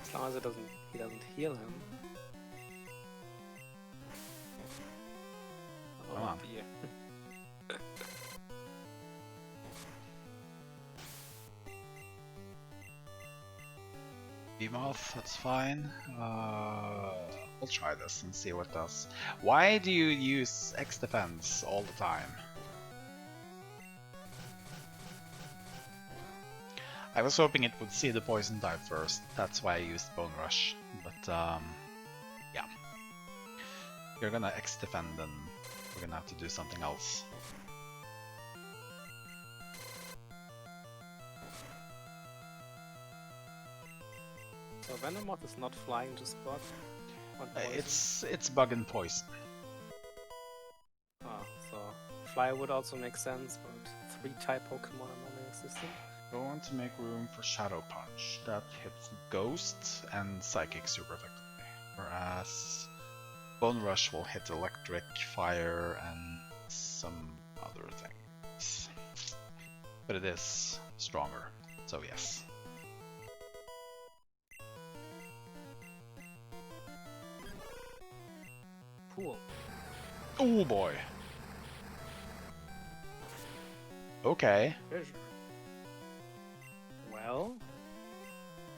As long as he doesn't heal him. Come on. Dear. Beamoth, that's fine. We'll try this and see what it does. Why do you use X defense all the time? I was hoping it would see the poison type first, that's why I used Bone Rush, but yeah. You're gonna X defend and we're gonna have to do something else. So Venomoth is not flying to spot? It's bug and poison. Ah, so Fly would also make sense, but 3-type Pokemon are non-existent. Going to make room for Shadow Punch. That hits Ghost and Psychic super effectively. Whereas Bone Rush will hit Electric, Fire, and some other things. But it is stronger, so yes. Cool. Oh boy. Okay. Well,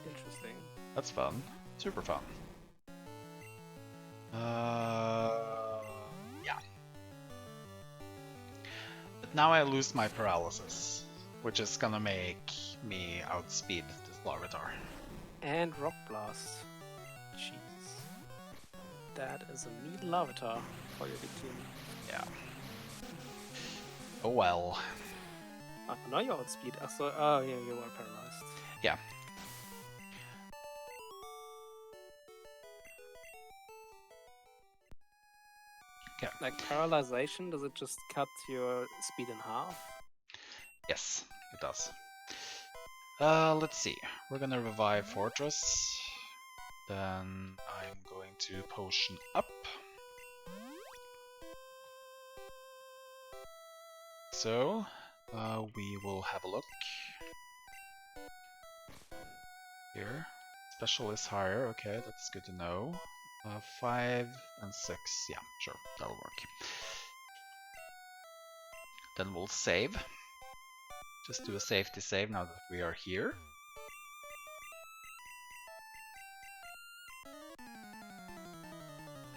interesting. That's fun. Super fun. Yeah. But now I lose my paralysis, which is gonna make me outspeed this Larvitar. And Rock Blast. Jeez. That is a neat Larvitar for your big team. Yeah. Oh well. Oh, no, you outspeed. Oh, yeah, you were paralyzed. Yeah. Okay. Like paralyzation, does it just cut your speed in half? Yes, it does. Let's see. We're gonna revive Fortress. Then I'm going to potion up. So, we will have a look. Here. Special is higher, okay, that's good to know. 5 and 6, yeah, sure, that'll work. Then we'll save. Just do a safety save now that we are here.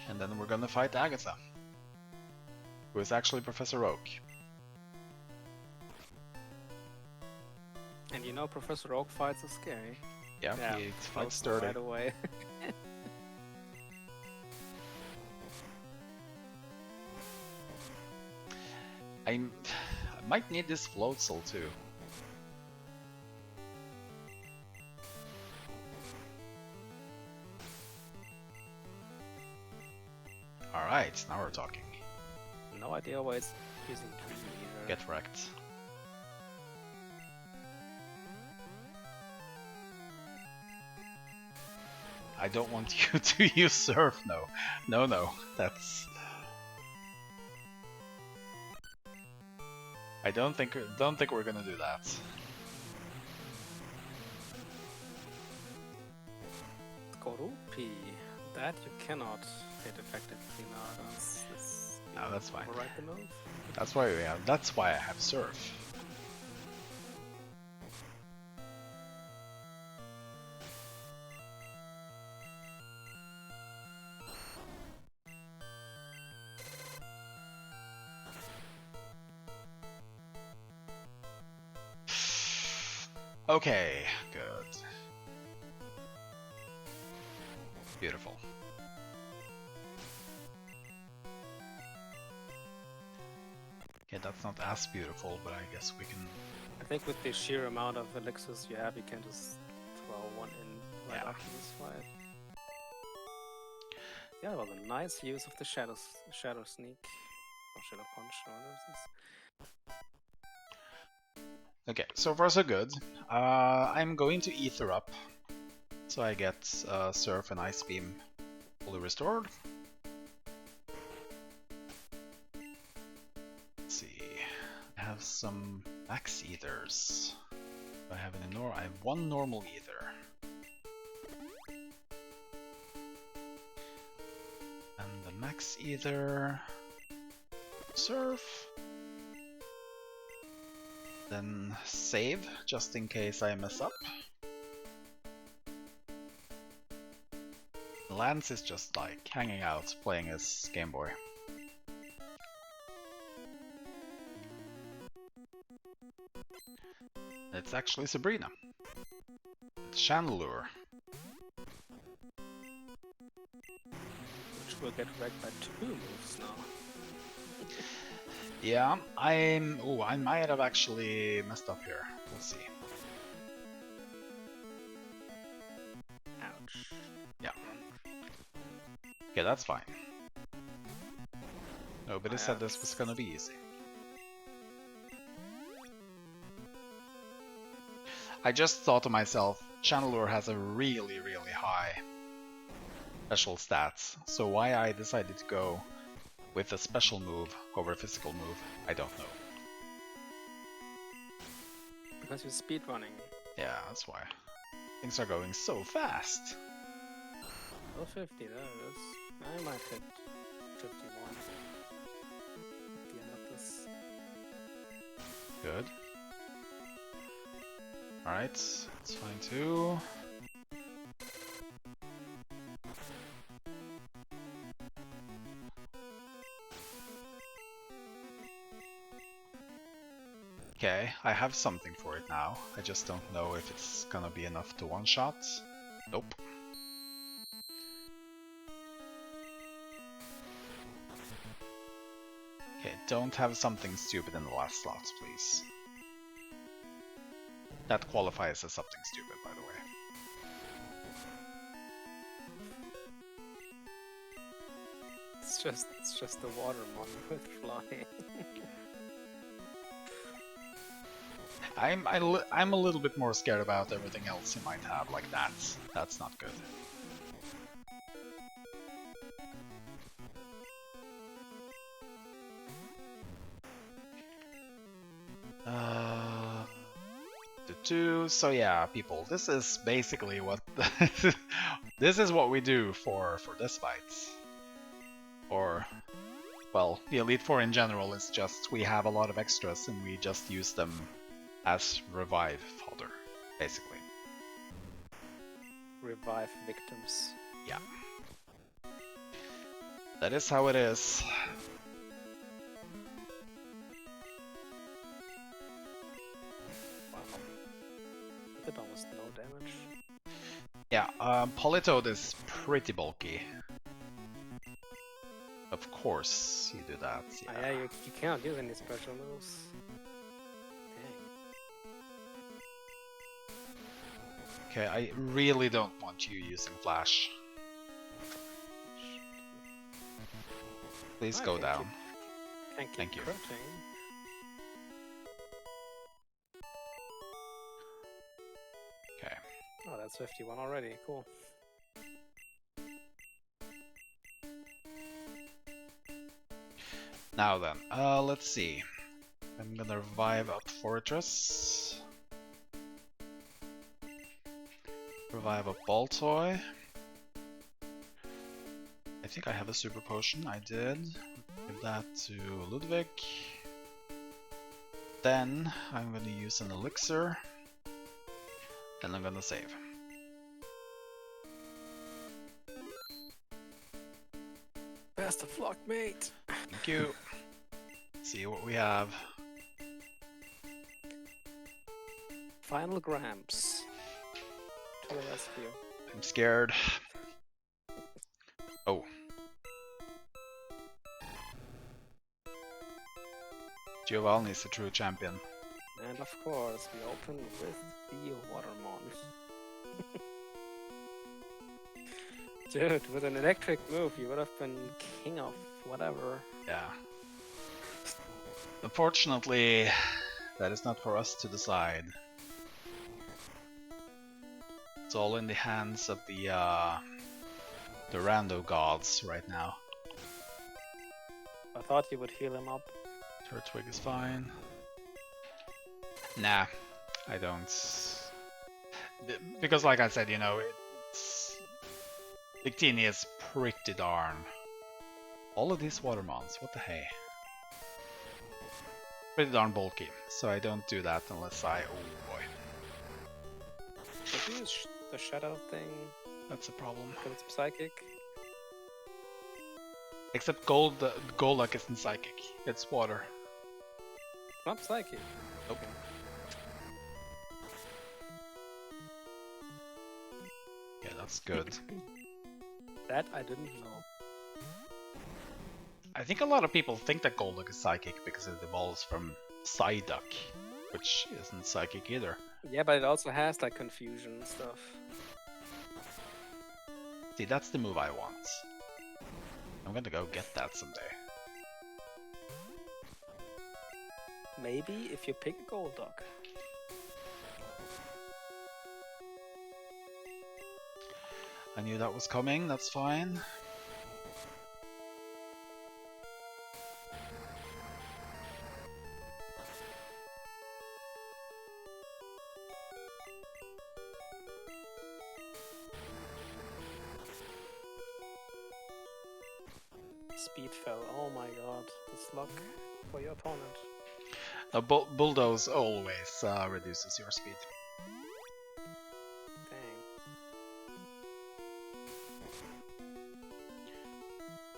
And then we're gonna fight Agatha, who is actually Professor Oak. And you know Professor Oak fights are scary. Yeah, he fights dirty. Right away. I might need this float soul too. Alright, now we're talking. No idea why it's using 3 either. Get wrecked. I don't want you to use Surf, no. No, that's... I don't think we're gonna do that. Skorupi. That you cannot hit effectively now. No, that's fine. Override the move. That's why I have Surf. Okay, good. Beautiful. Okay, that's not as beautiful, but I guess we can... I think with the sheer amount of elixirs you have, you can just throw one in right after this fight. Yeah, well, a nice use of the shadow sneak. Or shadow punch, or what is this? Okay, so far so good. I'm going to Ether up, so I get Surf and Ice Beam fully restored. Let's see, I have some Max Ethers. I have I have one normal Ether. And the Max Ether, Surf. Then save, just in case I mess up. Lance is just like hanging out, playing his Game Boy. It's actually Sabrina. It's Chandelure. Which will get wrecked by 2 moves now. Yeah, I might have actually messed up here. We'll see. Ouch. Yeah. Okay, that's fine. Nobody said this was gonna be easy. I just thought to myself, Chandelure has a really, really high special stats, so why I decided to go with a special move over a physical move, I don't know. Because you're speedrunning. Yeah, that's why. Things are going so fast. Oh, 50, there it is. I might hit 51 at the end of this. Good. Alright, it's fine too. Okay, I have something for it now. I just don't know if it's gonna be enough to one-shot. Nope. Okay, don't have something stupid in the last slot, please. That qualifies as something stupid, by the way. It's just the Watermon with flying. I'm a little bit more scared about everything else he might have, like that. That's not good. So yeah, people, this is basically what this is what we do for this fight. Or, well, the Elite Four in general is just we have a lot of extras and we just use them as revive fodder, basically. Revive victims. Yeah. That is how it is. Did almost no damage. Yeah, Politoed is pretty bulky. Of course you do that, yeah. Yeah, you cannot use any special moves. Dang. Okay, I really don't want you using Flash. Please go down. Thank you. Okay. Oh, that's 51 already. Cool. Now then, let's see. I'm gonna revive up Fortress. Revive up Baltoy. I think I have a super potion. I did. Give that to Ludwig. Then I'm gonna use an elixir. Then I'm gonna save. Best of luck, mate. Thank you. See what we have. Final Gramps. To the rescue. I'm scared. Oh. Giovanni's a true champion. And of course, we open with the Watermon. Dude, with an electric move, you would have been king of whatever. Yeah. Unfortunately, that is not for us to decide. It's all in the hands of the rando gods right now. I thought you would heal him up. Turtwig is fine. Nah, I don't. Because like I said, you know, Victini is pretty darn. All of these Watermons, what the hey? Pretty darn bulky, so I don't do that unless I... Oh boy. Did you use the shadow thing? That's a problem. Because it's psychic? Except Golduck isn't psychic, it's water. Not psychic. Nope. Yeah, that's good. That I didn't know. I think a lot of people think that Golduck is psychic because it evolves from Psyduck, which isn't psychic either. Yeah, but it also has like confusion and stuff. See, that's the move I want. I'm gonna go get that someday. Maybe if you pick a Golduck. I knew that was coming, that's fine. Speed fell. Oh my god. That's luck for your opponent. Bulldoze always reduces your speed. Dang.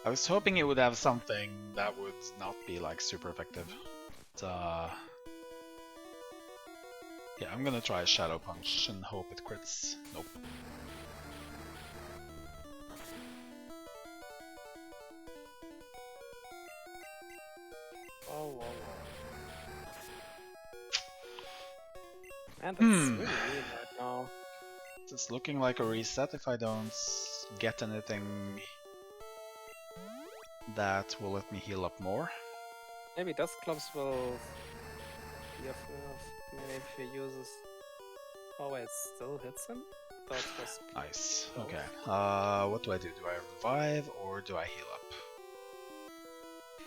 I was hoping it would have something that would not be like super effective. But, yeah, I'm gonna try Shadow Punch and hope it crits. Nope. And that's really mean right now. It's looking like a reset if I don't get anything that will let me heal up more. Maybe Dust Clubs will be of maybe if he uses. Oh wait, it still hits him? Thought it was Nice. both. Okay. What do? Do I revive or do I heal up?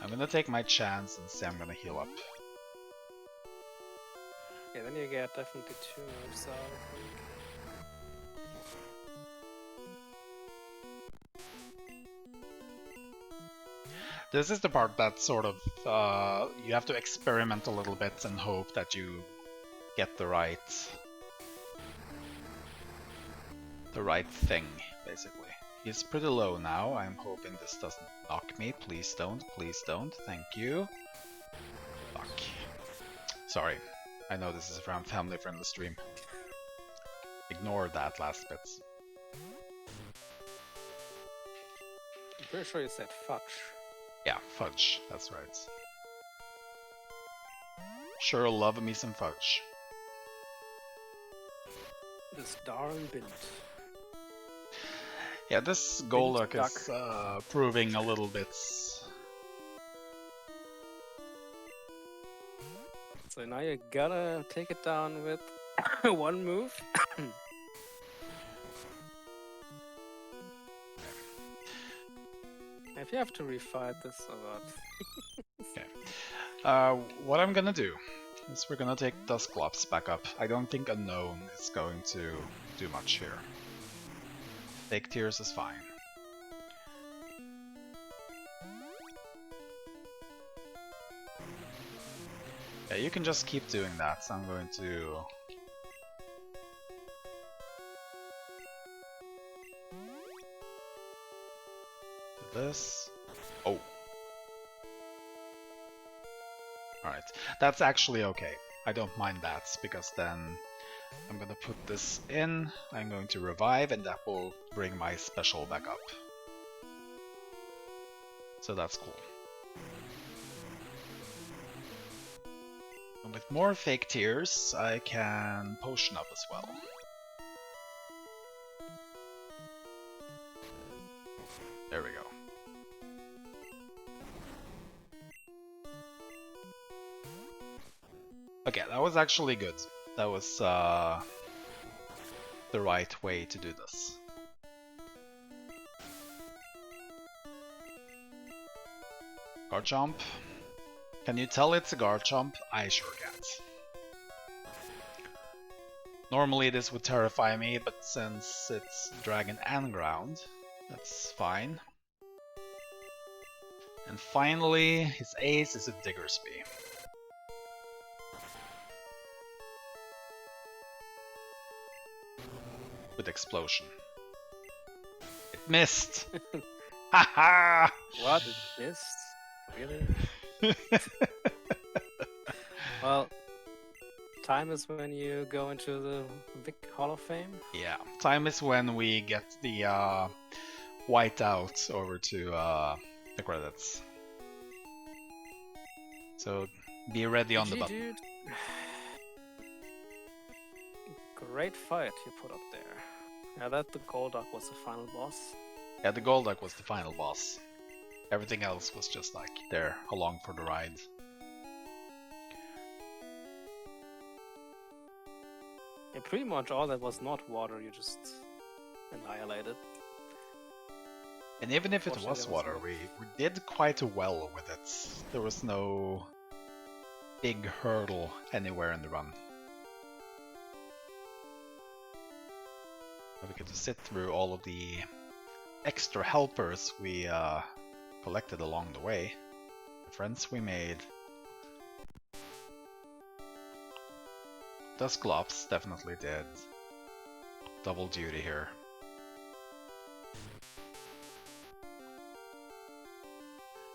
I'm gonna take my chance and say I'm gonna heal up. Yeah, then you get definitely 2 moves out, I think. This is the part that sort of you have to experiment a little bit and hope that you get the right thing, basically. He's pretty low now. I'm hoping this doesn't knock me. Please don't. Please don't. Thank you. Fuck. Sorry. I know this is a family-friendly stream. Ignore that last bit. I'm pretty sure you said fudge. Yeah, fudge. That's right. Sure love me some fudge. This darn bint. Yeah, this Golduck is proving a little bit. So now you gotta take it down with 1 move. If you have to refight this or what? Okay. What I'm gonna do is we're gonna take Dusclops back up. I don't think Unknown is going to do much here. Fake Tears is fine. Yeah, you can just keep doing that. So I'm going to do this. Oh. Alright, that's actually okay. I don't mind that, because then I'm gonna put this in, I'm going to revive, and that will bring my special back up. So that's cool. And with more Fake Tears, I can potion up as well. There we go. Okay, that was actually good. That was the right way to do this. Garchomp. Can you tell it's a Garchomp? I sure can't. Normally this would terrify me, but since it's Dragon and Ground, that's fine. And finally, his ace is a Diggersby. With Explosion. It missed! Haha! What? It missed? Really? Well, time is when you go into the Vic Hall of Fame. Yeah, time is when we get the whiteout over to the credits. So be ready on the GG, button. dude. Great fight you put up there. Yeah, that the Golduck was the final boss. Yeah, the Golduck was the final boss. Everything else was just like there, along for the ride. Yeah, pretty much all that was not water, you just annihilated. And even if it was water, we did quite well with it. There was no big hurdle anywhere in the run. We could sit through all of the extra helpers we collected along the way, the friends we made. Dusclops definitely did double duty here.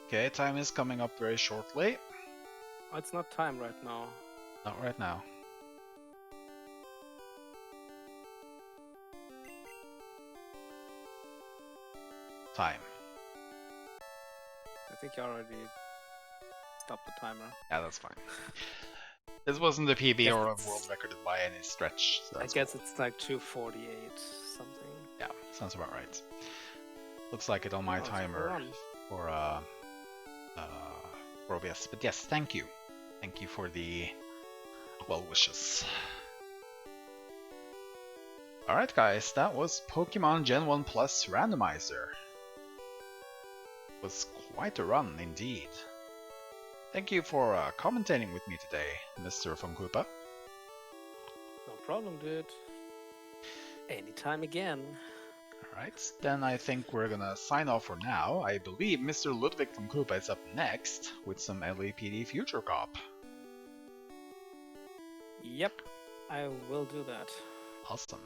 Okay, time is coming up very shortly. Oh, it's not time right now. Not right now. Time. I think you already stopped the timer. Yeah, that's fine. This wasn't a PB Yes, or a it's- world record by any stretch. So I that's guess it's like 248 something. yeah, sounds about right. Looks like it on my Oh, it's a timer run. for OBS. But yes, thank you. Thank you for the well wishes. Alright guys, that was Pokemon Gen 1 Plus Randomizer. It was quite a run indeed. Thank you for commentating with me today, Mr. Von Koopa. No problem, dude. Anytime again. Alright, then I think we're gonna sign off for now. I believe Mr. Ludwig von Koopa is up next with some LAPD Future Cop. Yep, I will do that. Awesome.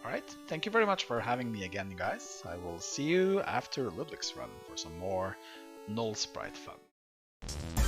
Alright, thank you very much for having me again, guys. I will see you after Ludwig's run for some more NullSprite fun.